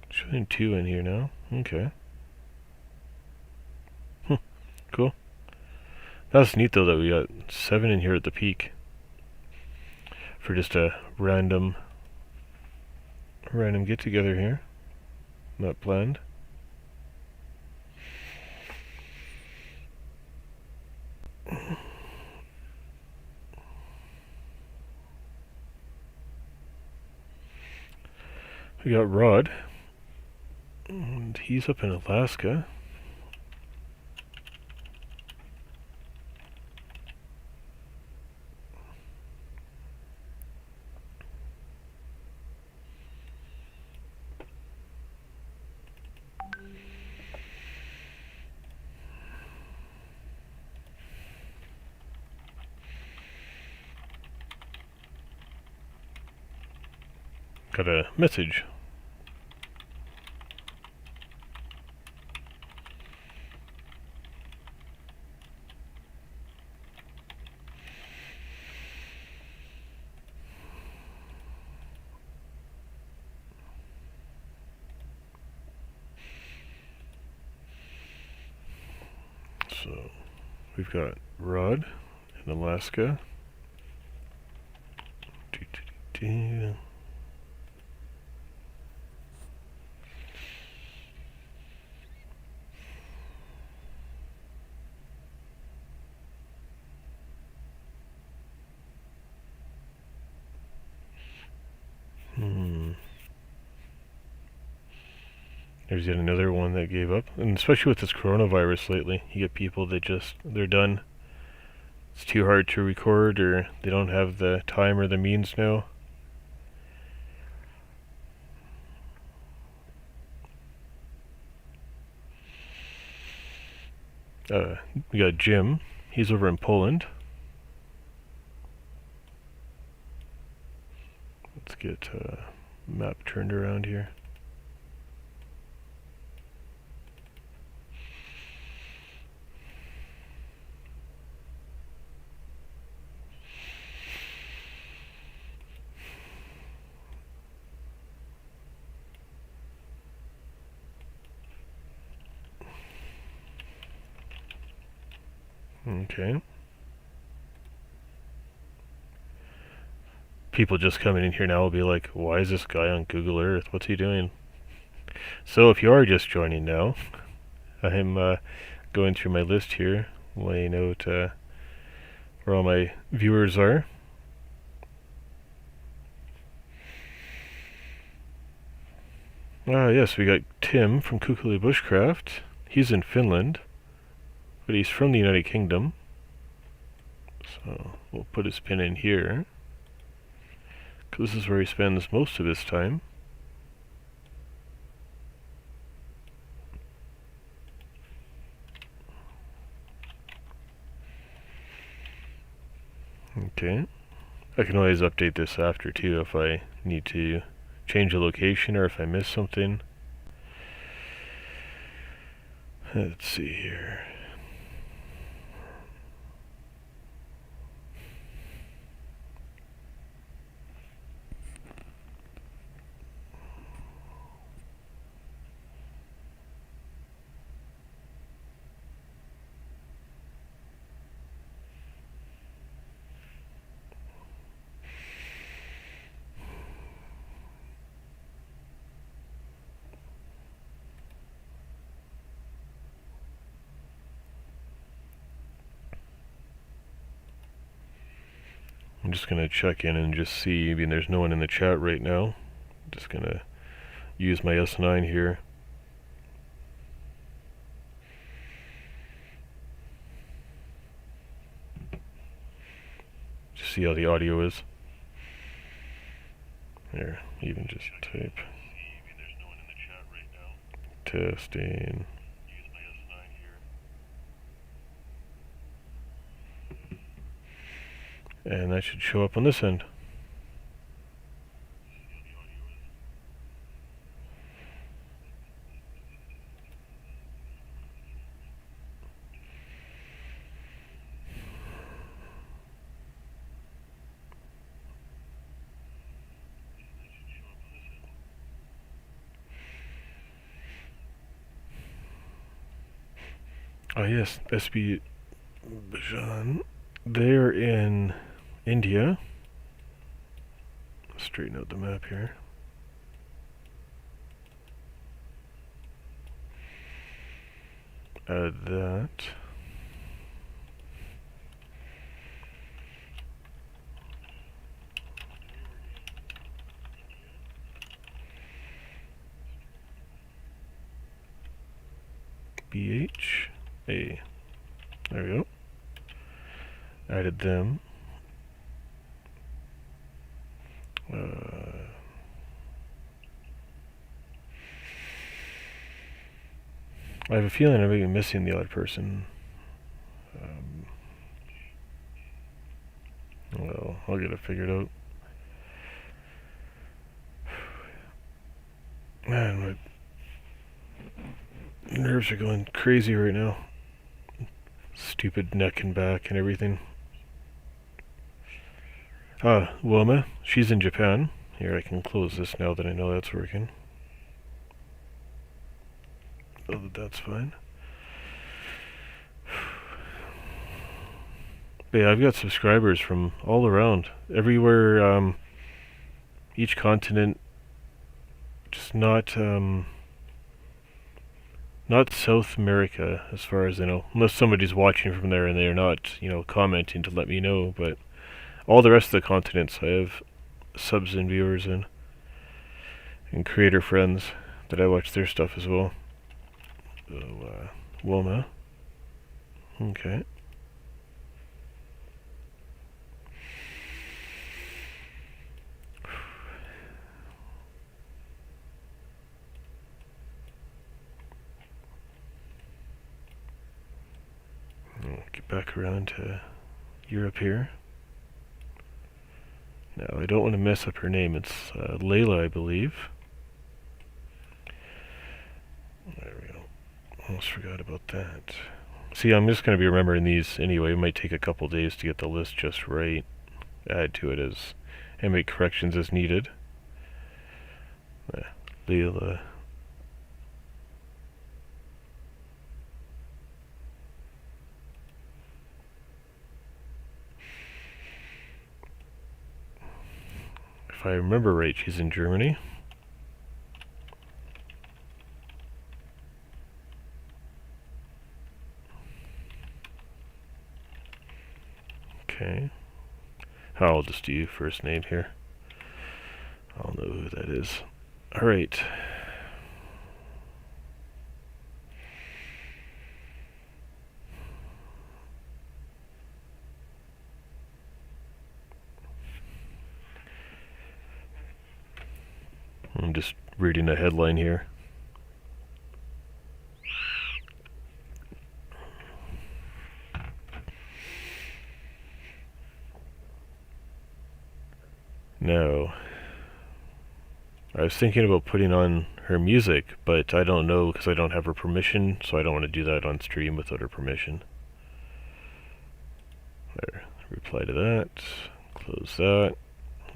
Showing 2 in here now. Okay. Cool. That's neat though that we got 7 in here at the peak. For just a random get together here. Not planned. We got Rod, and he's up in Alaska. Got a message. So we've got Rod in Alaska. There's yet another one that gave up. And especially with this coronavirus lately, you get people that they're done. It's too hard to record, or they don't have the time or the means now. We got Jim. He's over in Poland. Let's get map turned around here. Okay. People just coming in here now will be like, why is this guy on Google Earth? What's he doing? So if you are just joining now, I'm going through my list here, laying out where all my viewers are. Yes, we got Tim from Kukuli Bushcraft. He's in Finland, but he's from the United Kingdom. So we'll put his pin in here, because this is where he spends most of his time. Okay. I can always update this after too if I need to change a location or if I miss something. Let's see here. I'm just going to check in and just see. I mean, there's no one in the chat right now. I'm just going to use my S9 here. Just see how the audio is. There, even just type. Testing. And that should show up on this end. Oh yes, SB Bajan. They're in India. Straighten out the map here. Add that. BHA. There we go. Added them. I have a feeling I may be missing the other person. Well, I'll get it figured out. Man, my nerves are going crazy right now. Stupid neck and back and everything. Wilma, she's in Japan. Here, I can close this now that I know that's working. Oh, that's fine. But yeah, I've got subscribers from all around, everywhere, each continent, just not South America, as far as I know. Unless somebody's watching from there and they're not, commenting to let me know. But all the rest of the continents, I have subs and viewers and creator friends that I watch their stuff as well. So, Woma. Okay. I'll get back around to Europe here. Now, I don't want to mess up her name. It's Layla, I believe. There we go. Almost forgot about that. See, I'm just going to be remembering these anyway. It might take a couple days to get the list just right. Add to it and make corrections as needed. Layla. If I remember right, she's in Germany. Okay. I'll just do first name here. I'll know who that is. Alright. I'm just reading a headline here. No. I was thinking about putting on her music, but I don't know because I don't have her permission, so I don't want to do that on stream without her permission. There. Reply to that. Close that.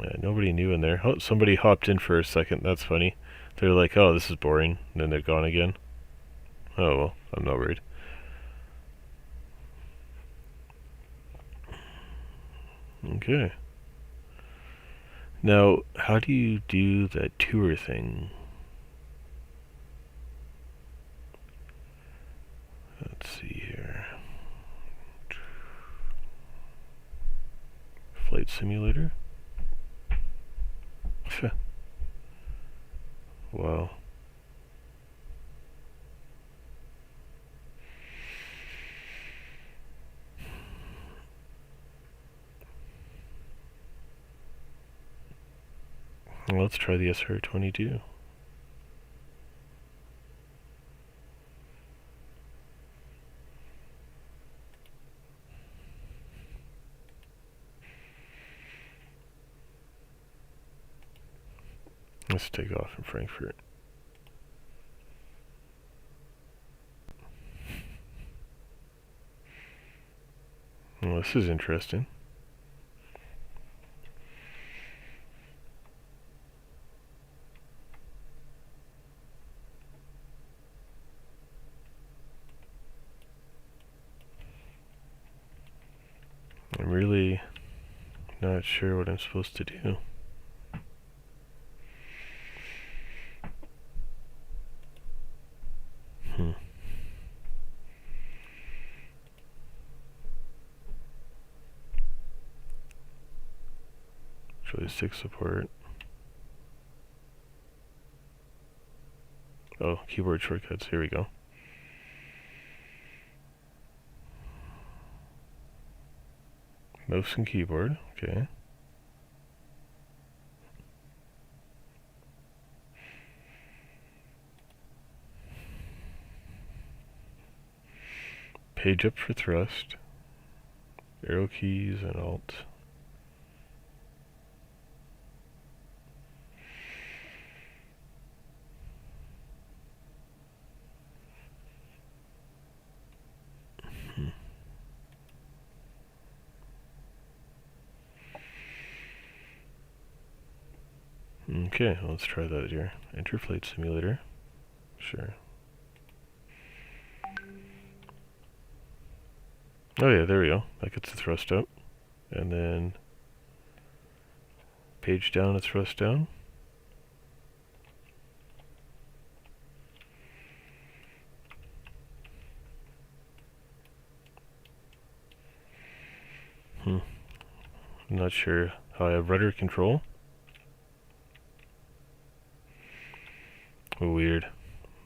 Yeah, nobody new in there. Oh, somebody hopped in for a second. That's funny. They're like, oh, this is boring. And then they're gone again. Oh, well, I'm not worried. Okay. Now, how do you do that tour thing? Let's see here. Flight simulator? Wow. Well, let's try the SR-22. Let's take off in Frankfurt. Well, this is interesting. I'm really not sure what I'm supposed to do. Joystick support. Oh, keyboard shortcuts. Here we go. Mouse and keyboard. Okay. Page up for thrust. Arrow keys and alt. Okay, let's try that here. Enter flight simulator. Sure. Oh yeah, there we go. That gets the thrust up. And then page down, it's thrust down. I'm not sure how I have rudder control. Weird.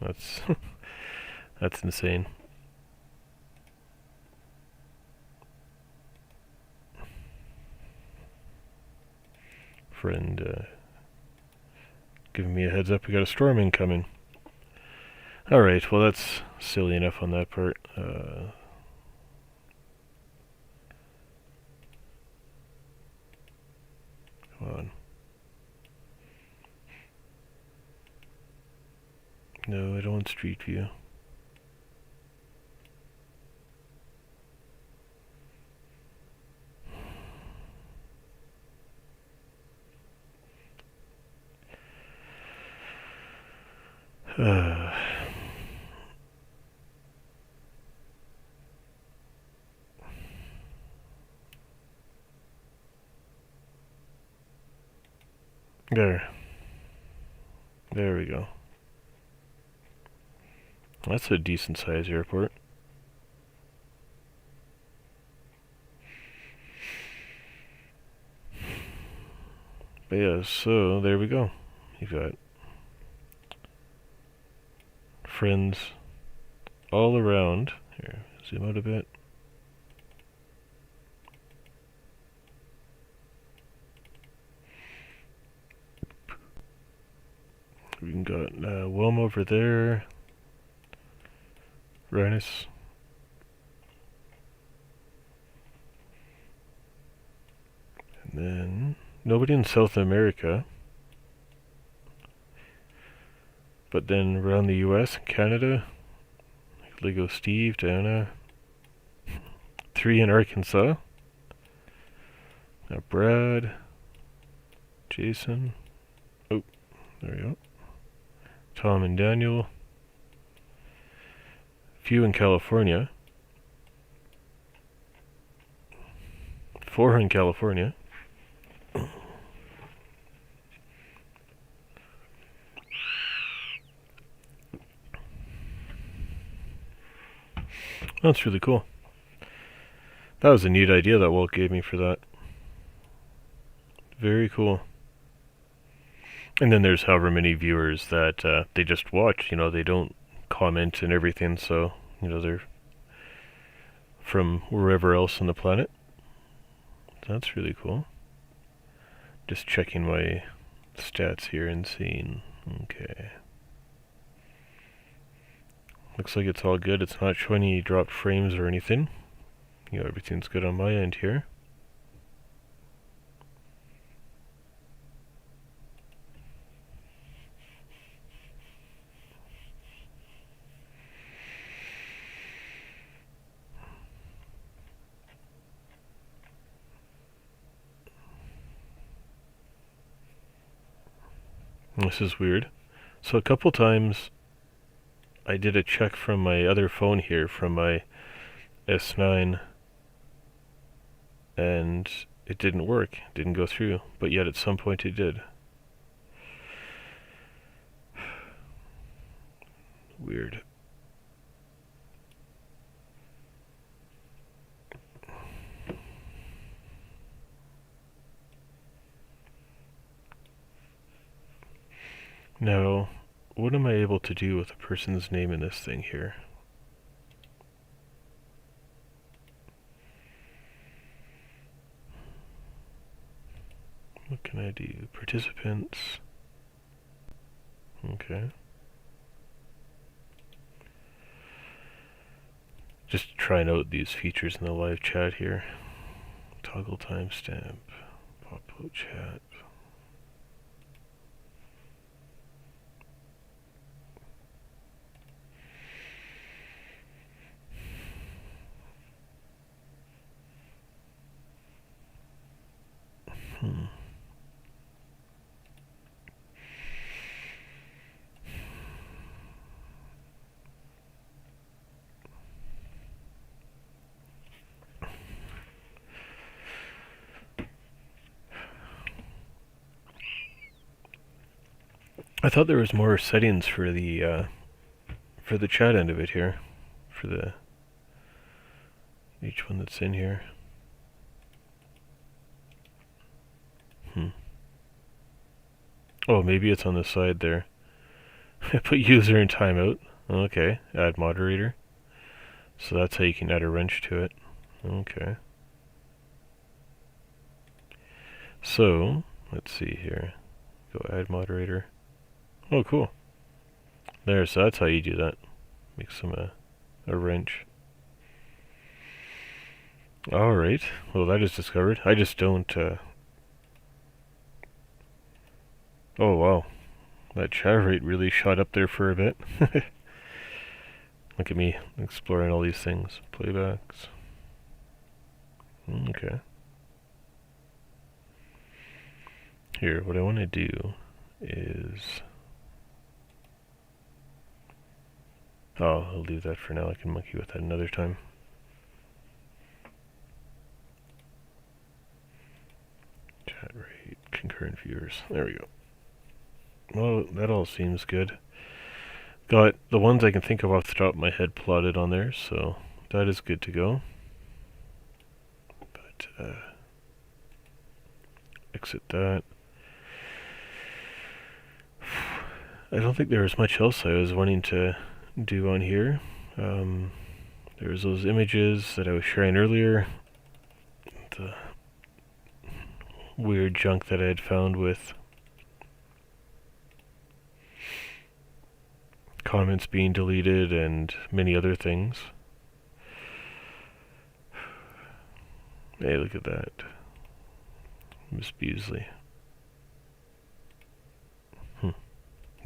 That's that's insane. Friend giving me a heads up. We got a storm incoming. Alright, well that's silly enough on that part. Come on. No, I don't want street view. There. There we go. That's a decent sized airport. But yeah, so there we go. You've got friends all around. Here, zoom out a bit. We got Wilm over there. Rhinus. And then nobody in South America. But then around the US and Canada, Lego Steve, Diana. 3 in Arkansas. Now Brad. Jason. Oh, there we go. Tom and Daniel. Few in California. 4 in California. That's really cool. That was a neat idea that Walt gave me for that. Very cool. And then there's however many viewers that they just watch, you know, they don't comment and everything, so, you know, they're from wherever else on the planet. That's really cool. Just checking my stats here and seeing, okay. Looks like it's all good. It's not showing any dropped frames or anything. You know, everything's good on my end here. This is weird. So a couple times I did a check from my other phone here, from my S9, and it didn't work. It didn't go through, but yet at some point it did. Weird. Now, what am I able to do with a person's name in this thing here? What can I do? Participants. Okay. Just trying out these features in the live chat here. Toggle timestamp. Pop-up chat. I thought there was more settings for the chat end of it here, for the each one that's in here. Oh, maybe it's on the side there. I put user in timeout. Okay, add moderator. So that's how you can add a wrench to it. Okay. So, let's see here. Go add moderator. Oh, cool. There, so that's how you do that. Make some a wrench. Alright, well that is discovered. I just don't, oh wow. That chat rate really shot up there for a bit. Look at me exploring all these things. Playbacks. Okay. Here, what I want to do is... Oh, I'll leave that for now. I can monkey with that another time. Chat rate, concurrent viewers. There we go. Well, that all seems good. Got the ones I can think of off the top of my head plotted on there, so that is good to go. But, exit that. I don't think there was much else I was wanting to do on here. There's those images that I was sharing earlier. The weird junk that I had found with comments being deleted and many other things. Hey, look at that. Miss Beasley.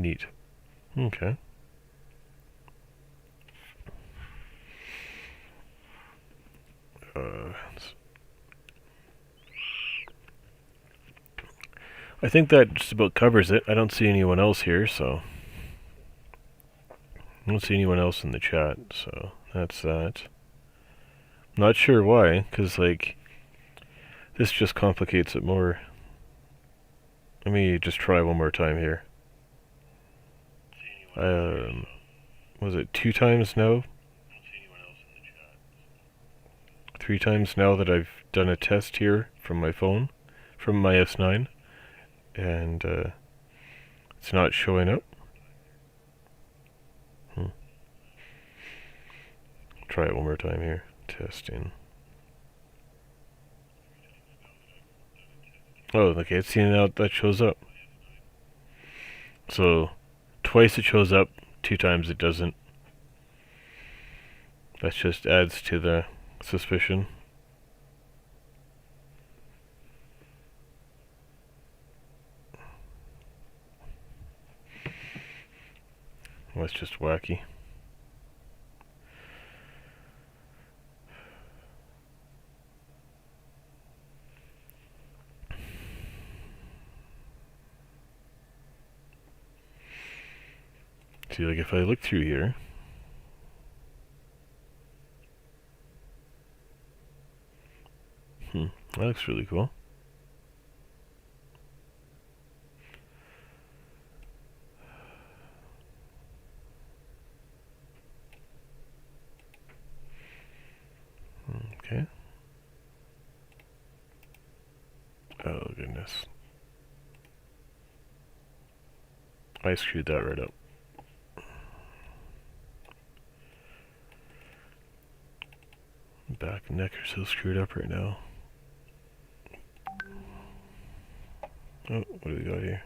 Neat. Okay. I think that just about covers it. I don't see anyone else here, so... I don't see anyone else in the chat, so that's that. Not sure why, because, like, this just complicates it more. Let me just try one more time here. Was it 2 times now? 3 times now that I've done a test here from my phone, from my S9, and it's not showing up. Try it one more time here. Testing. Oh, okay, it's seeing out that shows up. So, twice it shows up, 2 times it doesn't. That just adds to the suspicion. Well, that's just wacky. See, like if I look through here, that looks really cool. Okay. Oh goodness. I screwed that right up. Back and neck are so screwed up right now. Oh, what do we got here?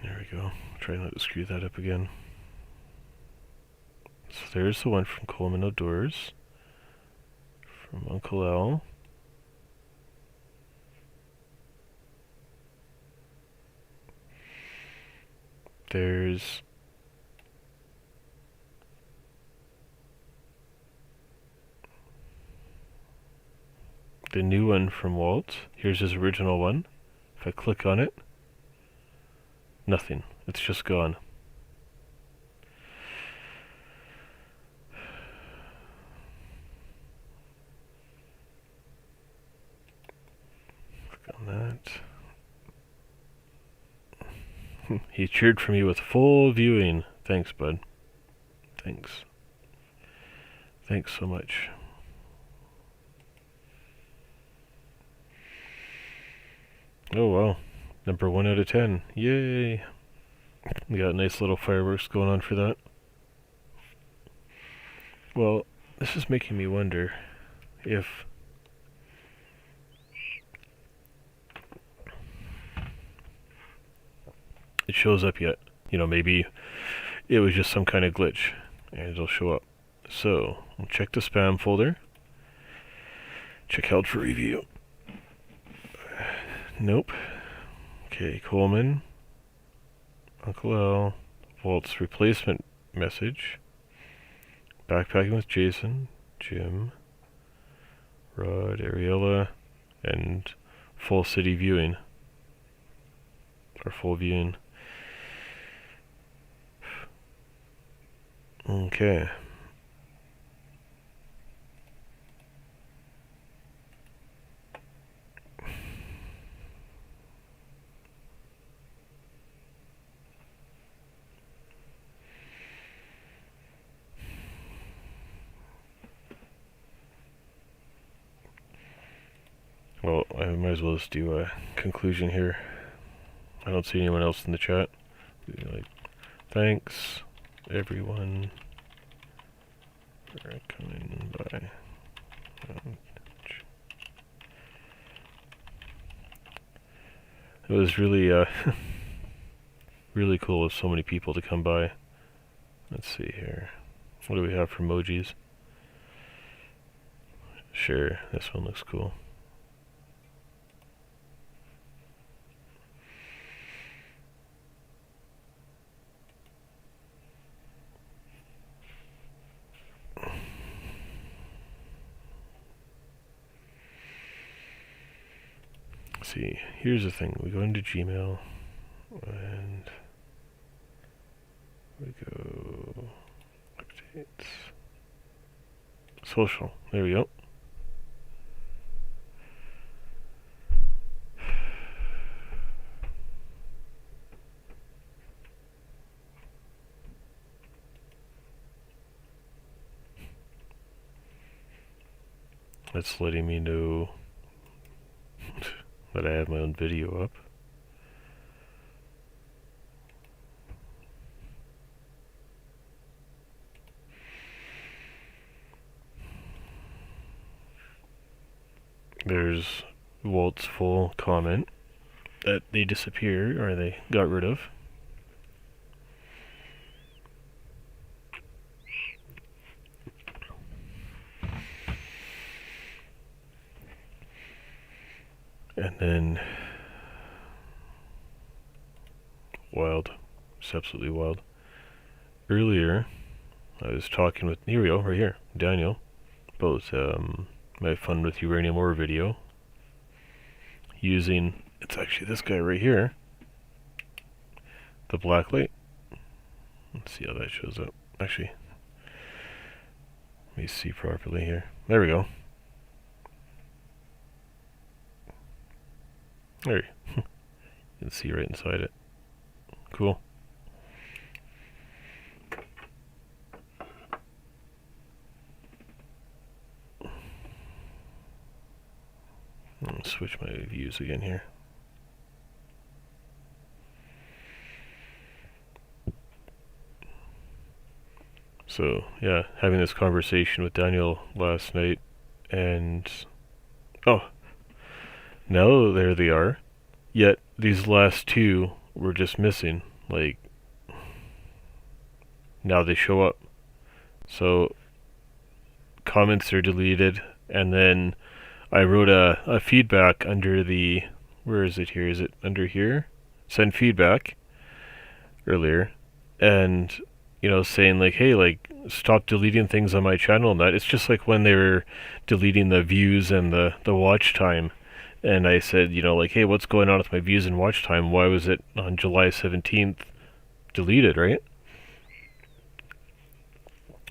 There we go. Try not to screw that up again. So there's the one from Coleman Outdoors. From Uncle Al. There's the new one from Walt. Here's his original one. If I click on it, nothing. It's just gone. He cheered for me with full viewing. Thanks, bud. Thanks. Thanks so much. Oh, wow. Number 1 out of 10. Yay! We got nice little fireworks going on for that. Well, this is making me wonder if it shows up yet. You know, maybe it was just some kind of glitch and it'll show up. So, we'll check the spam folder. Check held for review. Nope. Okay, Coleman. Uncle L. Walt's replacement message. Backpacking with Jason. Jim. Rod, Ariella. And full city viewing. Or full viewing. Okay. Well, I might as well just do a conclusion here. I don't see anyone else in the chat. Like, thanks, everyone, for coming by. It was really, really cool of so many people to come by. Let's see here. What do we have for emojis? Sure, this one looks cool. See, here's the thing. We go into Gmail and we go updates. Social. There we go. That's letting me know that I have my own video up. There's Walt's full comment that they disappeared, or they got rid of. And then wild. It's absolutely wild. Earlier I was talking with, here we go, right here, Daniel, about my fun with uranium ore video using, it's actually this guy right here, the black light. Let's see how that shows up. Actually, let me see properly here. There we go. There, you can see right inside it. Cool. I'll switch my views again here. So, yeah, having this conversation with Daniel last night, and oh, now there they are. Yet these last two were just missing. Like, now they show up. So comments are deleted, and then I wrote a feedback under the, where is it here? Is it under here? Send feedback earlier, and you know, saying like, hey, like, stop deleting things on my channel and that. It's just like when they were deleting the views and the watch time. And I said, you know, like, hey, what's going on with my views and watch time? Why was it on July 17th deleted, right?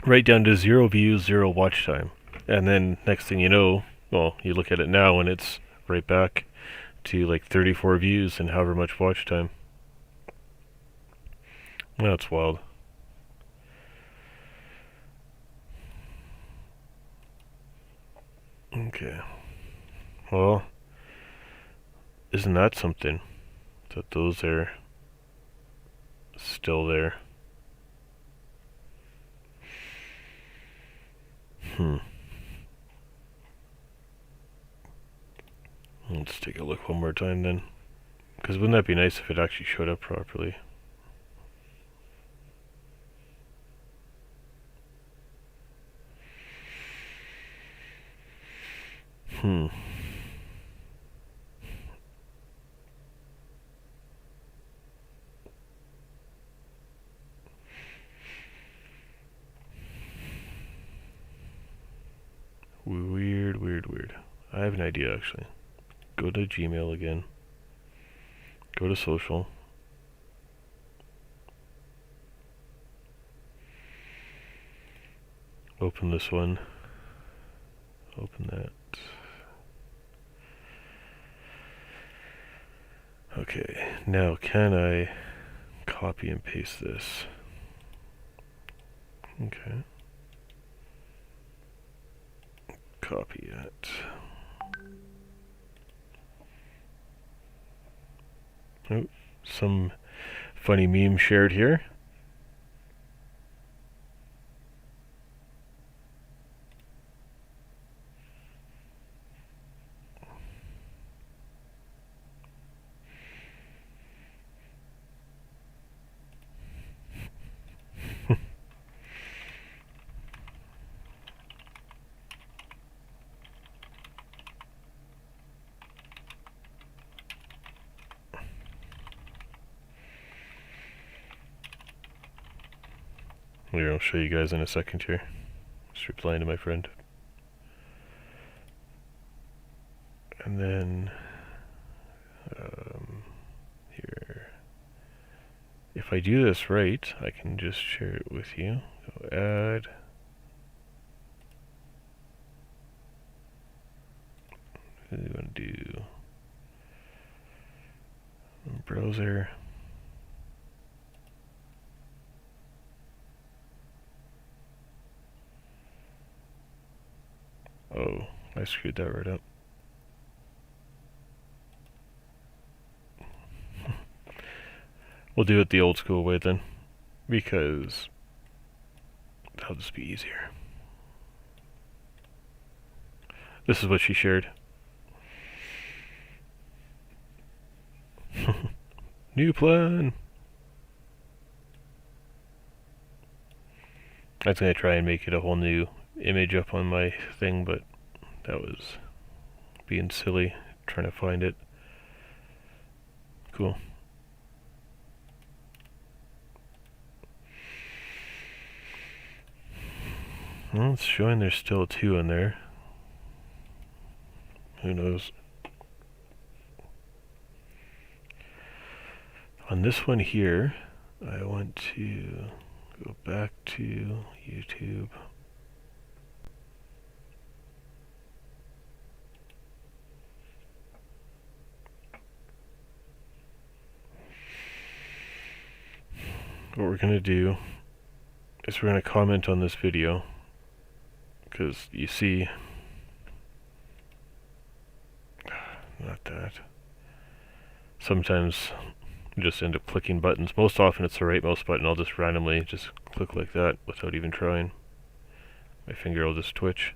Right down to 0 views, 0 watch time. And then next thing you know, well, you look at it now and it's right back to like 34 views and however much watch time. That's wild. Okay. Well, isn't that something? That those are still there. Let's take a look one more time then. Because wouldn't that be nice if it actually showed up properly? Weird. I have an idea actually. Go to Gmail again. Go to social. Open this one. Open that. Okay, now can I copy and paste this? Okay. Copy it. Oh, some funny meme shared here. Here, I'll show you guys in a second here. Just replying to my friend. And then, here. If I do this right, I can just share it with you. Go add. What do you want to do? Browser. Oh, I screwed that right up. We'll do it the old school way then, because that'll just be easier. This is what she shared. New plan! I was going to try and make it a whole new image up on my thing, but that was being silly, trying to find it. Cool. Well, it's showing there's still 2 in there. Who knows? On this one here, I want to go back to YouTube. What we're going to do is we're going to comment on this video, because you see, not that. Sometimes I just end up clicking buttons. Most often it's the right mouse button. I'll just randomly just click like that without even trying. My finger will just twitch.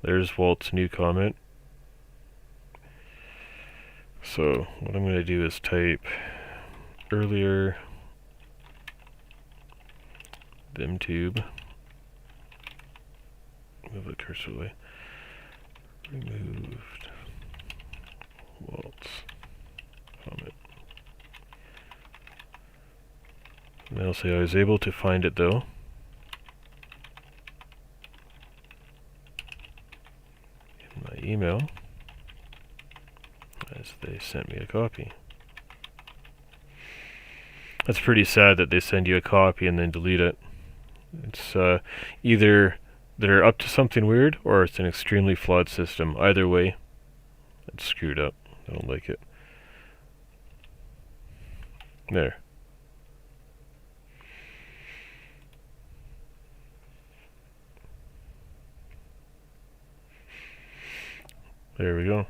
There's Walt's new comment. So what I'm going to do is type earlier ThemeTube. Move the cursor away. Removed Walt's comment. And I'll say I was able to find it though. In my email, as they sent me a copy. That's pretty sad that they send you a copy and then delete it. It's either they're up to something weird or it's an extremely flawed system. Either way, it's screwed up. I don't like it. There. There we go.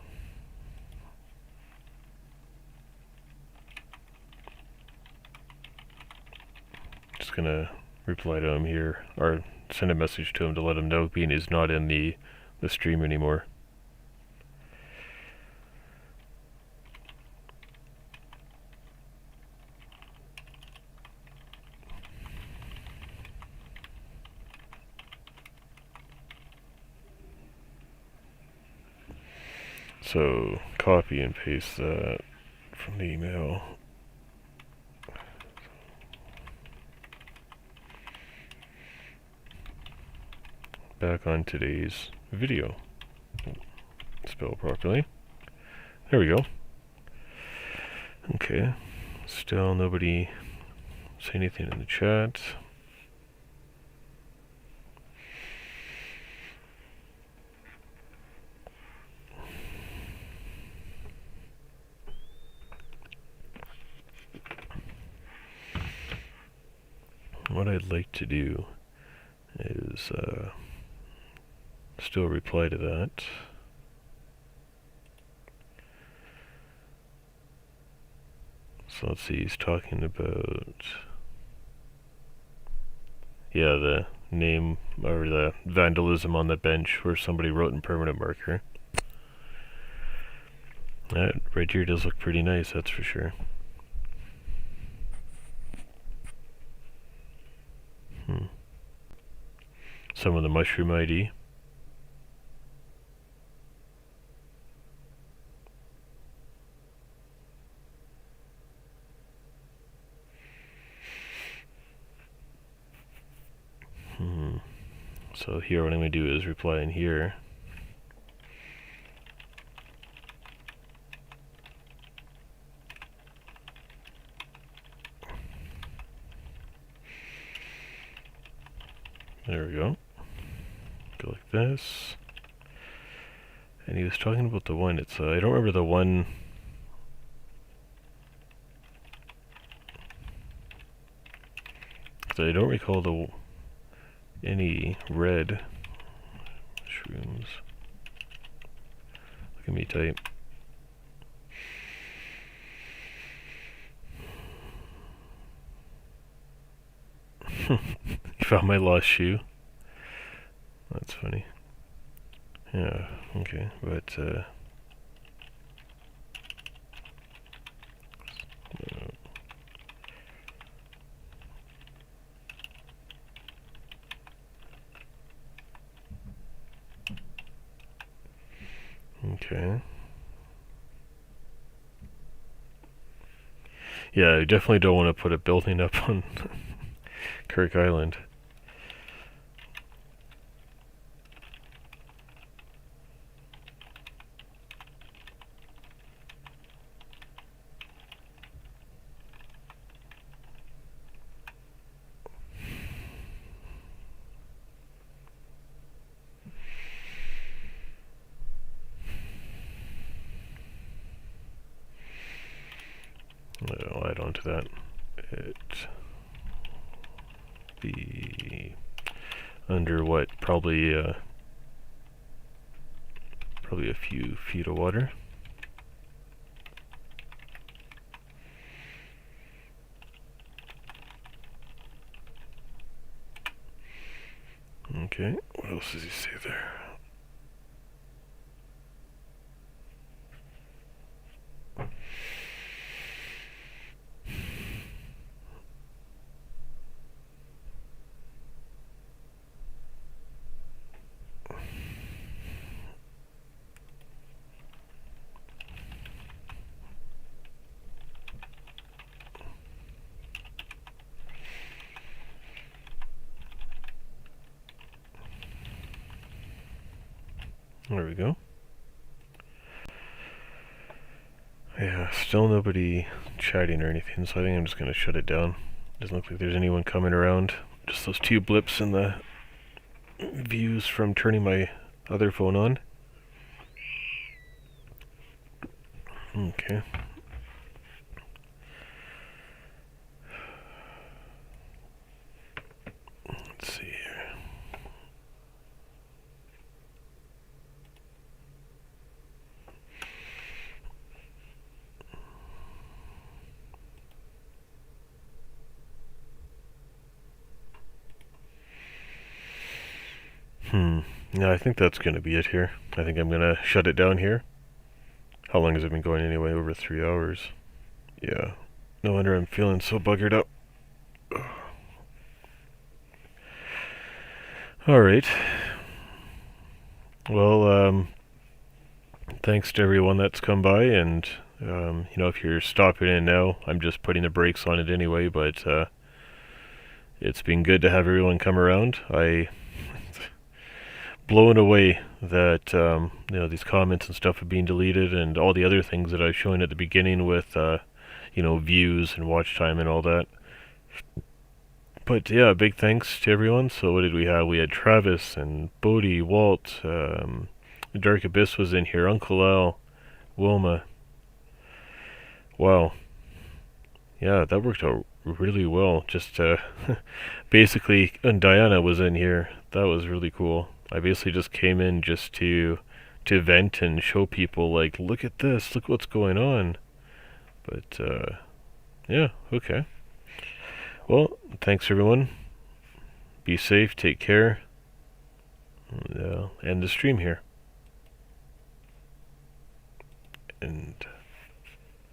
Just gonna reply to him here, or send a message to him to let him know, being he's not in the stream anymore. So copy and paste that from the email. Back on today's video. Spell properly. There we go. Okay. Still nobody say anything in the chat. What I'd like to do is still reply to that. So let's see, he's talking about, yeah, the name or the vandalism on the bench where somebody wrote in permanent marker. That right here does look pretty nice, that's for sure. Some of the mushroom ID. So here what I'm going to do is reply in here. There we go. Go like this. And he was talking about the one, it's, I don't remember the one. So I don't recall any red shrooms. Look at me type. You found my lost shoe. That's funny. Yeah, okay, but okay. Yeah, I definitely don't want to put a building up on Kirk Island. I'll add on to that. It be under what? Probably a few feet of water. Okay, what else does he say there? There we go. Yeah, still nobody chatting or anything, so I think I'm just gonna shut it down. Doesn't look like there's anyone coming around. Just those two blips in the views from turning my other phone on. Okay. Let's see here. Yeah, I think that's gonna be it here. I think I'm gonna shut it down here. How long has it been going anyway? Over 3 hours. Yeah. No wonder I'm feeling so buggered up. Alright. Well, thanks to everyone that's come by, and, if you're stopping in now, I'm just putting the brakes on it anyway, but, it's been good to have everyone come around. Blown away that, these comments and stuff have been deleted, and all the other things that I was showing at the beginning with, views and watch time and all that. But yeah, big thanks to everyone. So what did we have? We had Travis and Bodie, Walt, Dark Abyss was in here, Uncle Al, Wilma. Wow. Yeah, that worked out really well. Just basically, and Diana was in here. That was really cool. I basically just came in just to vent and show people, like, look at this, look what's going on. But yeah, okay. Well, thanks everyone. Be safe, take care, and end the stream here. And